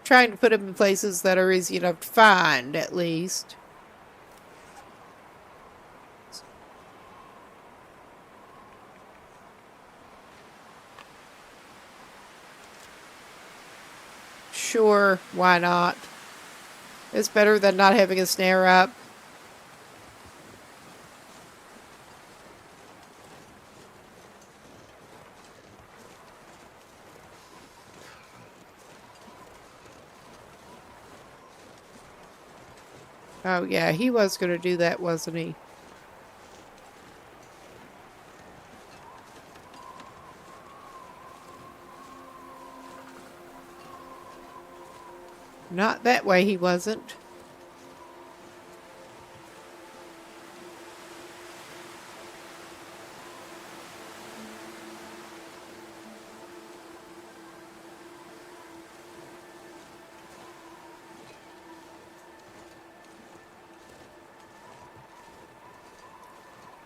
trying to put them in places that are easy enough to find, at least. Sure, why not? It's better than not having a snare up. Oh, yeah, he was going to do that, wasn't he? Not that way he wasn't.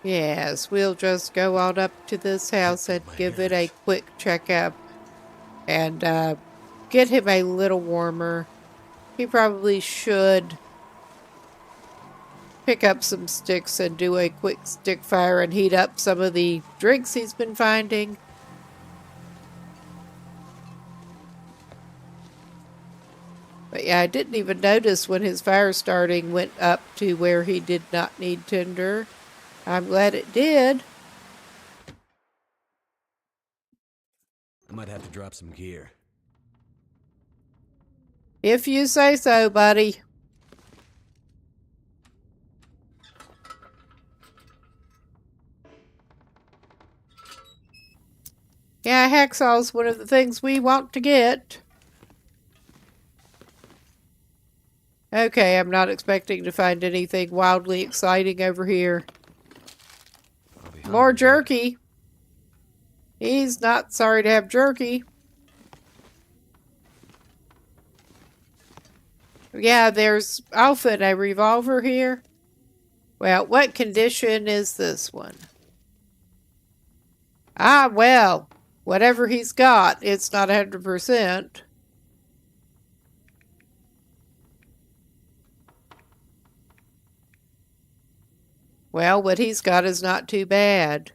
Yes, we'll just go on up to this house and give it a quick checkup and get him a little warmer. He probably should pick up some sticks and do a quick stick fire and heat up some of the drinks he's been finding. But yeah, I didn't even notice when his fire starting went up to where he did not need tinder. I'm glad it did. I might have to drop some gear. If you say so, buddy. Yeah, hacksaw's one of the things we want to get. Okay, I'm not expecting to find anything wildly exciting over here. More jerky. He's not sorry to have jerky. Yeah, there's often a revolver here. Well, what condition is this one? Ah, well, whatever he's got, it's not 100%. Well, what he's got is not too bad.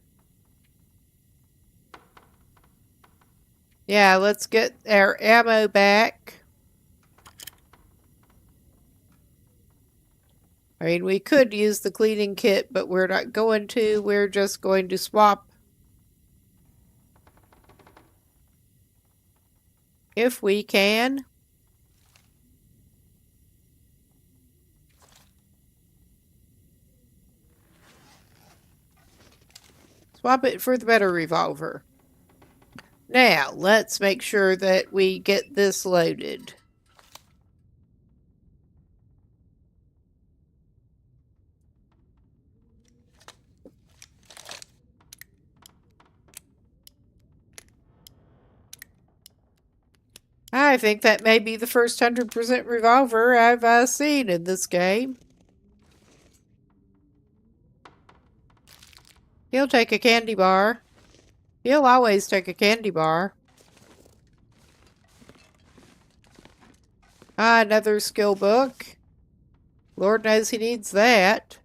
Yeah, let's get our ammo back. I mean, we could use the cleaning kit, but we're not going to. We're just going to swap if we can. Swap it for the better revolver. Now, let's make sure that we get this loaded. I think that may be the first 100% revolver I've seen in this game. He'll take a candy bar. He'll always take a candy bar. Ah, another skill book. Lord knows he needs that.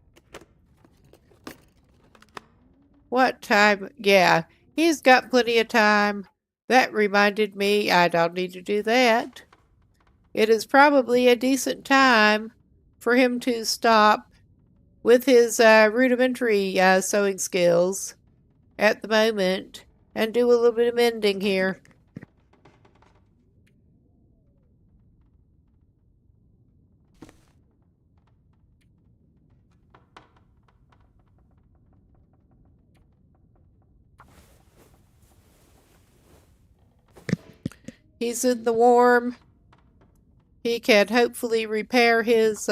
What time? Yeah, he's got plenty of time. That reminded me, I don't need to do that. It is probably a decent time for him to stop with his rudimentary sewing skills at the moment and do a little bit of mending here. He's in the warm. He can hopefully repair his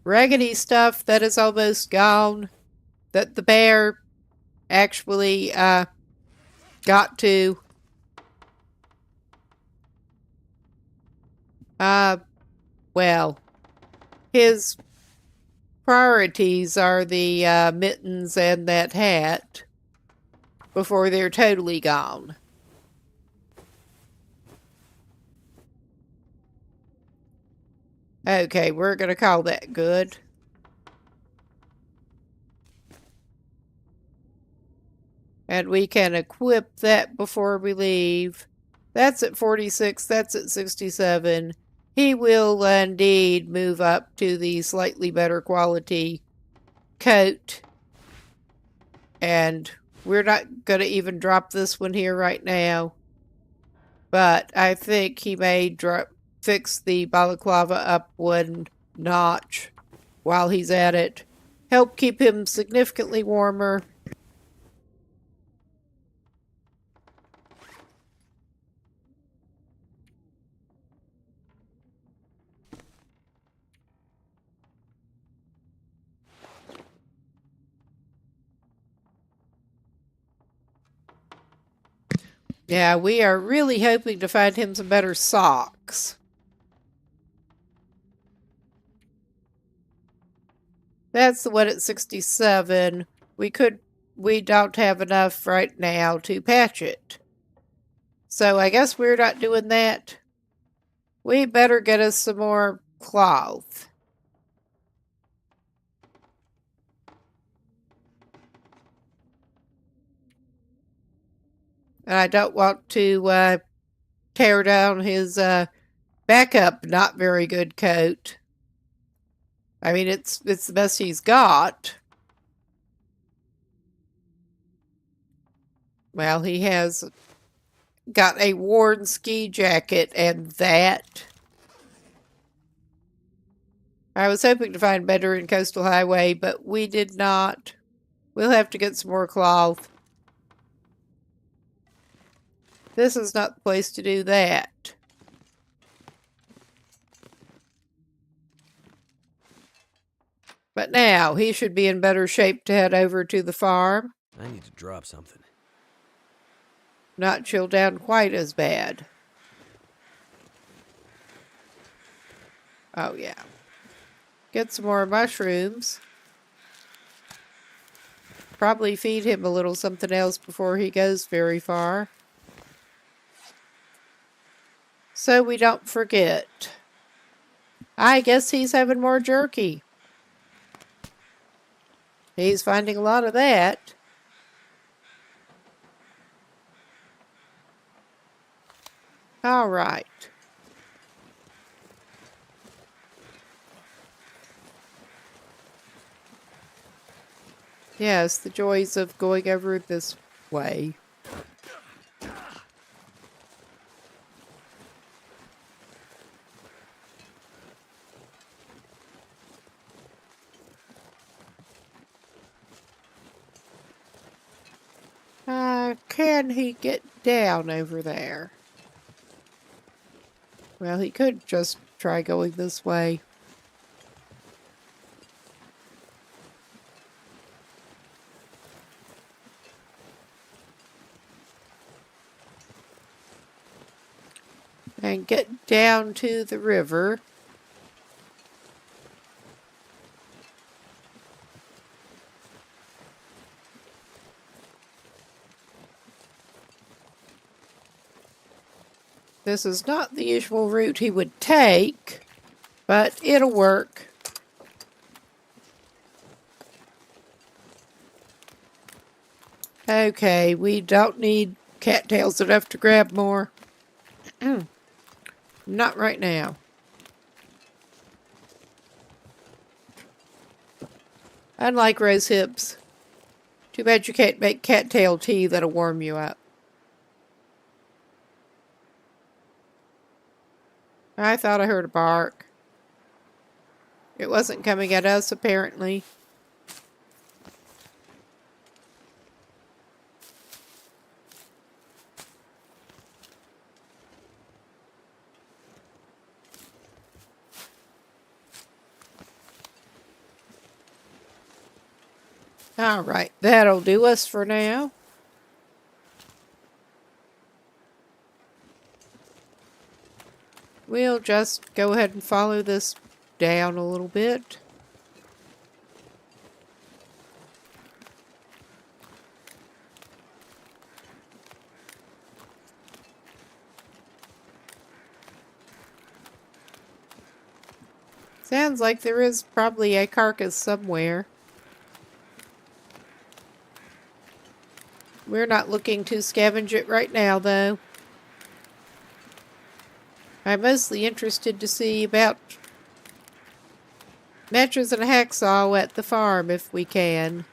raggedy stuff that is almost gone, that the bear actually got to. Well, his priorities are the mittens and that hat before they're totally gone. Okay, we're going to call that good. And we can equip that before we leave. That's at 46, that's at 67. He will indeed move up to the slightly better quality coat. And we're not going to even drop this one here right now. But I think he may fix the balaclava up one notch while he's at it. Help keep him significantly warmer. Yeah, we are really hoping to find him some better socks. That's the one at 67. We don't have enough right now to patch it. So I guess we're not doing that. We better get us some more cloth. And I don't want to tear down his backup not very good coat. I mean, it's the best he's got. Well, he has got a worn ski jacket and that. I was hoping to find better in Coastal Highway, but we did not. We'll have to get some more cloth. This is not the place to do that. But now, he should be in better shape to head over to the farm. I need to drop something. Not chill down quite as bad. Oh, yeah. Get some more mushrooms. Probably feed him a little something else before he goes very far. So we don't forget. I guess he's having more jerky. He's finding a lot of that. All right. Yes, the joys of going over this way. Can he get down over there? Well, he could just try going this way. And get down to the river. This is not the usual route he would take, but it'll work. Okay, we don't need cattails enough to grab more. Not right now. Unlike rose hips. Too bad you can't make cattail tea that'll warm you up. I thought I heard a bark. It wasn't coming at us, apparently. All right, that'll do us for now. We'll just go ahead and follow this down a little bit. Sounds like there is probably a carcass somewhere. We're not looking to scavenge it right now, though. I'm mostly interested to see about matches and a hacksaw at the farm if we can.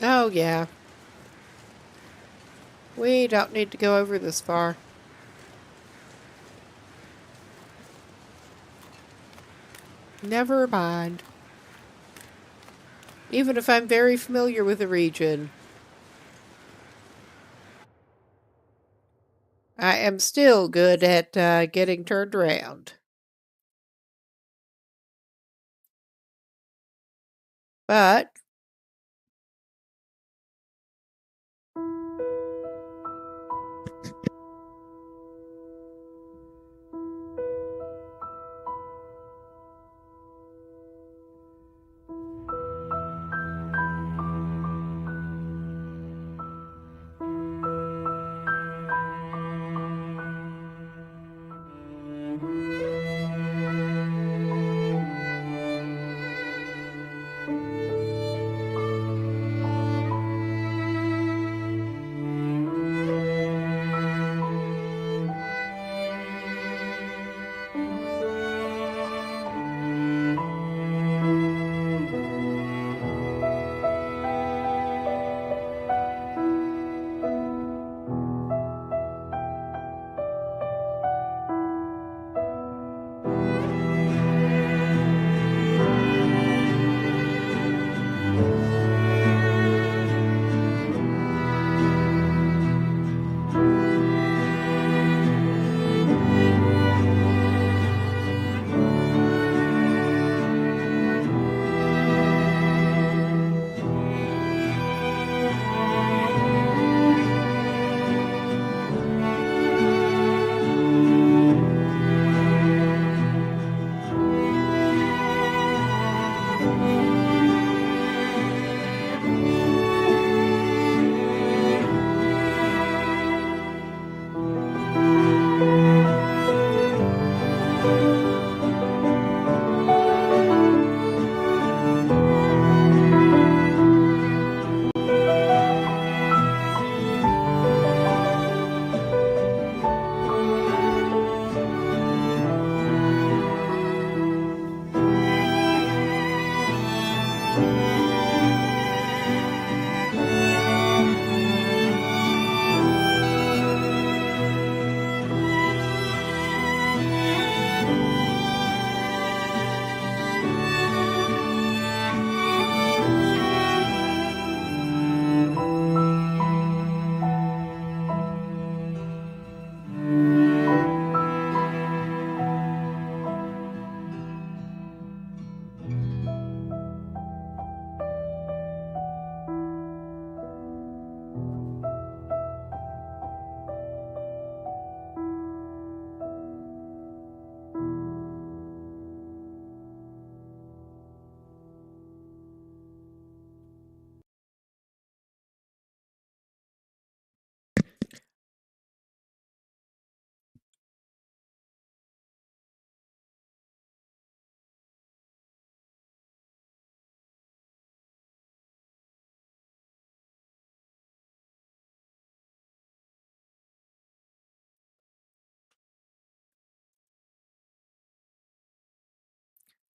Oh, yeah. We don't need to go over this far. Never mind. Even if I'm very familiar with the region, I am still good at getting turned around. But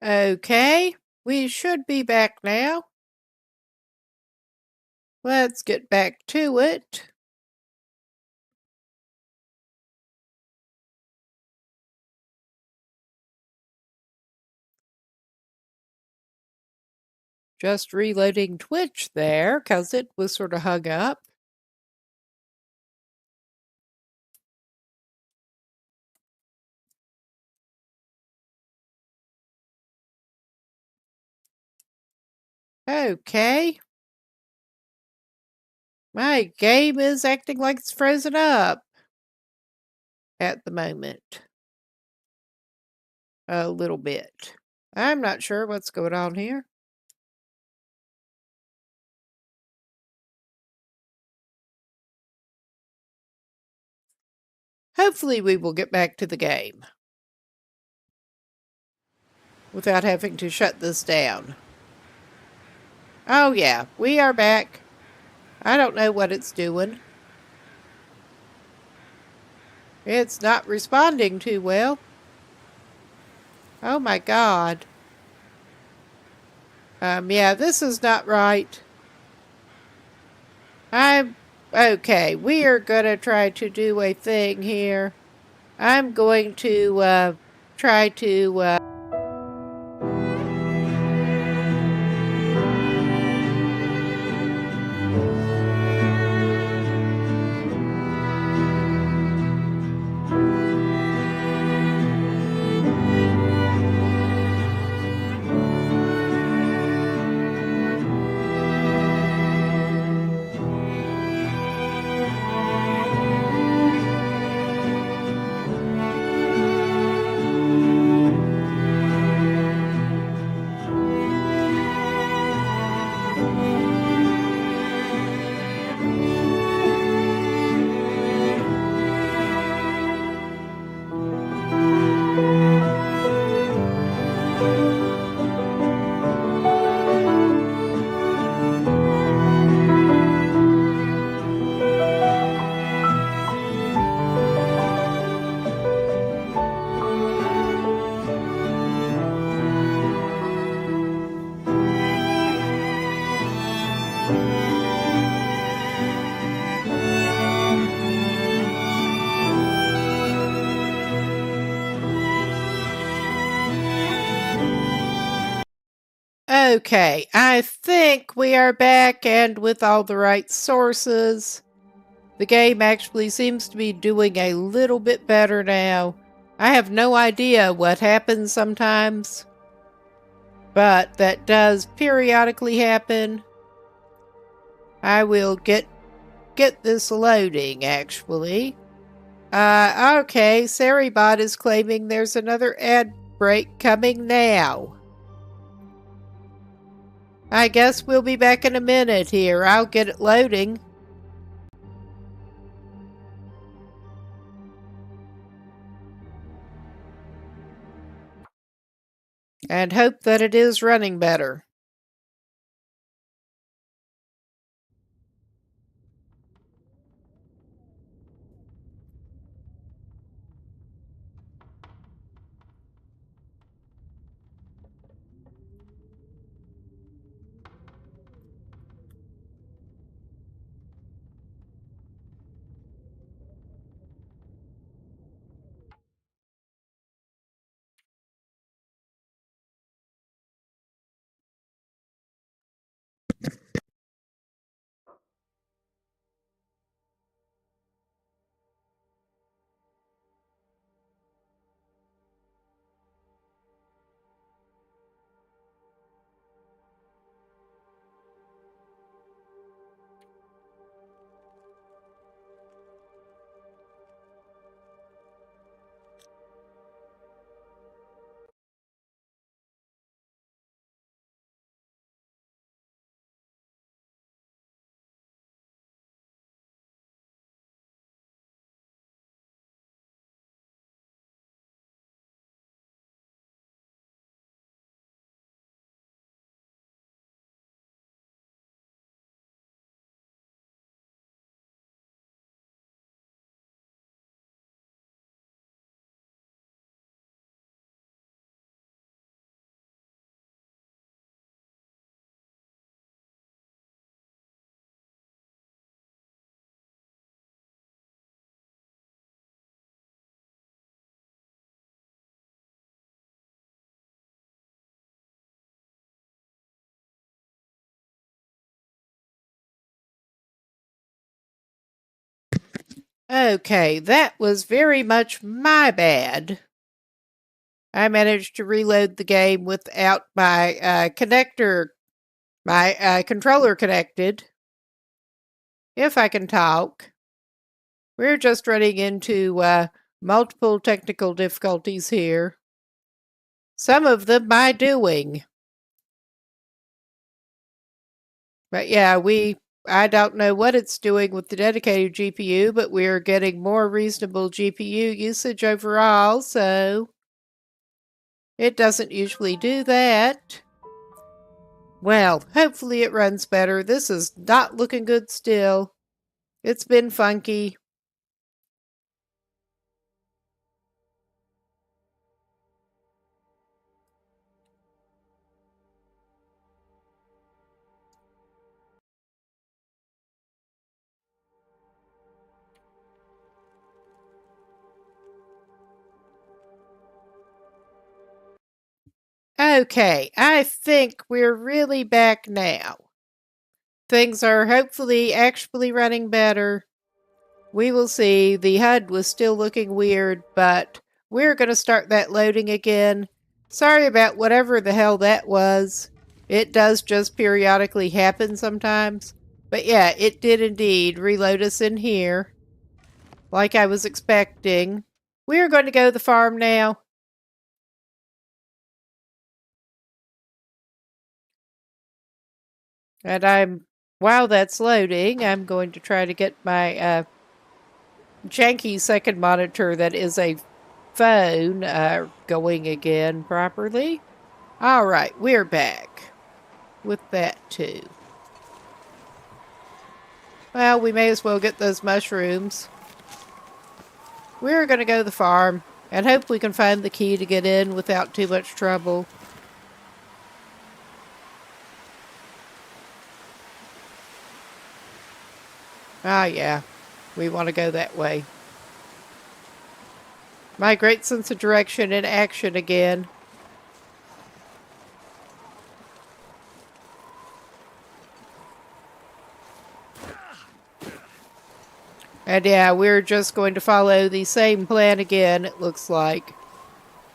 okay, we should be back now. Let's get back to it. Just reloading Twitch there because it was sort of hung up. Okay. My game is acting like it's frozen up at the moment. A little bit. I'm not sure what's going on here. Hopefully we will get back to the game without having to shut this down. Oh yeah, we are back. I don't know what it's doing. It's not responding too well. Oh my God. Yeah, this is not right. I'm okay. We are gonna try to do a thing here. I'm going to try to. Okay, I think we are back and with all the right sources. The game actually seems to be doing a little bit better now. I have no idea what happens sometimes, but that does periodically happen. I will get this loading actually. Okay, Saribot is claiming there's another ad break coming now. I guess we'll be back in a minute here. I'll get it loading. And hope that it is running better. Okay, that was very much my bad. I managed to reload the game without my controller connected. If I can talk. We're just running into multiple technical difficulties here. Some of them my doing. But yeah, I don't know what it's doing with the dedicated GPU, but we're getting more reasonable GPU usage overall, so it doesn't usually do that. Well, hopefully it runs better. This is not looking good still. It's been funky. Okay, I think we're really back now. Things are hopefully actually running better. We will see. The HUD was still looking weird, but we're going to start that loading again. Sorry about whatever the hell that was. It does just periodically happen sometimes. But yeah, it did indeed reload us in here, like I was expecting. We're going to go to the farm now. And while that's loading, I'm going to try to get my janky second monitor that is a phone going again properly. All right, we're back with that too. Well, we may as well get those mushrooms. We're going to go to the farm and hope we can find the key to get in without too much trouble. Ah, yeah, we want to go that way. My great sense of direction in action again. And yeah, we're just going to follow the same plan again, it looks like.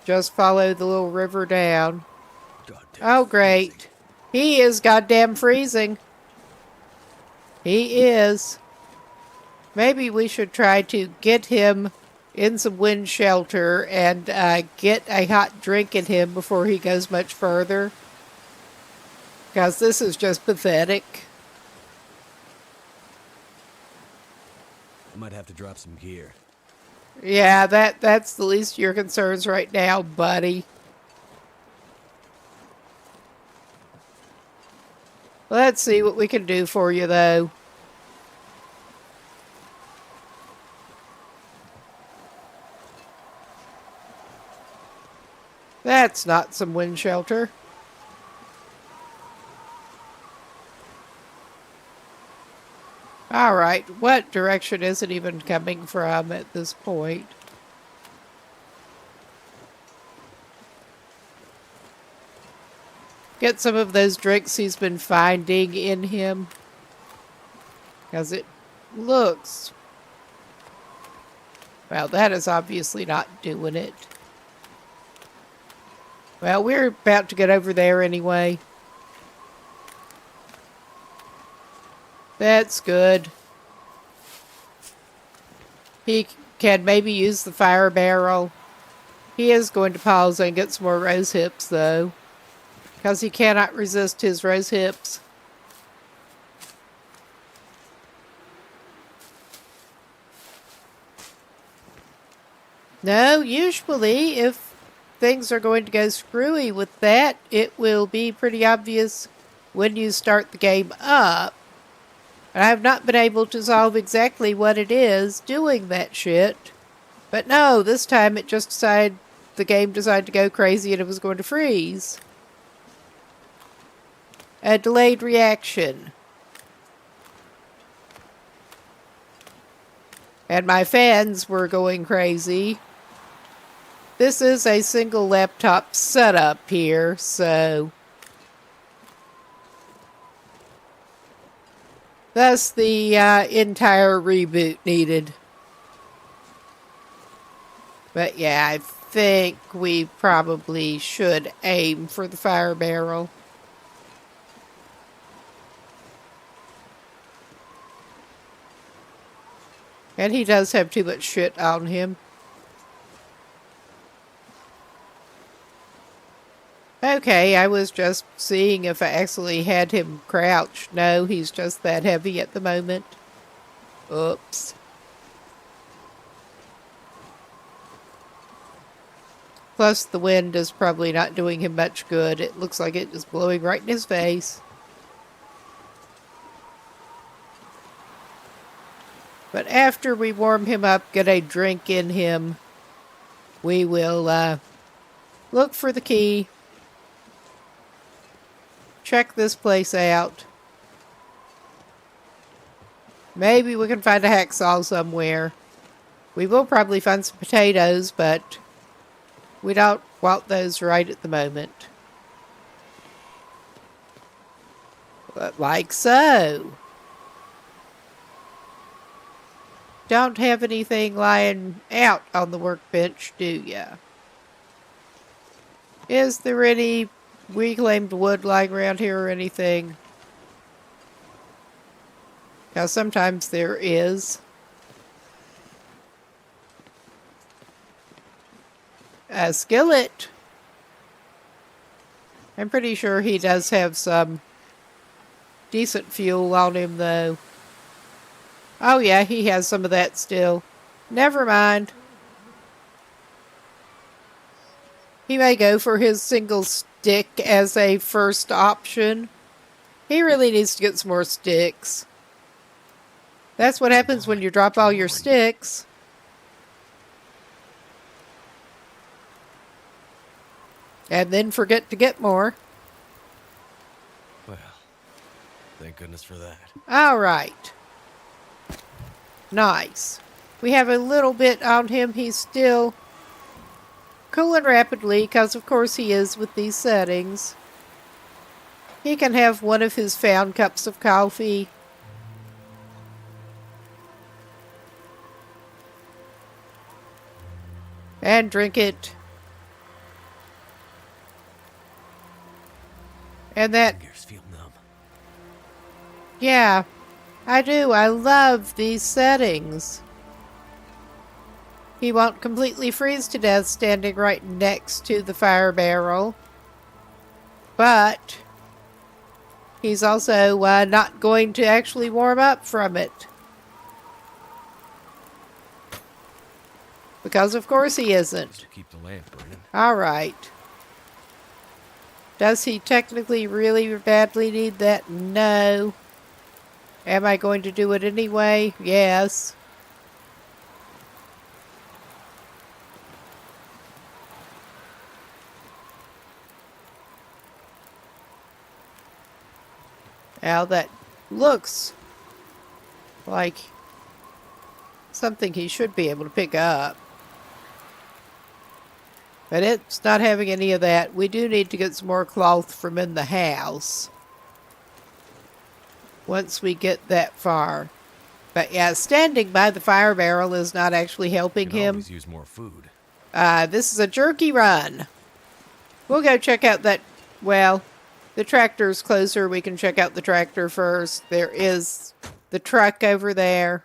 Just follow the little river down. Oh, great. He is goddamn freezing. He is. Maybe we should try to get him in some wind shelter and get a hot drink in him before he goes much further. Because this is just pathetic. I might have to drop some gear. Yeah, that's the least of your concerns right now, buddy. Let's see what we can do for you, though. That's not some wind shelter. Alright, what direction is it even coming from at this point? Get some of those drinks he's been finding in him. Because it looks... Well, that is obviously not doing it. Well, we're about to get over there anyway. That's good. He can maybe use the fire barrel. He is going to pause and get some more rose hips, though. Because he cannot resist his rose hips. No, usually if things are going to go screwy with that, it will be pretty obvious when you start the game up. And I have not been able to solve exactly what it is doing that shit. But no, this time it just decided, the game decided to go crazy and it was going to freeze. A delayed reaction. And my fans were going crazy. This is a single laptop setup here, so... Thus, the entire reboot needed. But yeah, I think we probably should aim for the fire barrel. And he does have too much shit on him. Okay, I was just seeing if I actually had him crouched. No, he's just that heavy at the moment. Oops. Plus, the wind is probably not doing him much good. It looks like it is blowing right in his face. But after we warm him up, get a drink in him, we will look for the key. Check this place out. Maybe we can find a hacksaw somewhere. We will probably find some potatoes, but we don't want those right at the moment. Like so. Don't have anything lying out on the workbench, do ya? Is there any reclaimed wood lying around here or anything? Now, sometimes there is. A skillet. I'm pretty sure he does have some decent fuel on him, though. Oh, yeah, he has some of that still. Never mind. He may go for his single stick as a first option. He really needs to get some more sticks. That's what happens when you drop all your sticks. And then forget to get more. Well, thank goodness for that. All right. Nice. We have a little bit on him. He's still cooling rapidly because, of course, he is with these settings. He can have one of his found cups of coffee. And drink it. And that... Fingers feel numb. Yeah, I do. I love these settings. He won't completely freeze to death standing right next to the fire barrel. But he's also not going to actually warm up from it. Because of course he isn't. This'll keep the lamp burning. Alright. Does he technically really badly need that? No. Am I going to do it anyway? Yes. Now that looks like something he should be able to pick up. But it's not having any of that. We do need to get some more cloth from in the house. Once we get that far. But yeah, standing by the fire barrel is not actually helping Can him. always use more food. This is a jerky run. We'll go check out that, well, the tractor's closer. We can check out the tractor first. There is the truck over there.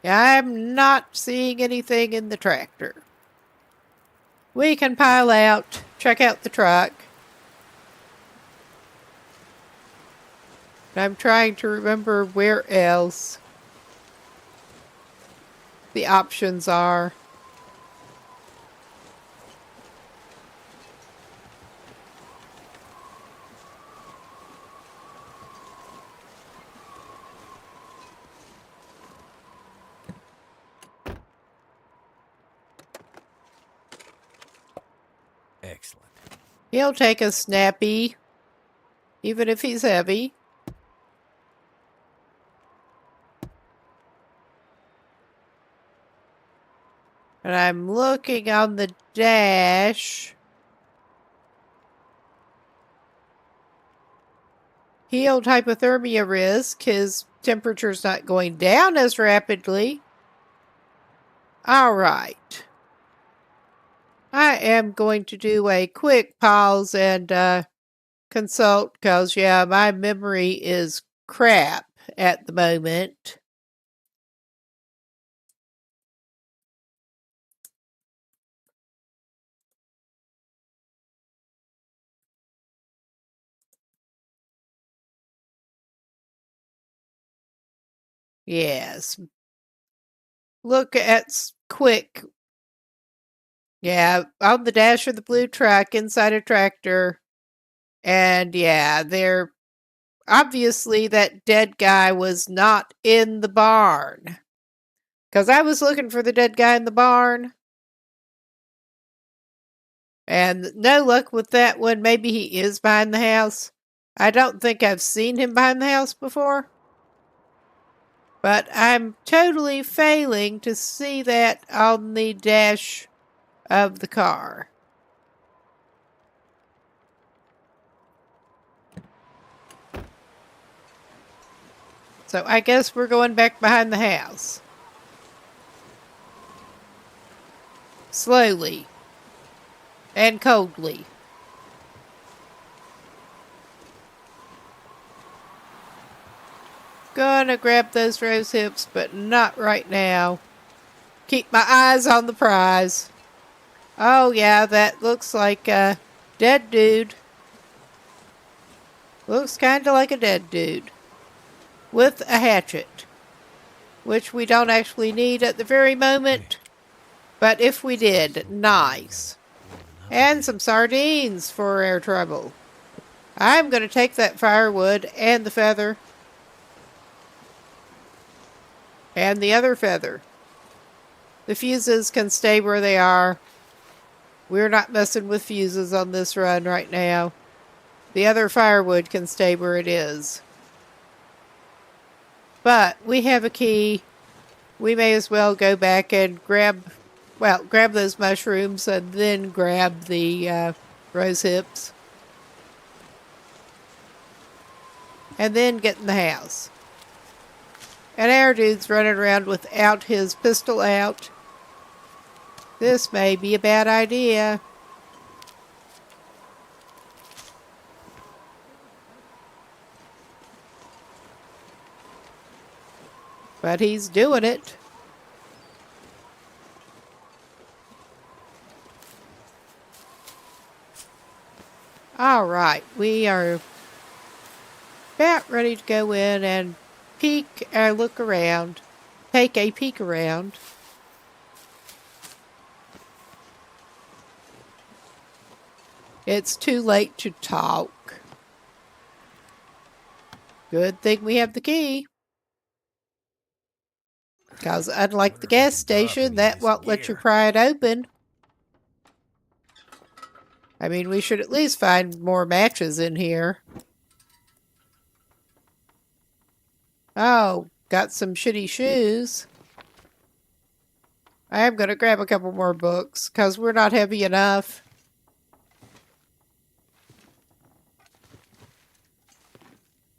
I'm not seeing anything in the tractor. We can pile out, check out the truck. I'm trying to remember where else the options are. Excellent. He'll take a snappy, even if he's heavy. And I'm looking on the dash. Healed hypothermia risk. His temperature's not going down as rapidly. Alright. I am going to do a quick pause and consult because, yeah, my memory is crap at the moment. Yes. Look at quick. Yeah, on the dash of the blue truck inside a tractor. And yeah, they're obviously that dead guy was not in the barn. Because I was looking for the dead guy in the barn. And no luck with that one. Maybe he is behind the house. I don't think I've seen him behind the house before. But I'm totally failing to see that on the dash of the car. So I guess we're going back behind the house. Slowly. And coldly. Gonna grab those rose hips, but not right now. Keep my eyes on the prize. Oh yeah, that looks like a dead dude. Looks kinda like a dead dude. With a hatchet. Which we don't actually need at the very moment. But if we did, nice. And some sardines for our trouble. I'm going to take that firewood and the feather. And the other feather. The fuses can stay where they are. We're not messing with fuses on this run right now. The other firewood can stay where it is. But we have a key. We may as well go back and grab those mushrooms and then grab the rose hips. And then get in the house. And our dude's running around without his pistol out. This may be a bad idea. But he's doing it. All right, we are about ready to go in and look around. Take a peek around. It's too late to talk. Good thing we have the key. Because unlike the gas station, that won't let you pry it open. I mean, we should at least find more matches in here. Oh, got some shitty shoes. I am going to grab a couple more books, because we're not heavy enough.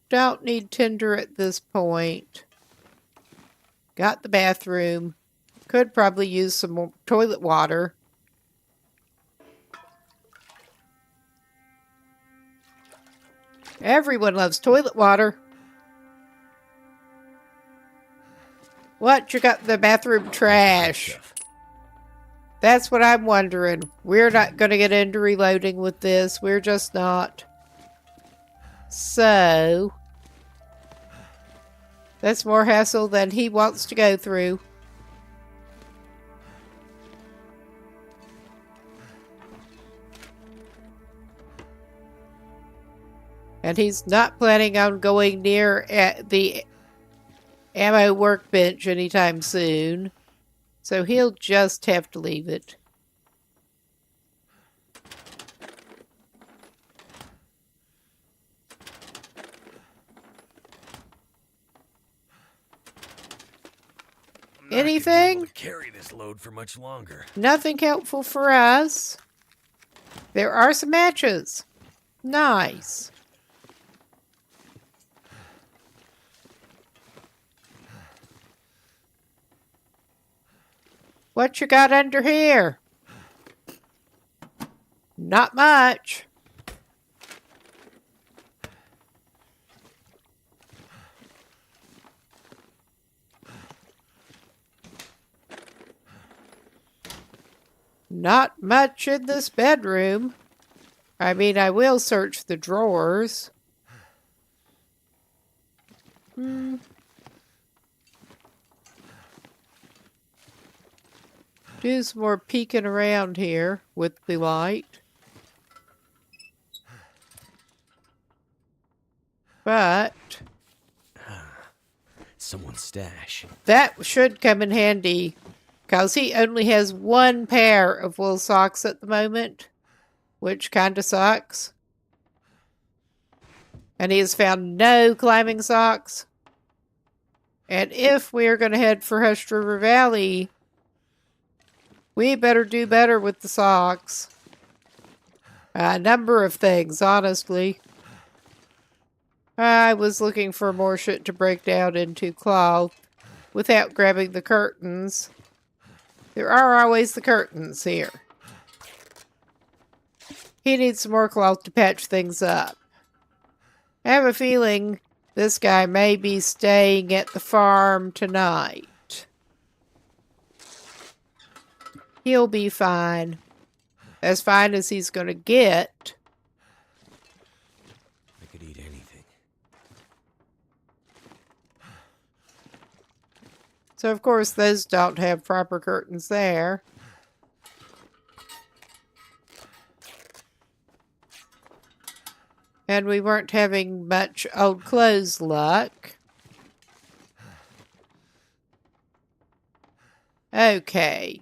Don't need tinder at this point. Got the bathroom. Could probably use some more toilet water. Everyone loves toilet water. What? You got the bathroom trash. That's what I'm wondering. We're not going to get into reloading with this. We're just not. So, that's more hassle than he wants to go through. And he's not planning on going near at the ammo workbench anytime soon. So he'll just have to leave it. Anything? Carry this load for much longer. Nothing helpful for us. There are some matches. Nice. What you got under here? Not much. Not much in this bedroom. I mean, I will search the drawers. Do some more peeking around here with the light. But Someone's stash. that should come in handy, because he only has one pair of wool socks at the moment, which kind of sucks. And he has found no climbing socks. And if we are going to head for Hush River Valley, we better do better with the socks. A number of things, honestly. I was looking for more shit to break down into cloth without grabbing the curtains. There are always the curtains here. He needs some more cloth to patch things up. I have a feeling this guy may be staying at the farm tonight. He'll be fine. As fine as he's going to get. I could eat anything. So, of course, those don't have proper curtains there. And we weren't having much old clothes luck. Okay.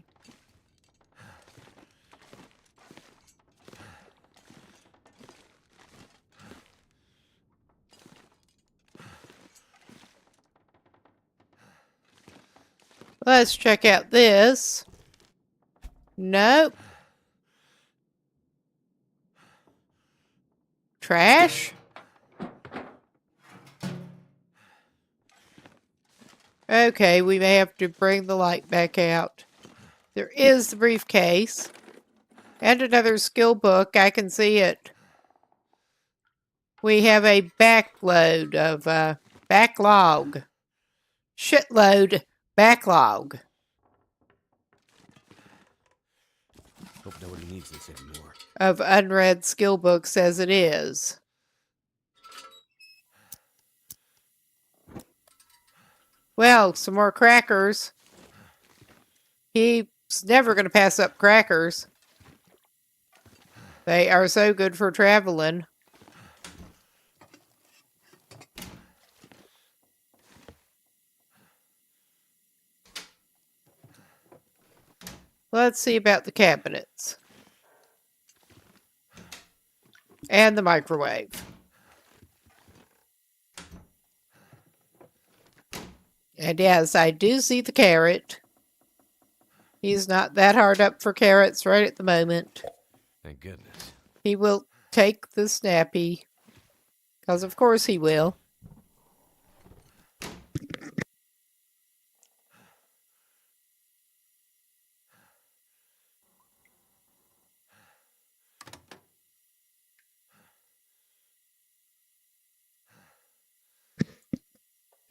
Let's check out this. Nope. Trash? Okay, we may have to bring the light back out. There is the briefcase. And another skill book. I can see it. We have a backlog. Shitload backlog. Hope nobody needs this anymore. Of unread skill books as it is. Well, some more crackers. He's never going to pass up crackers. They are so good for traveling. Let's see about the cabinets. And the microwave. And yes, I do see the carrot. He's not that hard up for carrots right at the moment. Thank goodness. He will take the snappy. Because of course he will.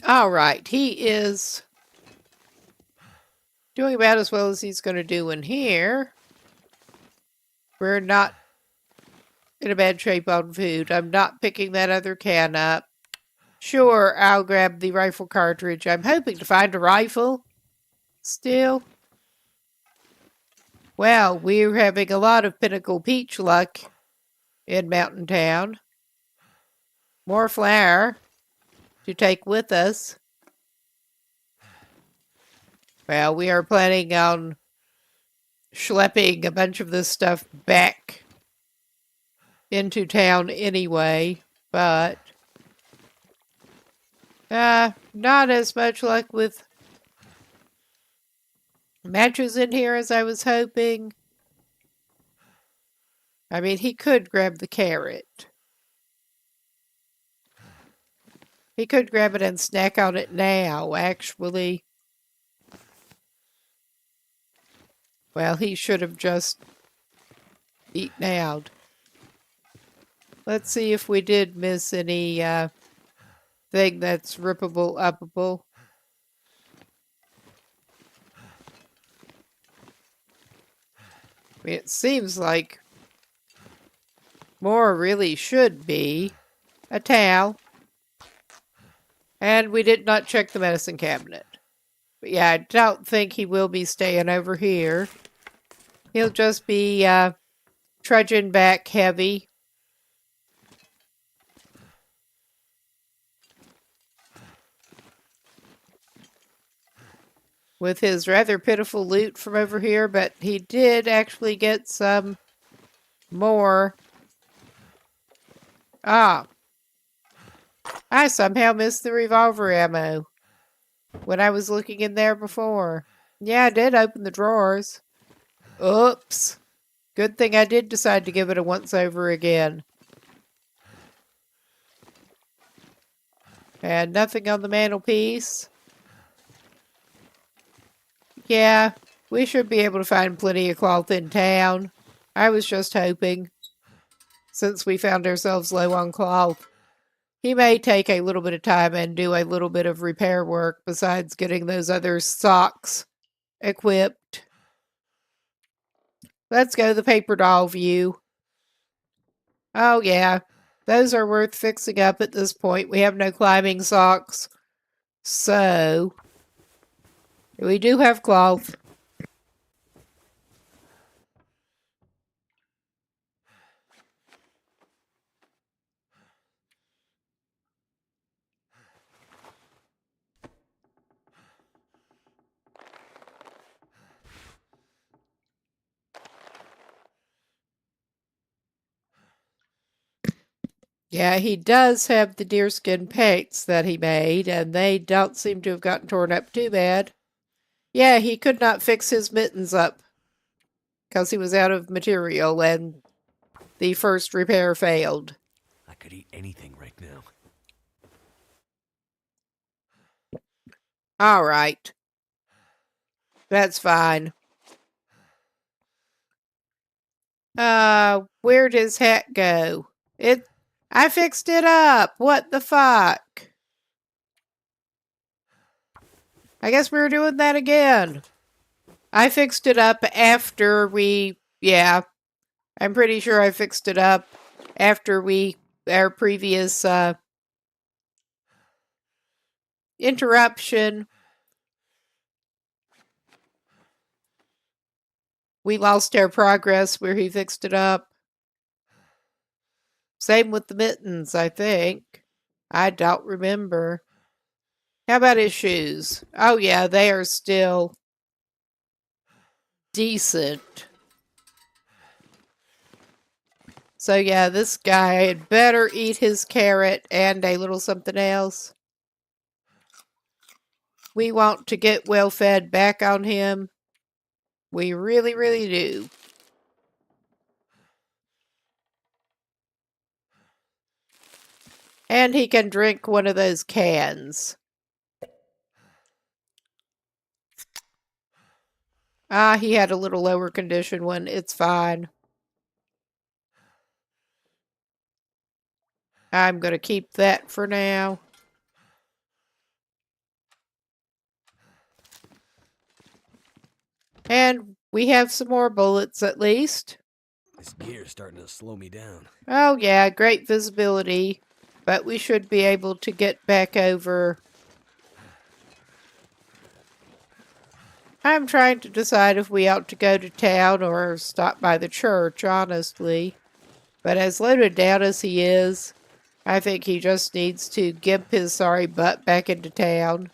All right, he is doing about as well as he's going to do in here. We're not in a bad shape on food. I'm not picking that other can up. Sure, I'll grab the rifle cartridge. I'm hoping to find a rifle still. Well, we're having a lot of Pinnacle Peach luck in Mountain Town. More flour to take with us. Well, we are planning on schlepping a bunch of this stuff back into town anyway, but not as much luck with matches in here as I was hoping. I mean, he could grab the carrot. He could grab it and snack on it now, actually. Well, he should have just eaten out. Let's see if we did miss any thing that's rippable, uppable. I mean, it seems like more really should be a towel. And we did not check the medicine cabinet. But yeah, I don't think he will be staying over here. He'll just be trudging back heavy. With his rather pitiful loot from over here, but he did actually get some more. Ah. I somehow missed the revolver ammo. when I was looking in there before. Yeah, I did open the drawers. Oops. Good thing I did decide to give it a once-over again. And nothing on the mantelpiece. Yeah, we should be able to find plenty of cloth in town. I was just hoping, since we found ourselves low on cloth. He may take a little bit of time and do a little bit of repair work besides getting those other socks equipped. Let's go to the paper doll view. Oh, yeah. Those are worth fixing up at this point. We have no climbing socks. So, we do have cloth. Yeah, he does have the deerskin pants that he made, and they don't seem to have gotten torn up too bad. Yeah, he could not fix his mittens up because he was out of material and the first repair failed. I could eat anything right now. All right. That's fine. Where'd his hat go? I fixed it up. What the fuck? I guess we were doing that again. I fixed it up after yeah, I'm pretty sure I fixed it up after our previous, interruption. We lost our progress where he fixed it up. Same with the mittens, I think. I don't remember. How about his shoes? Oh, yeah, they are still decent. So, yeah, this guy had better eat his carrot and a little something else. We want to get well fed back on him. We really, really do. And he can drink one of those cans. Ah, he had a little lower condition one. It's fine. I'm going to keep that for now. And we have some more bullets at least. This gear's starting to slow me down. Oh yeah, great visibility. But we should be able to get back over. I'm trying to decide if we ought to go to town or stop by the church, honestly. But as loaded down as he is, I think he just needs to gimp his sorry butt back into town.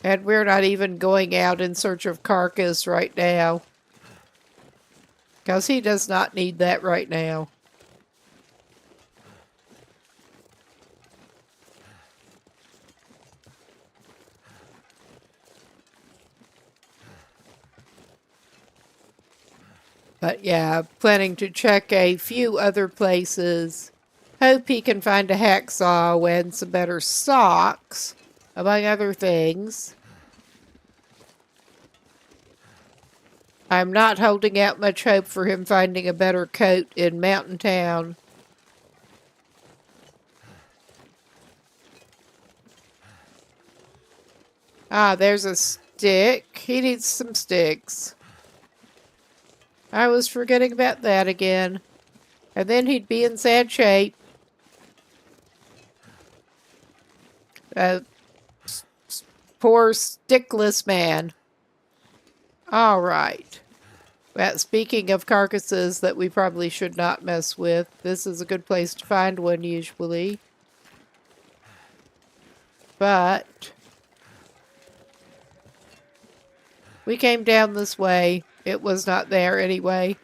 And we're not even going out in search of carcass right now. Because he does not need that right now. But yeah, planning to check a few other places. Hope he can find a hacksaw and some better socks, among other things. I'm not holding out much hope for him finding a better coat in Mountain Town. Ah, there's a stick. He needs some sticks. I was forgetting about that again. And then he'd be in sad shape. Poor stickless man. All right. Well, speaking of carcasses that we probably should not mess with, this is a good place to find one usually. But we came down this way. It was not there anyway.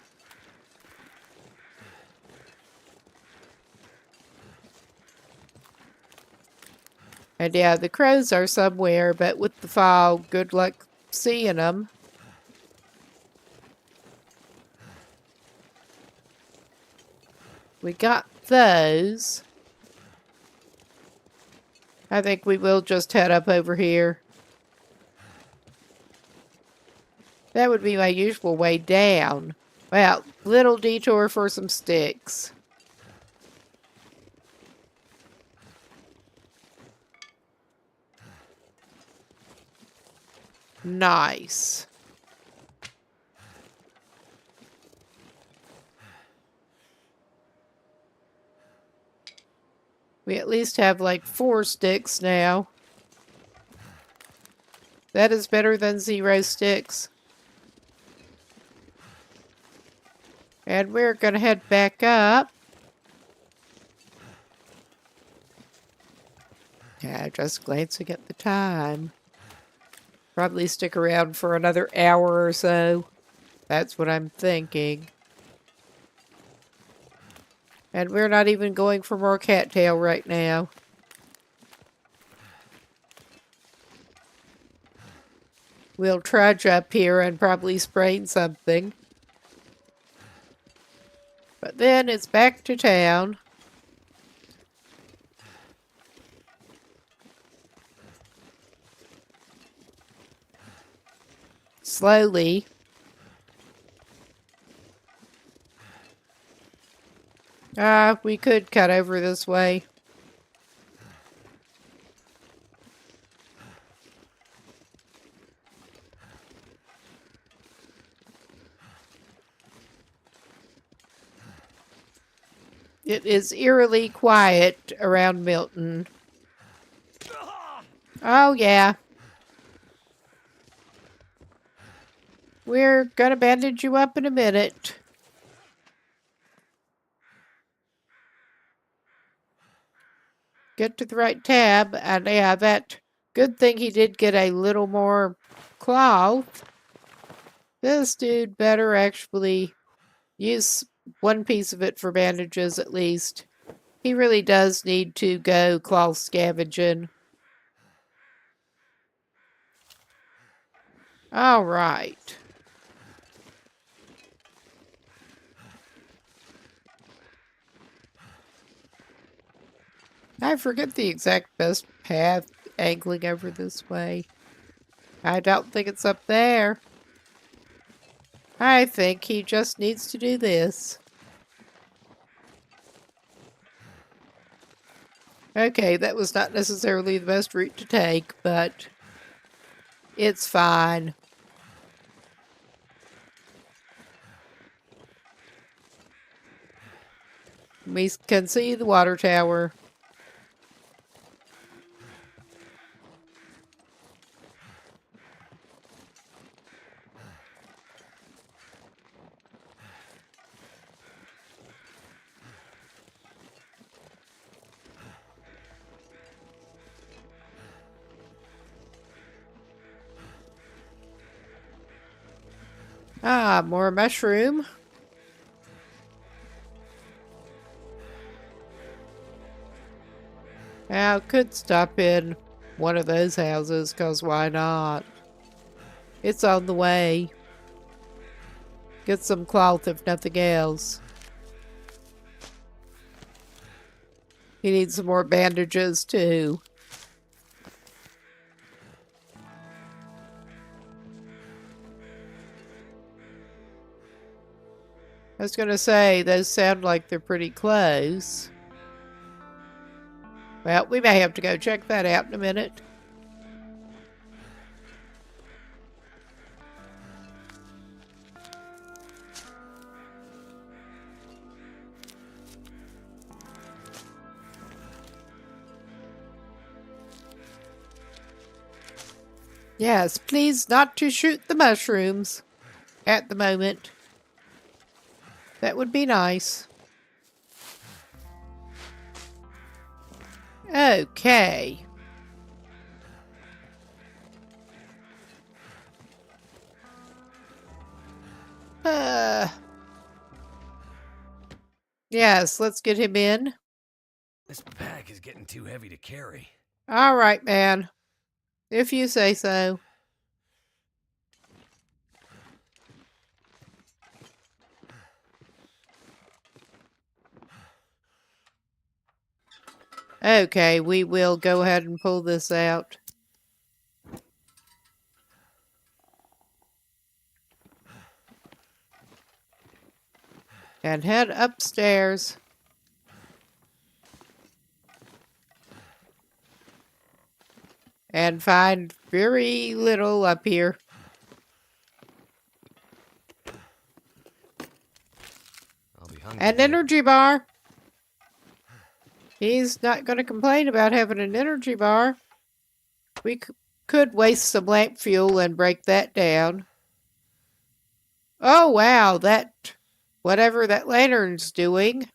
And yeah, the crows are somewhere, but with the fog, good luck seeing them. We got those. I think we will just head up over here. That would be my usual way down. Well, little detour for some sticks. Nice. We at least have like 4 sticks now. That is better than 0 sticks. And we're going to head back up. Yeah, just glancing at the time. Probably stick around for another hour or so. That's what I'm thinking. And we're not even going for more cattail right now. We'll trudge up here and probably sprain something. But then it's back to town. Slowly. We could cut over this way. It is eerily quiet around Milton. Oh, yeah. We're gonna bandage you up in a minute. Get to the right tab, and yeah, that good thing he did get a little more cloth. This dude better actually use one piece of it for bandages at least. He really does need to go cloth scavenging. All right. I forget the exact best path angling over this way. I don't think it's up there. I think he just needs to do this. Okay, that was not necessarily the best route to take, but it's fine. We can see the water tower. Ah, more mushroom. Now, could stop in one of those houses, because why not? It's on the way. Get some cloth if nothing else. He needs some more bandages too. I was going to say, those sound like they're pretty close. Well, we may have to go check that out in a minute. Yes, please not to shoot the mushrooms at the moment. That would be nice. Okay. Yes, let's get him in. This pack is getting too heavy to carry. All right, man. If you say so. Okay, we will go ahead and pull this out. And head upstairs. And find very little up here. I'll be hungry. An energy bar. He's not going to complain about having an energy bar. We could waste some lamp fuel and break that down. Oh, wow, whatever that lantern's doing.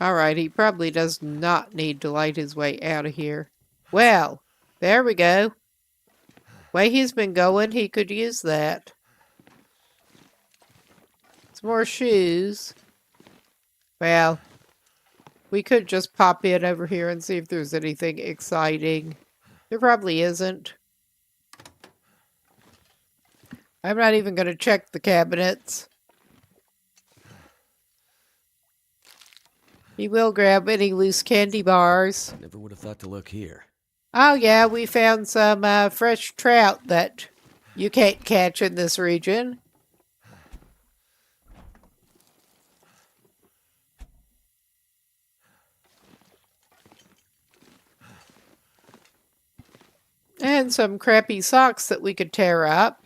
All right, he probably does not need to light his way out of here. Well, there we go. Way he's been going, he could use that. Some more shoes. Well, we could just pop in over here and see if there's anything exciting. There probably isn't. I'm not even going to check the cabinets. He will grab any loose candy bars. Never would have thought to look here. Oh yeah, we found some fresh trout that you can't catch in this region. And some crappy socks that we could tear up.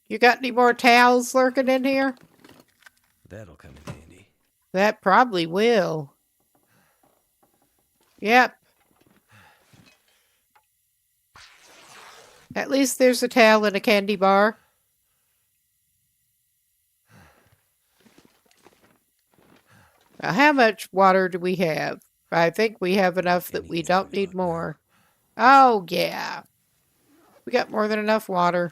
You got any more towels lurking in here? That'll come in handy. That probably will. Yep. At least there's a towel and a candy bar. Now, how much water do we have? I think we have enough that we don't need more. Oh, yeah. We got more than enough water.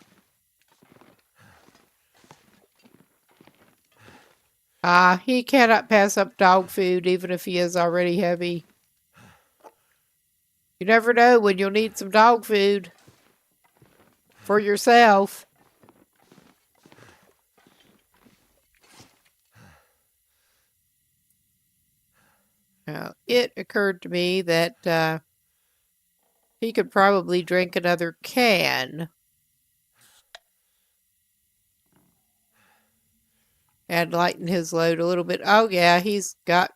He cannot pass up dog food even if he is already heavy. You never know when you'll need some dog food for yourself. Now, it occurred to me that he could probably drink another can. And lighten his load a little bit. Oh, yeah, he's got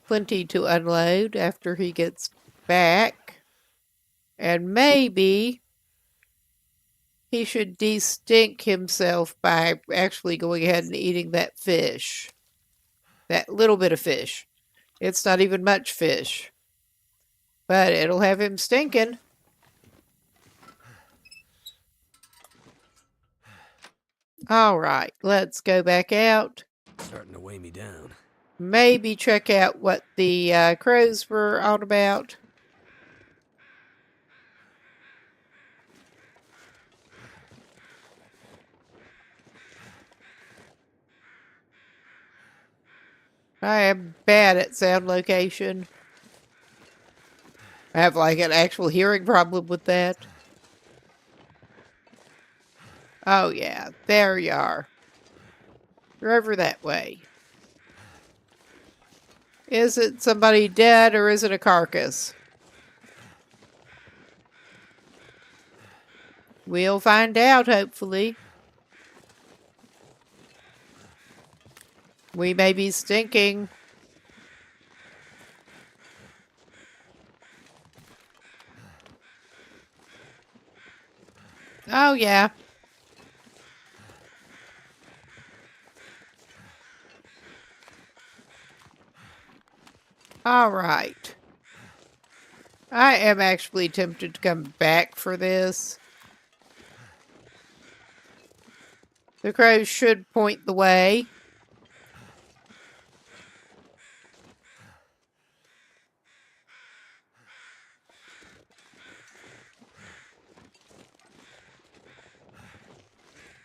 plenty to unload after he gets back. And maybe he should de-stink himself by actually going ahead and eating that fish. That little bit of fish. It's not even much fish. But it'll have him stinking. All right, let's go back out. Starting to weigh me down. Maybe check out what the crows were all about. I am bad at sound location. I have like an actual hearing problem with that. Oh yeah, there you are. You're over that way. Is it somebody dead or is it a carcass? We'll find out, hopefully. We may be stinking. Oh, yeah. All right. I am actually tempted to come back for this. The crows should point the way.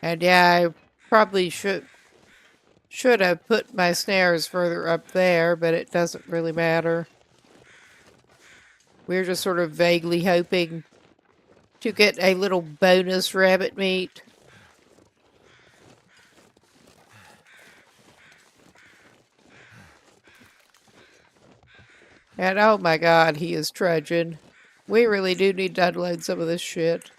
And yeah, I probably should have put my snares further up there, but it doesn't really matter. We're just sort of vaguely hoping to get a little bonus rabbit meat. And oh my god, he is trudging. We really do need to unload some of this shit.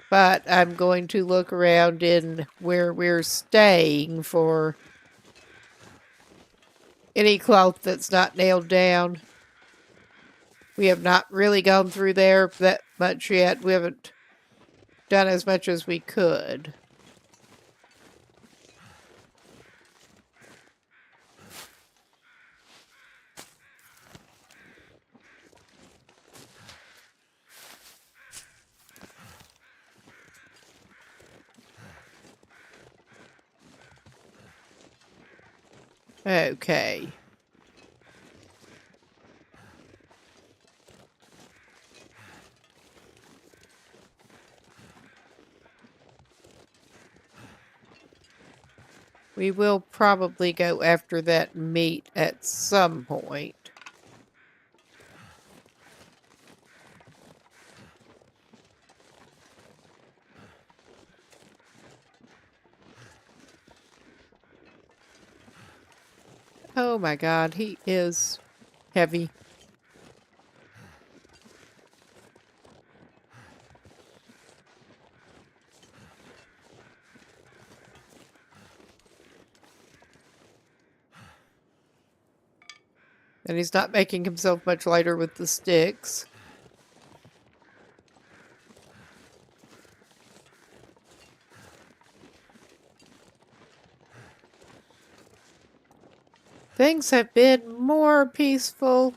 But I'm going to look around in where we're staying for any cloth that's not nailed down. We have not really gone through there that much yet. We haven't done as much as we could. Okay. We will probably go after that meat at some point. Oh my god, he is heavy. And he's not making himself much lighter with the sticks. Things have been more peaceful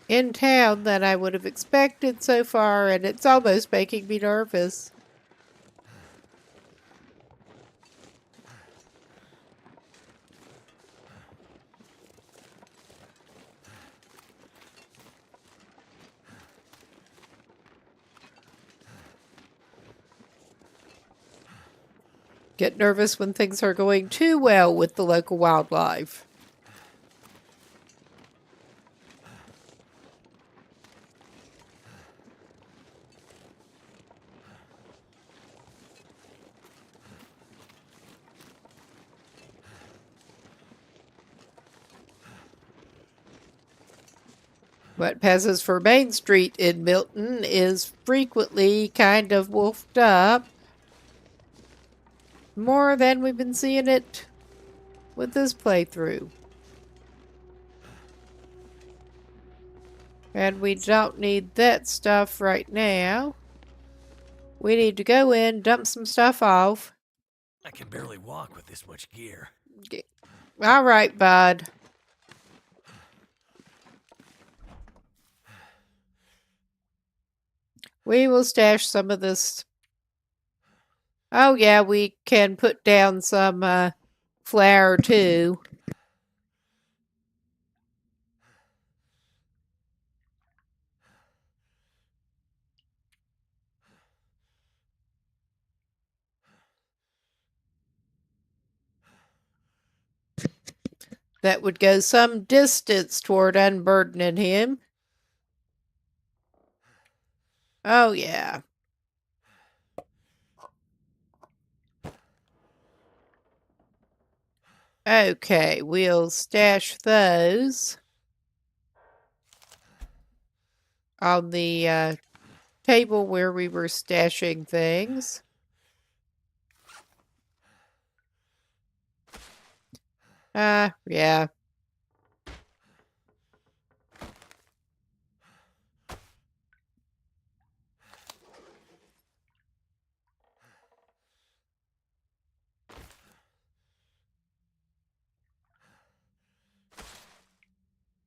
in town than I would have expected so far, and it's almost making me nervous. Get nervous when things are going too well with the local wildlife. What passes for Main Street in Milton is frequently kind of wolfed up. More than we've been seeing it with this playthrough. And we don't need that stuff right now. We need to go in, dump some stuff off. I can barely walk with this much gear. All right, bud. We will stash some of this. Oh, yeah, we can put down some flour too. That would go some distance toward unburdening him. Oh, yeah. Okay, we'll stash those on the table where we were stashing things. Yeah.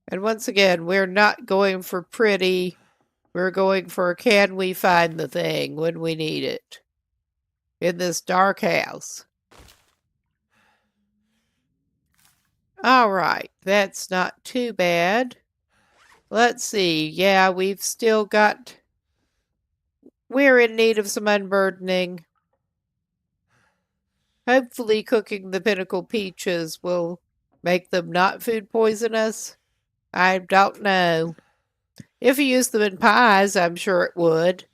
And once again, we're not going for pretty. We're going for can we find the thing when we need it in this dark house. All right, that's not too bad. Let's see. Yeah, we've still got. We're in need of some unburdening. Hopefully, cooking the pinnacle peaches will make them not food poisonous. I don't know. If you use them in pies, I'm sure it would.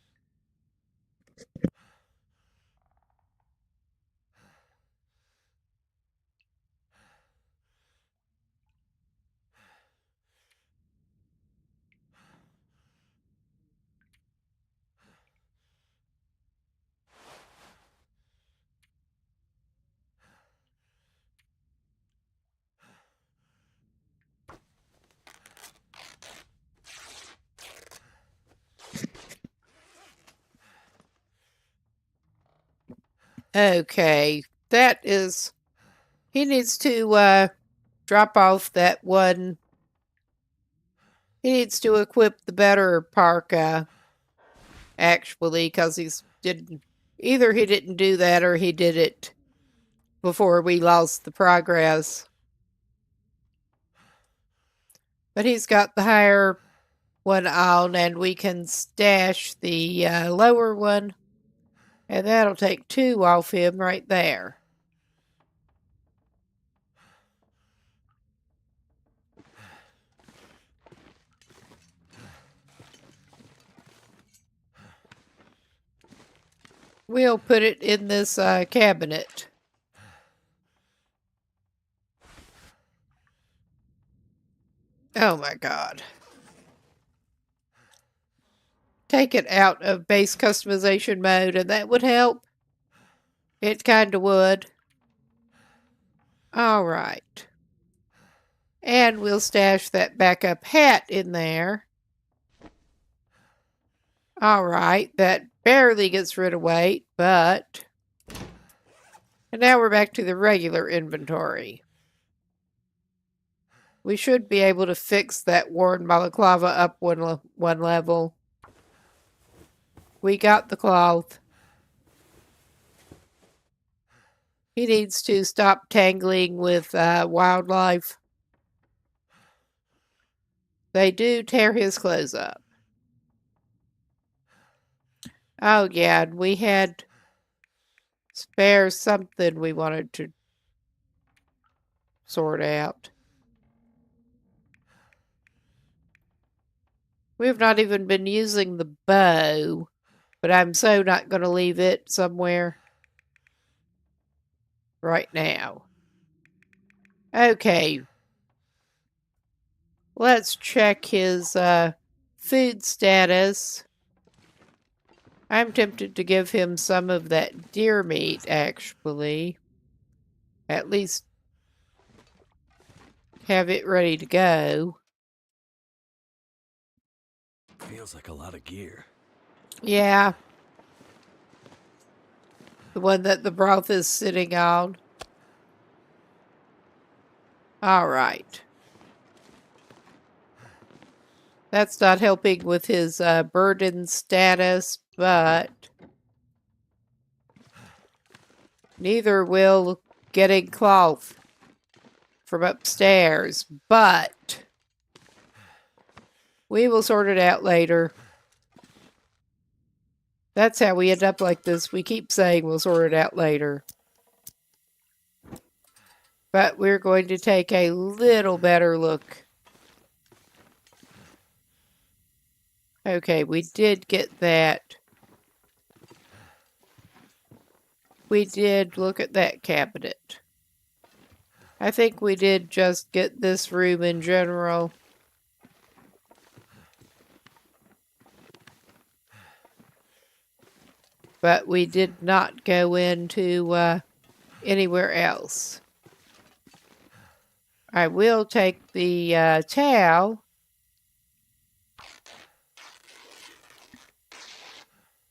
Okay, that is. He needs to drop off that one. He needs to equip the better parka, actually, because he's didn't. Either he didn't do that or he did it before we lost the progress. But he's got the higher one on, and we can stash the lower one, and that'll take 2 off him right there. We'll put it in this cabinet. Oh my god. Take it out of base customization mode, and that would help. It kinda would. Alright. And we'll stash that backup hat in there. Alright, that barely gets rid of weight, but... And now we're back to the regular inventory. We should be able to fix that worn balaclava up one level. We got the cloth. He needs to stop tangling with wildlife. They do tear his clothes up. Oh, yeah, and we had spare something we wanted to sort out. We've not even been using the bow, but I'm so not going to leave it somewhere right now. Okay. Let's check his food status. I'm tempted to give him some of that deer meat, actually. At least have it ready to go. Feels like a lot of gear. Yeah. The one that the broth is sitting on. All right. That's not helping with his burden status, but neither will getting cloth from upstairs. But we will sort it out later. That's how we end up like this. We keep saying we'll sort it out later. But we're going to take a little better look. Okay, we did get that. We did look at that cabinet. I think we did just get this room in general. But we did not go into anywhere else. I will take the towel.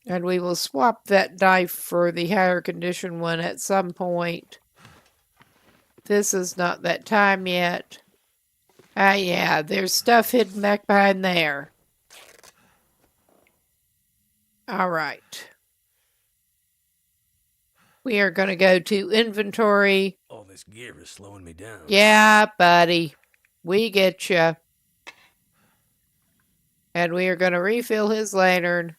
And we will swap that knife for the higher condition one at some point. This is not that time yet. Ah, yeah, there's stuff hidden back behind there. All right. We are going to go to inventory. All this gear is slowing me down. Yeah, buddy. We get you. And we are going to refill his lantern.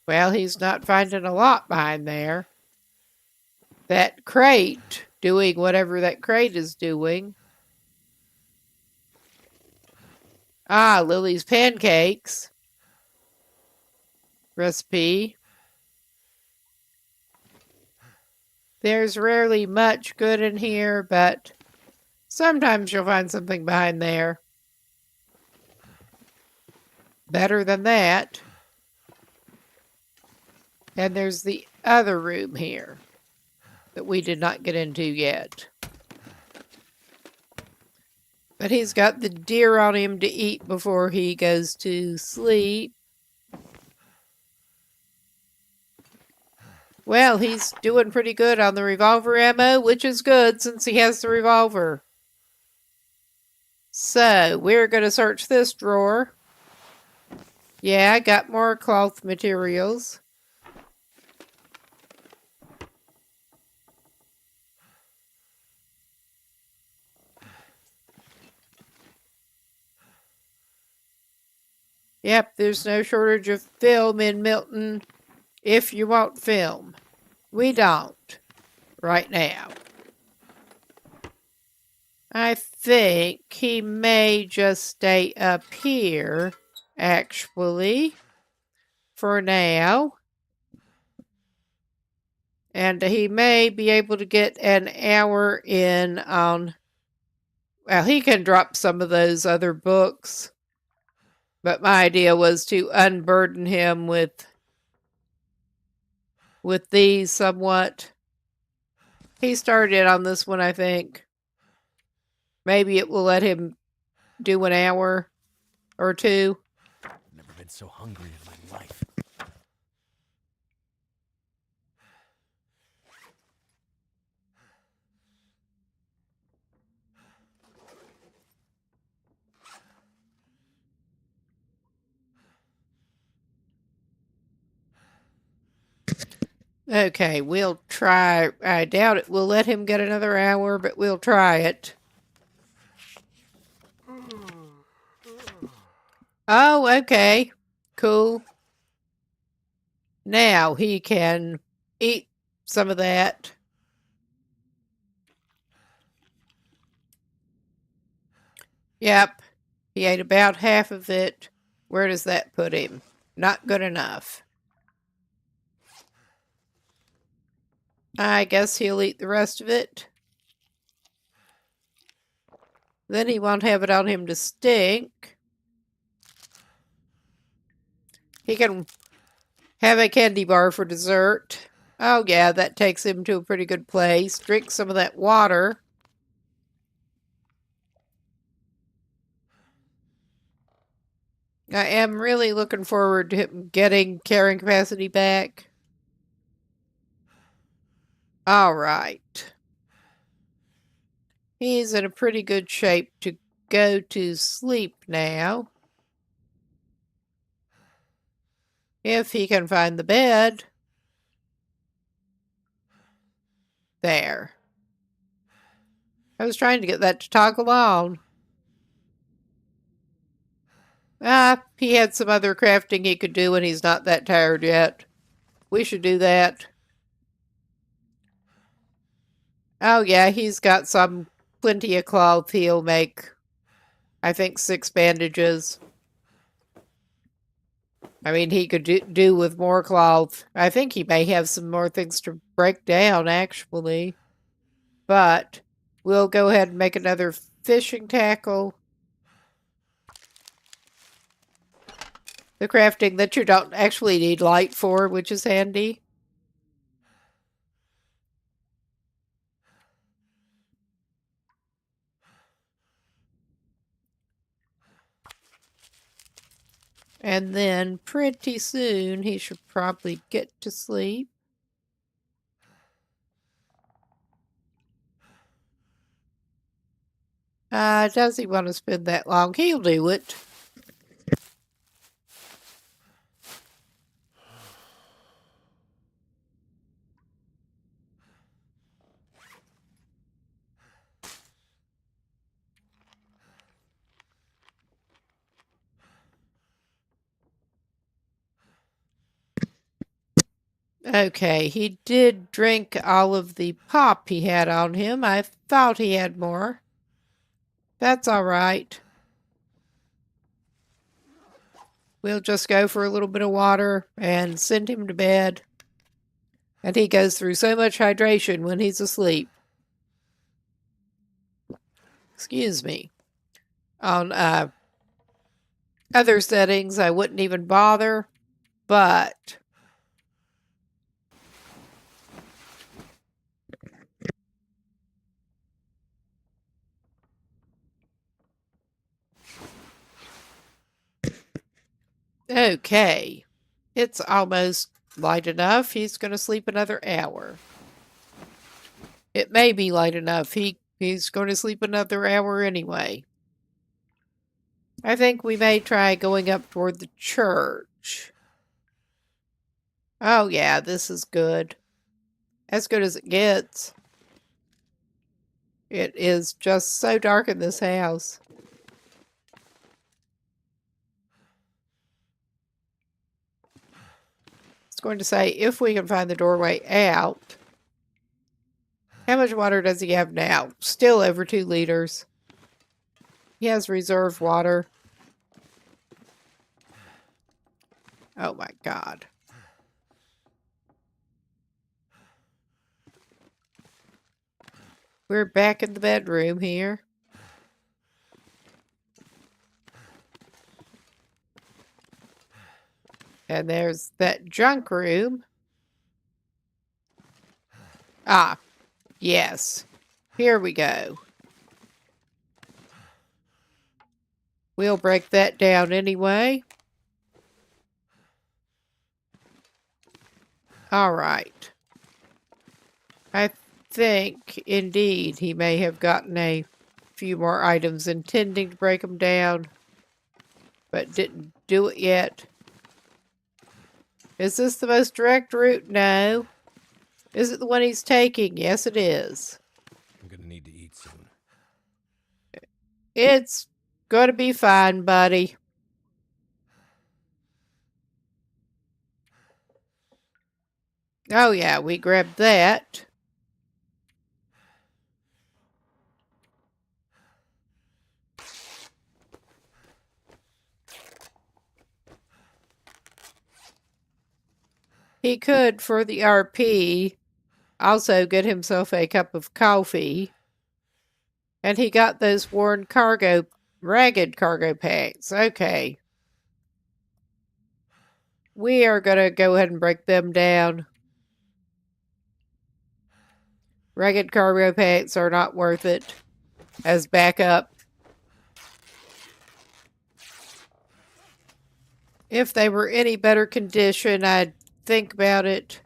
Well, he's not finding a lot behind there. That crate, doing whatever that crate is doing. Ah, Lily's pancakes. Recipe. There's rarely much good in here, but sometimes you'll find something behind there. Better than that. And there's the other room here that we did not get into yet. But he's got the deer on him to eat before he goes to sleep. Well, he's doing pretty good on the revolver ammo, which is good since he has the revolver. So, we're going to search this drawer. Yeah, I got more cloth materials. Yep, there's no shortage of film in Milton if you want film. We don't right now. I think he may just stay up here, actually, for now. And he may be able to get an hour in on... Well, he can drop some of those other books. But my idea was to unburden him with these somewhat. He started on this one, I think. Maybe it will let him do an hour or two. Never been so hungry in my life. Okay, we'll try. I doubt it will let him get another hour, but we'll try it. Oh, okay. Cool. Now he can eat some of that. Yep. He ate about half of it. Where does that put him? Not good enough. I guess he'll eat the rest of it. Then he won't have it on him to stink. He can have a candy bar for dessert. Oh yeah, that takes him to a pretty good place. Drink some of that water. I am really looking forward to him getting carrying capacity back. All right. He's in a pretty good shape to go to sleep now. If he can find the bed. There. I was trying to get that to toggle on. He had some other crafting he could do and he's not that tired yet. We should do that. Oh yeah, he's got plenty of cloth. He'll make, I think, 6 bandages. I mean, he could do with more cloth. I think he may have some more things to break down, actually. But we'll go ahead and make another fishing tackle. The crafting that you don't actually need light for, which is handy. And then pretty soon he should probably get to sleep. Does he want to spend that long? He'll do it. Okay, he did drink all of the pop he had on him. I thought he had more. That's all right. We'll just go for a little bit of water and send him to bed. And he goes through so much hydration when he's asleep. Excuse me. On other settings, I wouldn't even bother, but okay. It's almost light enough. He's going to sleep another hour. It may be light enough. He's going to sleep another hour anyway. I think we may try going up toward the church. Oh yeah, this is good. As good as it gets. It is just so dark in this house. It's going to say if we can find the doorway out. How much water does he have now? Still over 2 liters. He has reserve water. Oh my God. We're back in the bedroom here. And there's that junk room. Ah, yes. Here we go. We'll break that down anyway. All right. I think, indeed, he may have gotten a few more items intending to break them down, but didn't do it yet. Is this the most direct route? No. Is it the one he's taking? Yes, it is. I'm gonna need to eat soon. It's gonna be fine, buddy. Oh, yeah, we grabbed that. He could, for the RP, also get himself a cup of coffee. And he got those worn ragged cargo pants. Okay. We are going to go ahead and break them down. Ragged cargo pants are not worth it as backup. If they were any better condition, I'd think about it.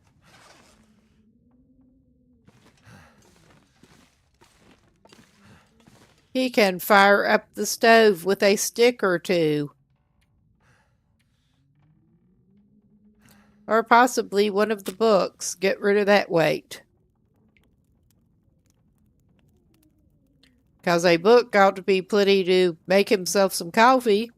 He can fire up the stove with a stick or two. Or possibly one of the books. Get rid of that weight. Because a book ought to be plenty to make himself some coffee.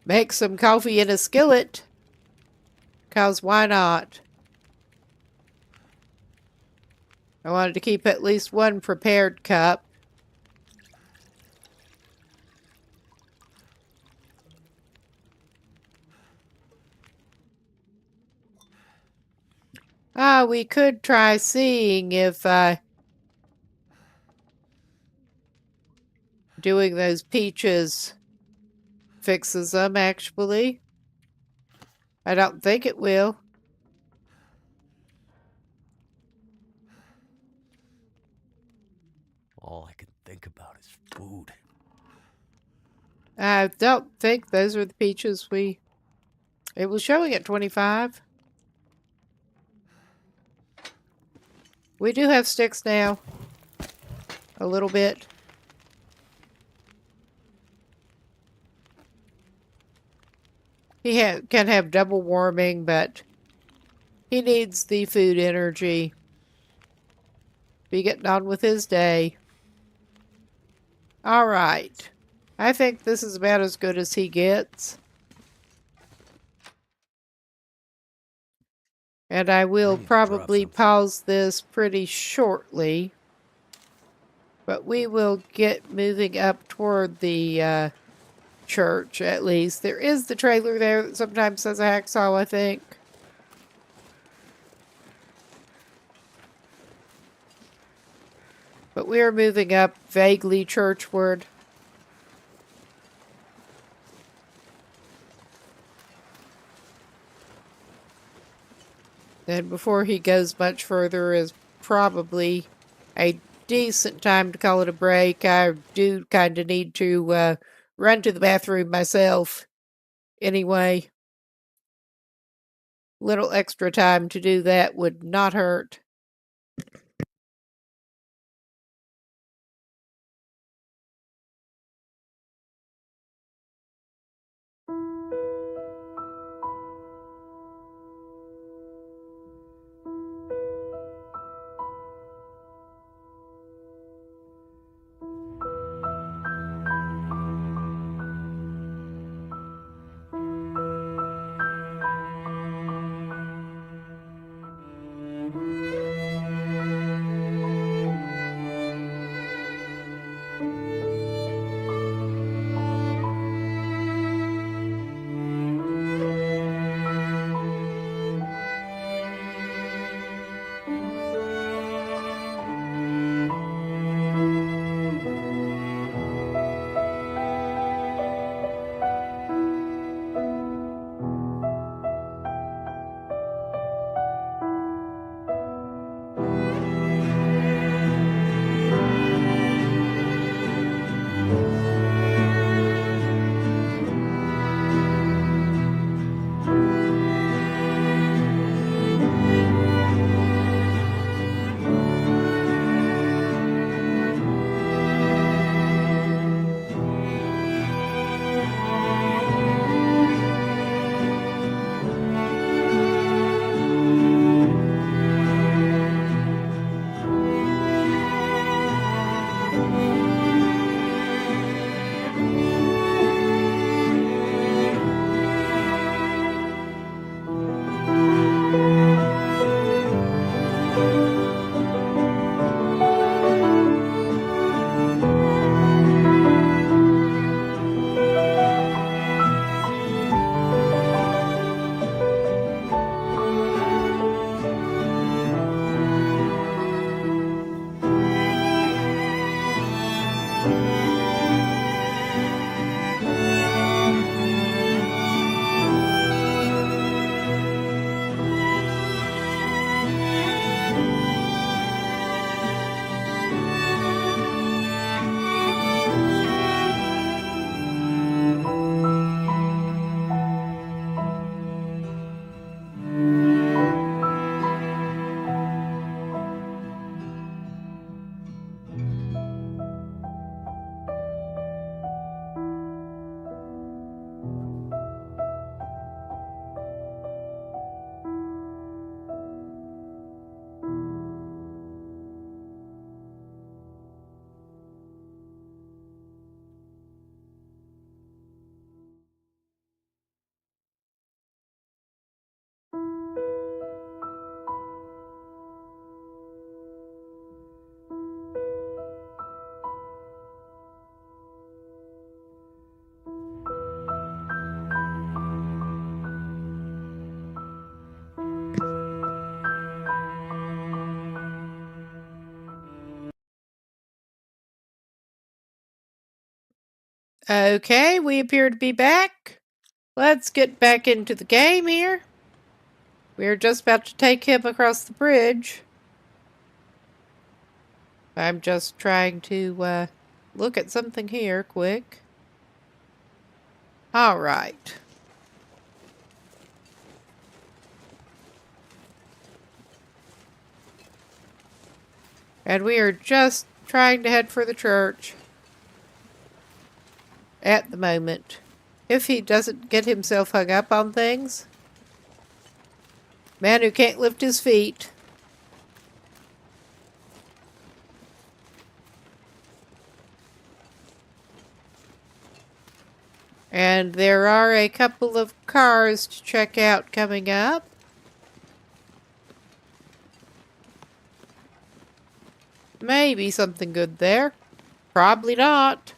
Make some coffee in a skillet. Because why not? I wanted to keep at least one prepared cup. We could try seeing if doing those peaches fixes them, actually. I don't think it will. All I can think about is food. I don't think those are the peaches it was showing at 25. We do have sticks now. A little bit. He can have double warming, but he needs the food energy. be getting on with his day. All right. I think this is about as good as he gets. And I will need to drop probably something. pause this pretty shortly. But we will get moving up toward the church, at least. There is the trailer there that sometimes says a hacksaw, I think. But we are moving up vaguely churchward. And before he goes much further is probably a decent time to call it a break. I do kind of need to run to the bathroom myself anyway. Little extra time to do that would not hurt. Okay, we appear to be back. Let's get back into the game here. We're just about to take him across the bridge. I'm just trying to look at something here quick. All right. And we are just trying to head for the church at the moment. If he doesn't get himself hung up on things. Man who can't lift his feet. And there are a couple of cars to check out coming up. Maybe something good there. Probably not.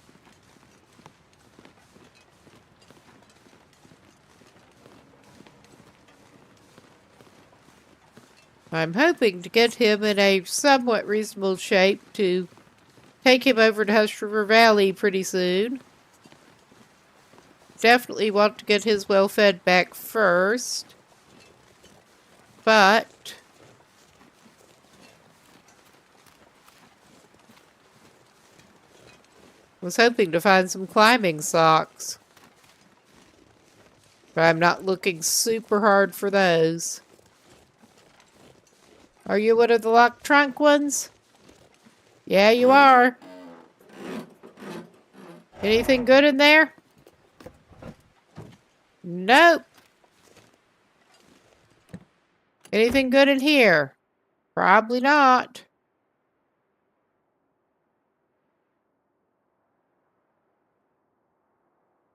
I'm hoping to get him in a somewhat reasonable shape to take him over to Hush River Valley pretty soon. Definitely want to get his well-fed back first. But was hoping to find some climbing socks. But I'm not looking super hard for those. Are you one of the locked trunk ones? Yeah, you are. Anything good in there? Nope. Anything good in here? Probably not.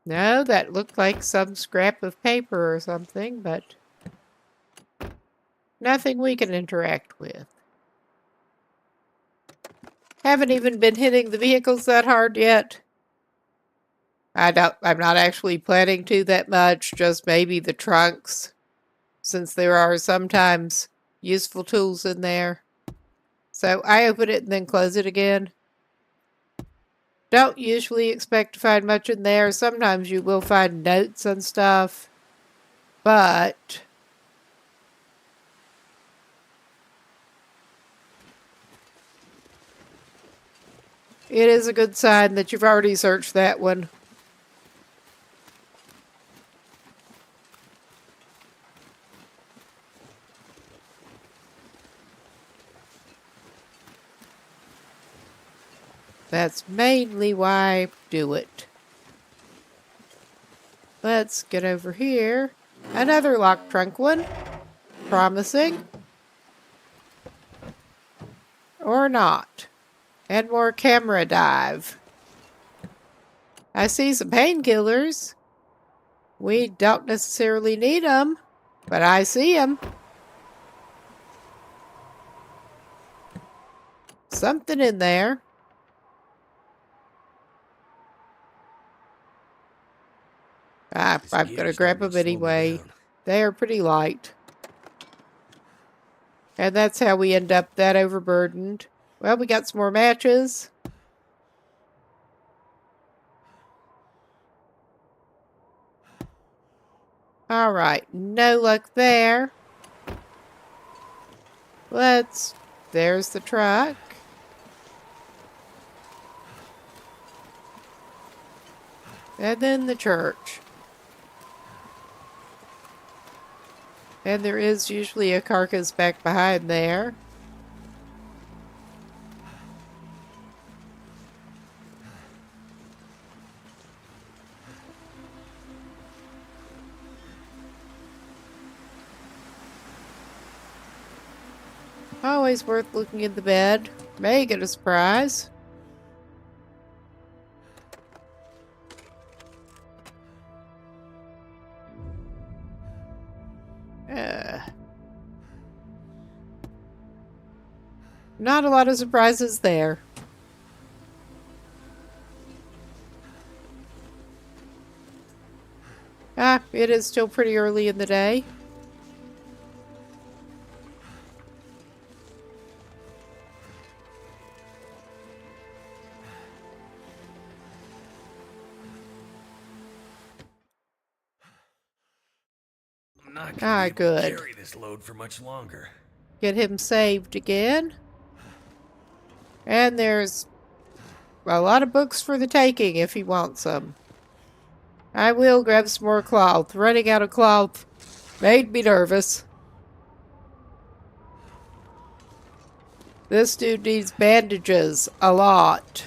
No, that looked like some scrap of paper or something, but nothing we can interact with. Haven't even been hitting the vehicles that hard yet. I'm not actually planning to that much, just maybe the trunks, since there are sometimes useful tools in there. So I open it and then close it again. Don't usually expect to find much in there. Sometimes you will find notes and stuff, but it is a good sign that you've already searched that one. That's mainly why I do it. Let's get over here. Another locked trunk one. Promising. Or not. And more camera dive. I see some painkillers. We don't necessarily need them, but I see them. Something in there. I'm going to grab them anyway. They are pretty light. And that's how we end up that overburdened. Well, we got some more matches. All right, no luck there. There's the truck. And then the church. And there is usually a carcass back behind there. Always worth looking in the bed. May get a surprise. Not a lot of surprises there. It is still pretty early in the day. I'm not gonna be able to Good. carry this load for much longer. Get him saved again. And there's a lot of books for the taking if he wants them. I will grab some more cloth. Running out of cloth made me nervous. This dude needs bandages a lot.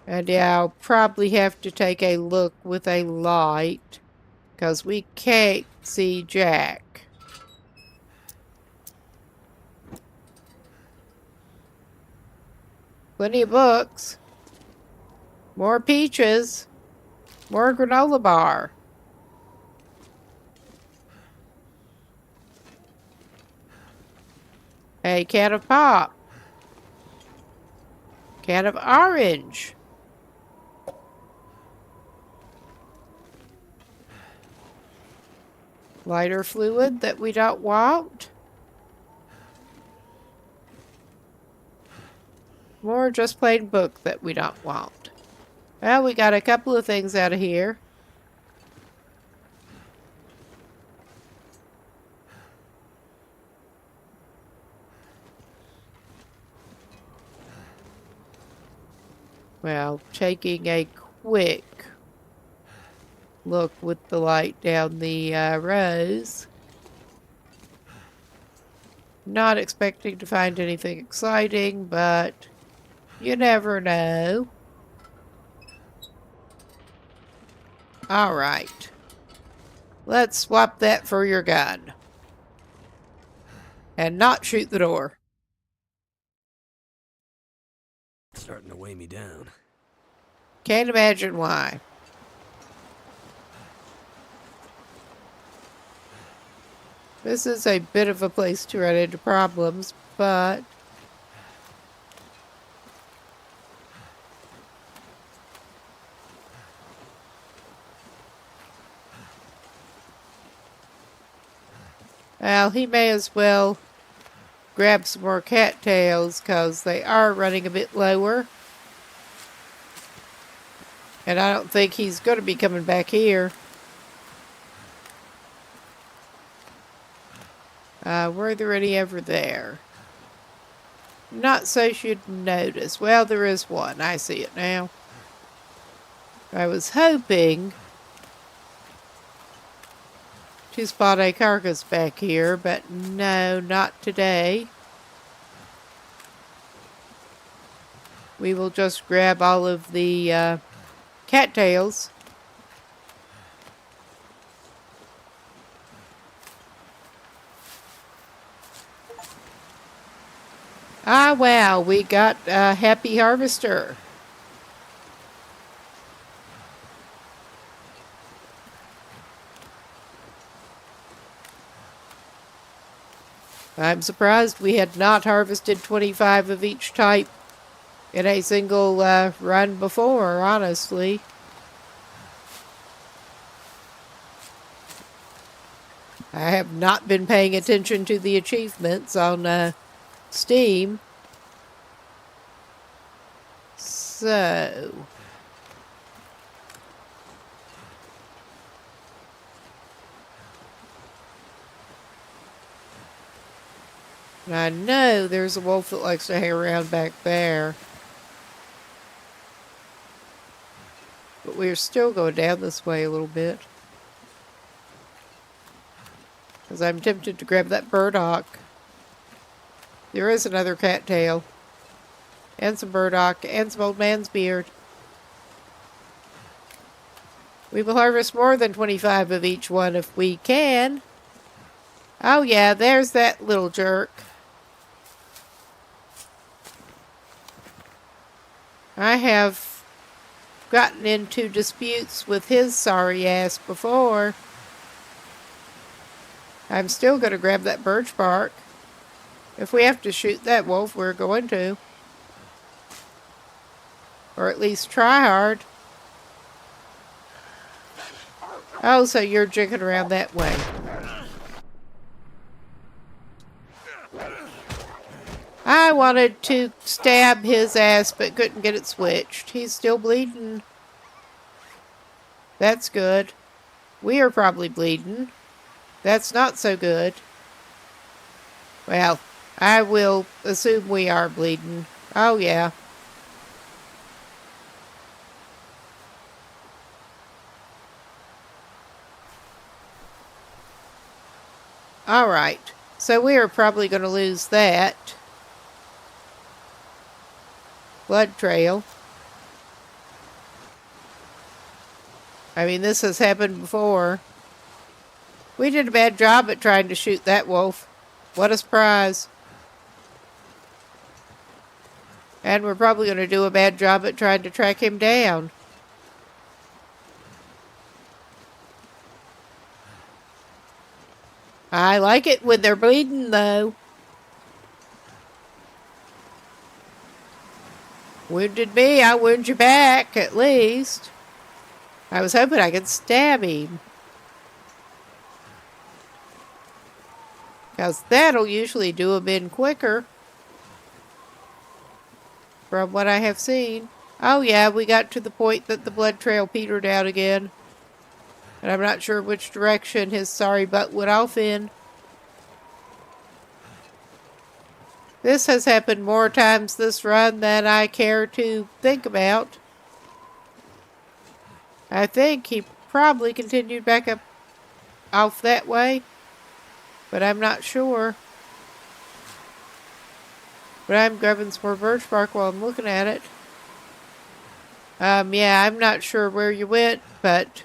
And yeah, I'll probably have to take a look with a light, because we can't see Jack. Plenty of books. More peaches. More granola bar. A can of pop. Can of orange. Lighter fluid that we don't want. More just plain book that we don't want. Well, we got a couple of things out of here. Well, taking a quick look with the light down the rows. Not expecting to find anything exciting, but you never know. Alright. Let's swap that for your gun. And not shoot the door. It's starting to weigh me down. Can't imagine why. This is a bit of a place to run into problems, but well, he may as well grab some more cattails because they are running a bit lower. And I don't think he's going to be coming back here. Were there any over there? Not so you'd notice. Well, there is one. I see it now. I was hoping to spot a carcass back here, but no, not today. We will just grab all of the cattails. Ah, wow, we got a happy harvester. I'm surprised we had not harvested 25 of each type in a single run before, honestly. I have not been paying attention to the achievements on Steam. So I know there's a wolf that likes to hang around back there. But we're still going down this way a little bit. Because I'm tempted to grab that burdock. There is another cattail. And some burdock. And some old man's beard. We will harvest more than 25 of each one if we can. Oh yeah, there's that little jerk. I have gotten into disputes with his sorry ass before. I'm still going to grab that birch bark. If we have to shoot that wolf, we're going to. Or at least try hard. Oh, so you're jigging around that way. I wanted to stab his ass, but couldn't get it switched. He's still bleeding. That's good. We are probably bleeding. That's not so good. Well, I will assume we are bleeding. Oh, yeah. Alright. So we are probably going to lose that blood trail. I mean, this has happened before. We did a bad job at trying to shoot that wolf. What a surprise. And we're probably going to do a bad job at trying to track him down. I like it when they're bleeding, though. Wounded me, I wound you back, at least. I was hoping I could stab him. Because that'll usually do him in quicker. From what I have seen. Oh yeah, we got to the point that the blood trail petered out again. And I'm not sure which direction his sorry butt went off in. This has happened more times this run than I care to think about. I think he probably continued back up off that way, but I'm not sure. But I'm grabbing some more birch bark while I'm looking at it. Yeah, I'm not sure where you went, but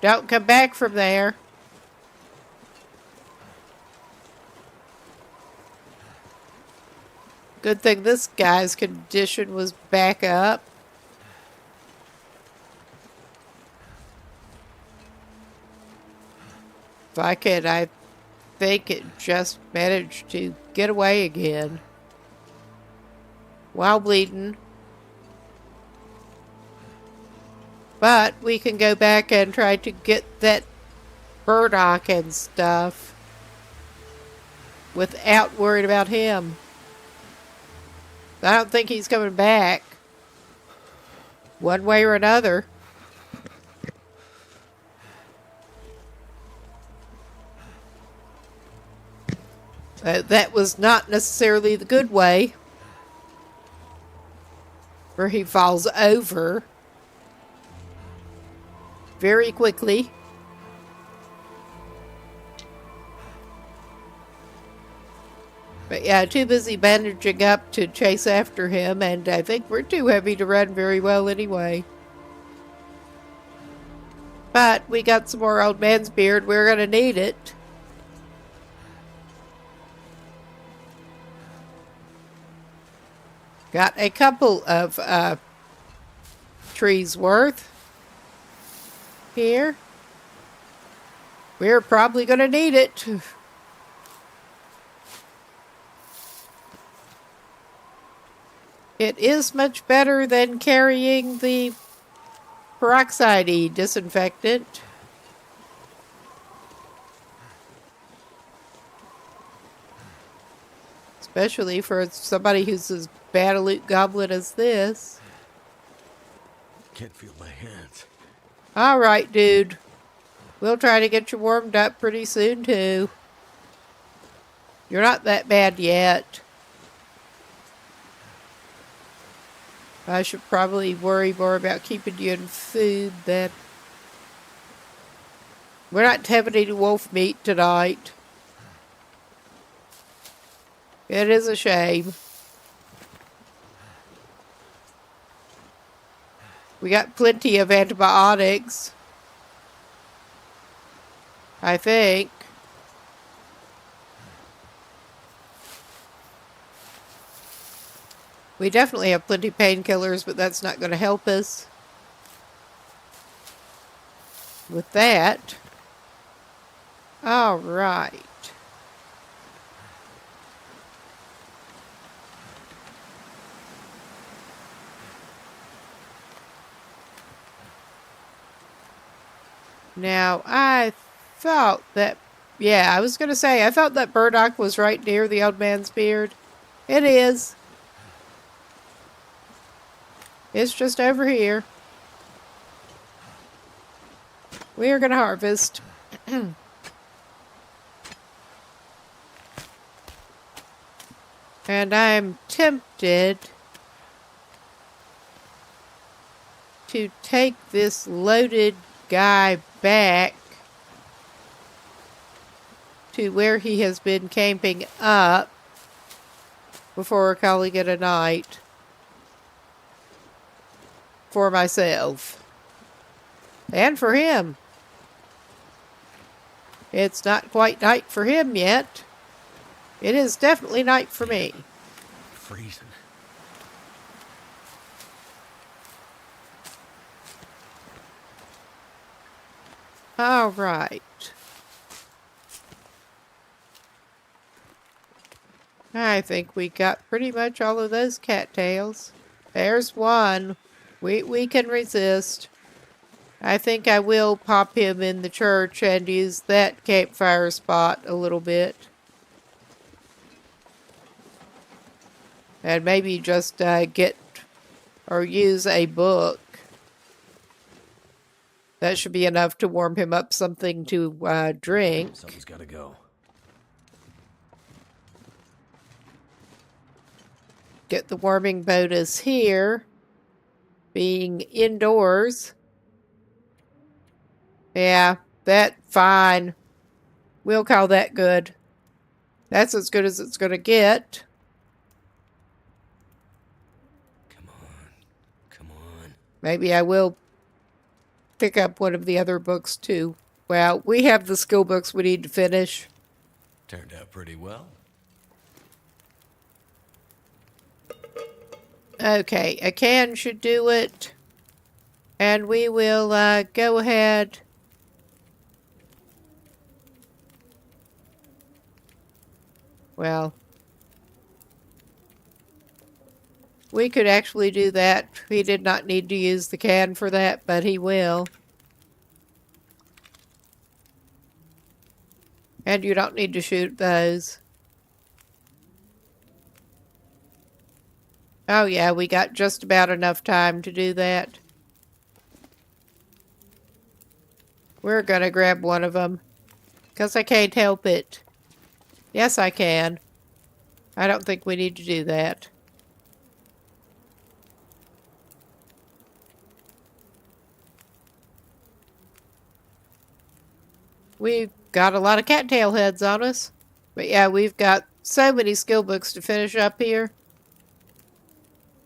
don't come back from there. Good thing this guy's condition was back up. If I could, I think it just managed to get away again. While bleeding. But we can go back and try to get that burdock and stuff without worrying about him. I don't think he's coming back. One way or another. That was not necessarily the good way. Where he falls over very quickly. But yeah, too busy bandaging up to chase after him, and I think we're too heavy to run very well anyway. But we got some more old man's beard. We're going to need it. Got a couple of trees worth here. We're probably going to need it. It is much better than carrying the peroxide disinfectant. Especially for somebody who's as bad a loot goblin as this. Can't feel my hands. Alright, dude. We'll try to get you warmed up pretty soon, too. You're not that bad yet. I should probably worry more about keeping you in food than... We're not having any wolf meat tonight. It is a shame. We got plenty of antibiotics. I think. We definitely have plenty of painkillers, but that's not going to help us with that. All right. Now, I thought that, yeah, I was going to say, I thought that burdock was right near the old man's beard. It is. It's just over here. We are going to harvest. And I'm tempted to take this loaded guy back to where he has been camping up before we're calling it a night for myself and for him. It's not quite night for him yet. It is definitely night for me. Freezing. All right. I think we got pretty much all of those cattails. There's one. We can resist. I think I will pop him in the church and use that campfire spot a little bit. And maybe just get or use a book. That should be enough to warm him up something to drink. Something's gotta go. Get the warming bonus here. Being indoors. Yeah, that fine. We'll call that good. That's as good as it's gonna get. Come on. Come on. Maybe I will pick up one of the other books too. Well, we have the skill books we need to finish. Turned out pretty well. Okay, a can should do it. And we will go ahead. Well, we could actually do that. He did not need to use the can for that, but he will. And you don't need to shoot those. Oh yeah, we got just about enough time to do that. We're gonna grab one of them. 'Cause I can't help it. Yes, I can. I don't think we need to do that. We've got a lot of cattail heads on us. But yeah, we've got so many skill books to finish up here.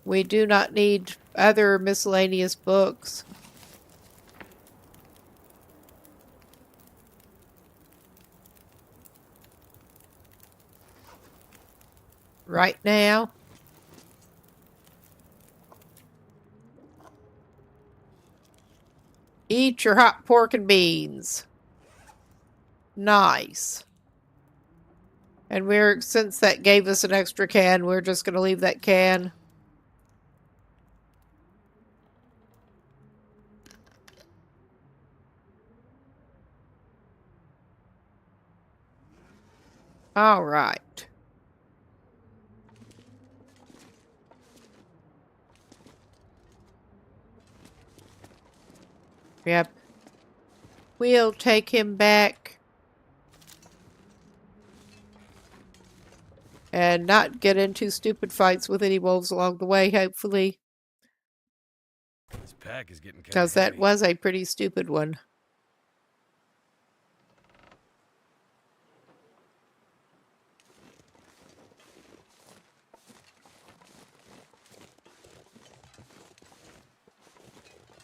We do not need other miscellaneous books. Right now. Eat your hot pork and beans. Nice. And since that gave us an extra can, we're just going to leave that can. All right. Yep. We'll take him back. And not get into stupid fights with any wolves along the way, hopefully. This pack is getting kind of Because that heavy. was a pretty stupid one.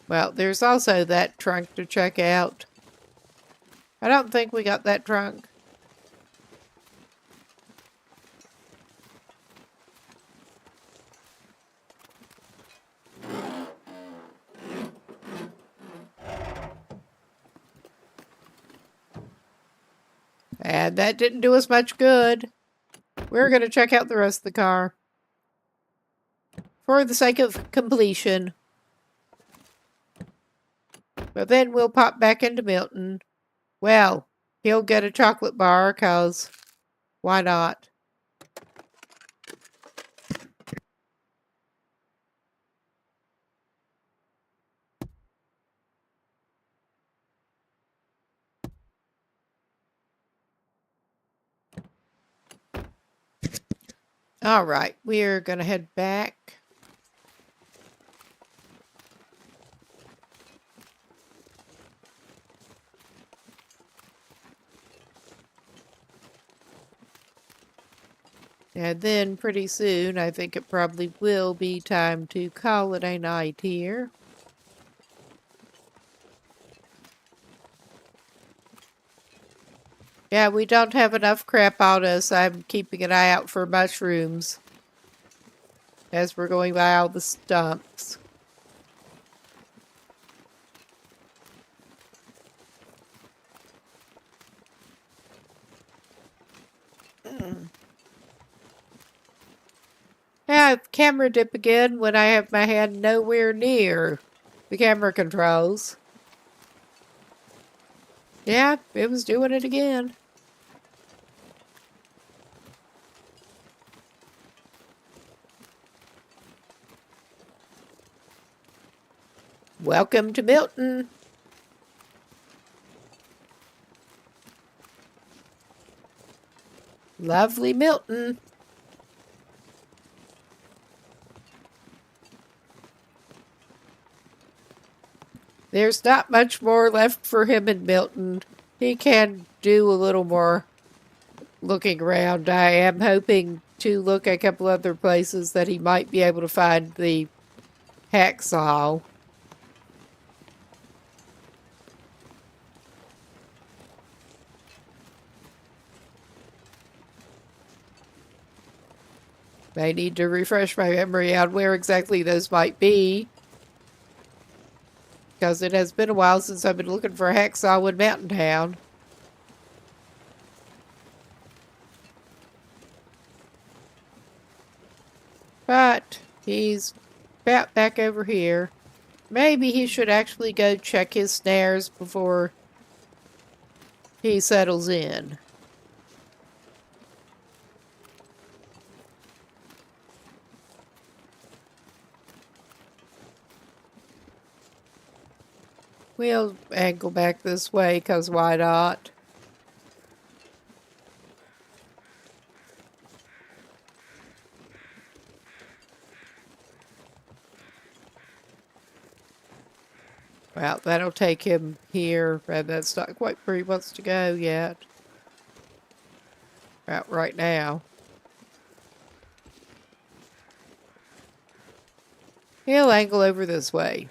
Well, there's also that trunk to check out. I don't think we got that trunk. And that didn't do us much good. We're going to check out the rest of the car. For the sake of completion. But then we'll pop back into Milton. Well, he'll get a chocolate bar, 'cause why not? All right, we're going to head back. And then pretty soon, I think it probably will be time to call it a night here. Yeah, we don't have enough crap on us. I'm keeping an eye out for mushrooms as we're going by all the stumps. Now, camera dip again when I have my hand nowhere near the camera controls. Yeah, it was doing it again. Welcome to Milton. Lovely Milton. There's not much more left for him in Milton. He can do a little more looking around. I am hoping to look a couple other places that he might be able to find the hacksaw. I need to refresh my memory on where exactly those might be, because it has been a while since I've been looking for a hacksaw in Mountain Town. But he's about back over here. Maybe he should actually go check his snares before he settles in. We'll angle back this way, because why not? Well, that'll take him here, and that's not quite where he wants to go yet. About right now. He'll angle over this way.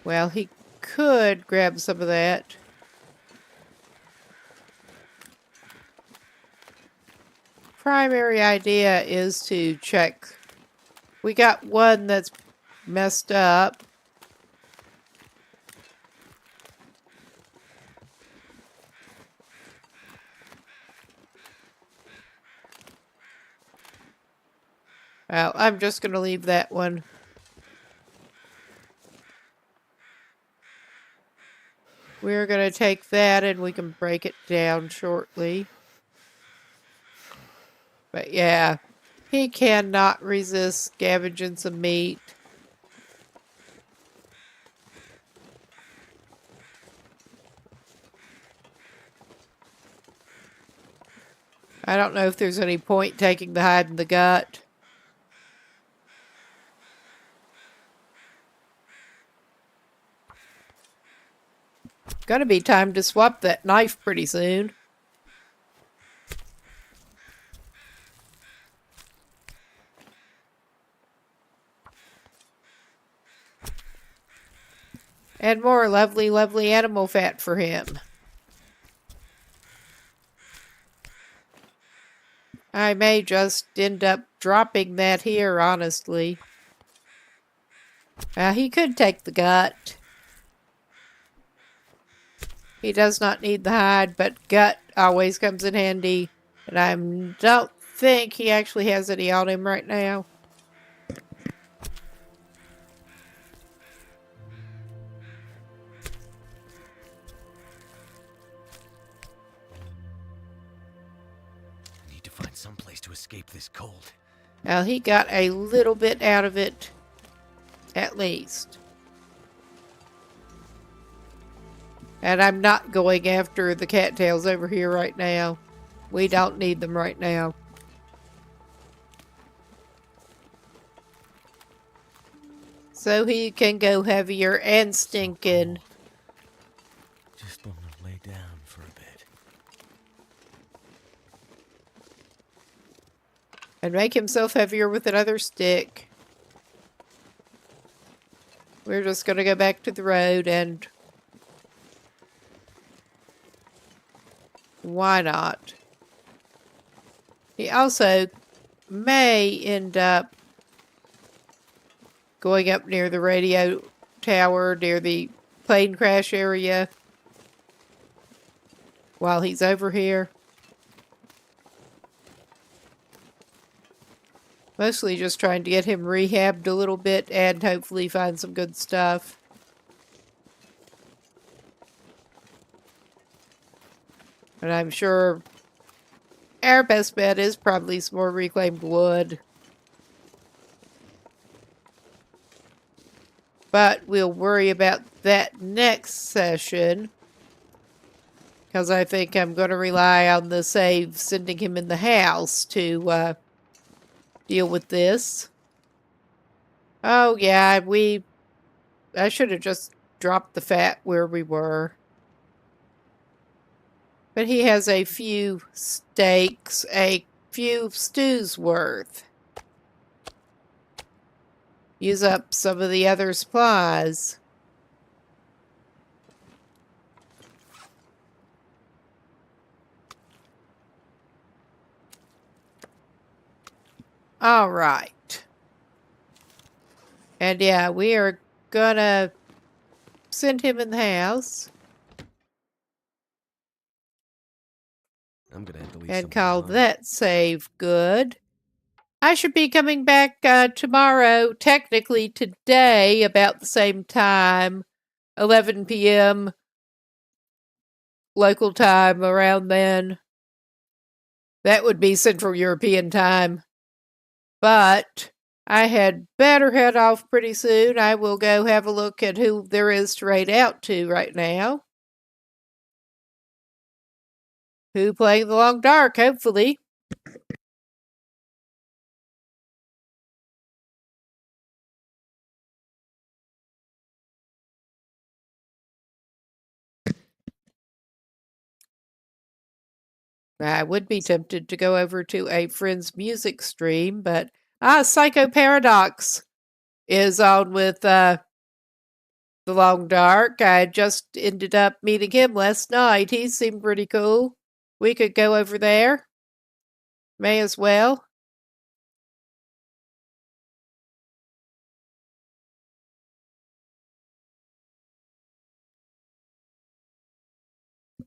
Well, he could grab some of that. Primary idea is to check. We got one that's messed up. Well, I'm just going to leave that one. We're going to take that and we can break it down shortly. But yeah, he cannot resist scavenging some meat. I don't know if there's any point taking the hide and the gut. Gonna be time to swap that knife pretty soon. And more lovely, lovely animal fat for him. I may just end up dropping that here, honestly. He could take the gut. He does not need the hide, but gut always comes in handy. And I don't think he actually has any on him right now. I need to find some place to escape this cold. Well, he got a little bit out of it, at least. And I'm not going after the cattails over here right now. We don't need them right now. So he can go heavier and stinking. Just want to lay down for a bit. And make himself heavier with another stick. We're just going to go back to the road and... why not? He also may end up going up near the radio tower, near the plane crash area, while he's over here. Mostly just trying to get him rehabbed a little bit and hopefully find some good stuff. And I'm sure our best bet is probably some more reclaimed wood. But we'll worry about that next session, because I think I'm going to rely on the save sending him in the house to deal with this. Oh yeah, I should have just dropped the fat where we were. But he has a few steaks, a few stews worth. Use up some of the other supplies. All right. And yeah, we are gonna send him in the house I'm gonna have to leave and something call behind. that save good. I should be coming back tomorrow, technically today, about the same time, 11 p.m. local time, around then. That would be Central European time. But I had better head off pretty soon. I will go have a look at who there is to raid out to right now. Who playing the long dark, hopefully. I would be tempted to go over to a friend's music stream, but Psycho Paradox is on with the Long Dark. I just ended up meeting him last night. He seemed pretty cool. We could go over there. May as well.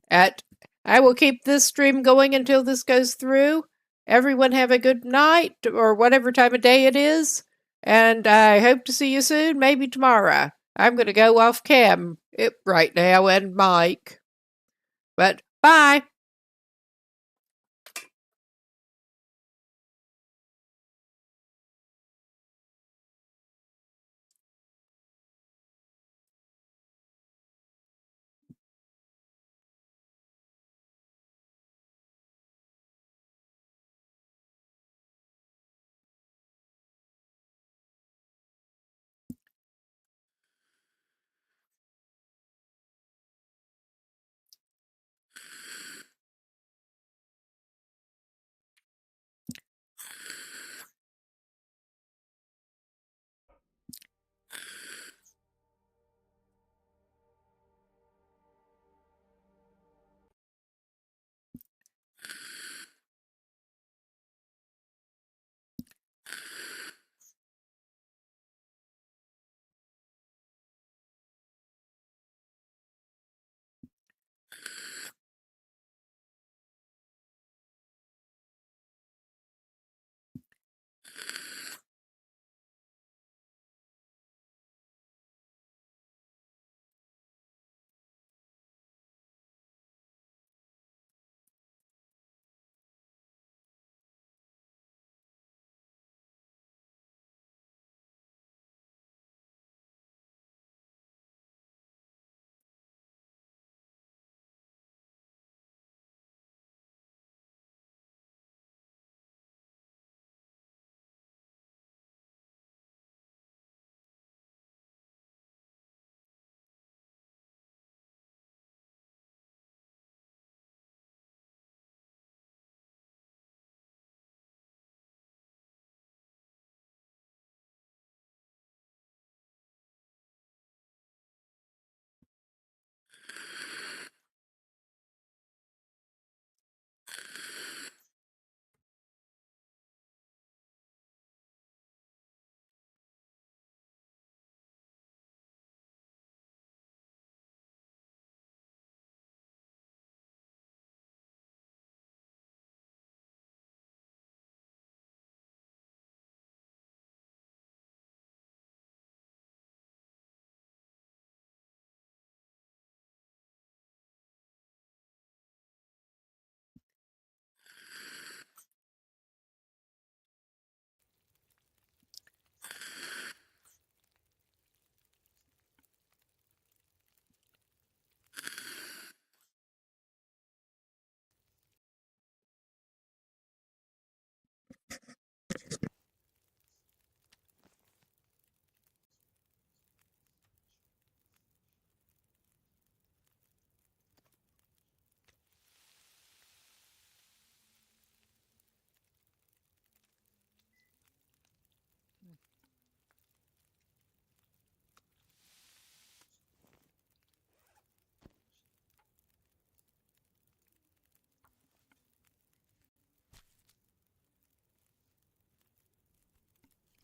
At I will keep this stream going until this goes through. Everyone have a good night or whatever time of day it is, and I hope to see you soon, maybe tomorrow. I'm going to go off cam right now and Mike. But bye.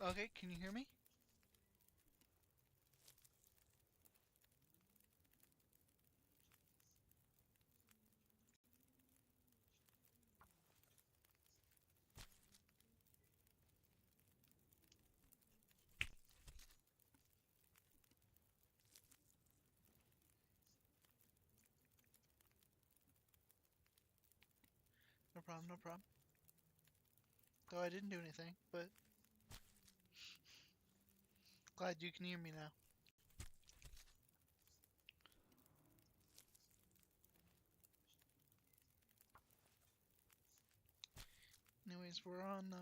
Okay, can you hear me? No problem, no problem. Though I didn't do anything, but glad you can hear me now. Anyways, we're on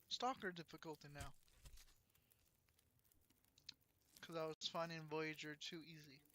Stalker difficulty now. Because I was finding Voyager too easy.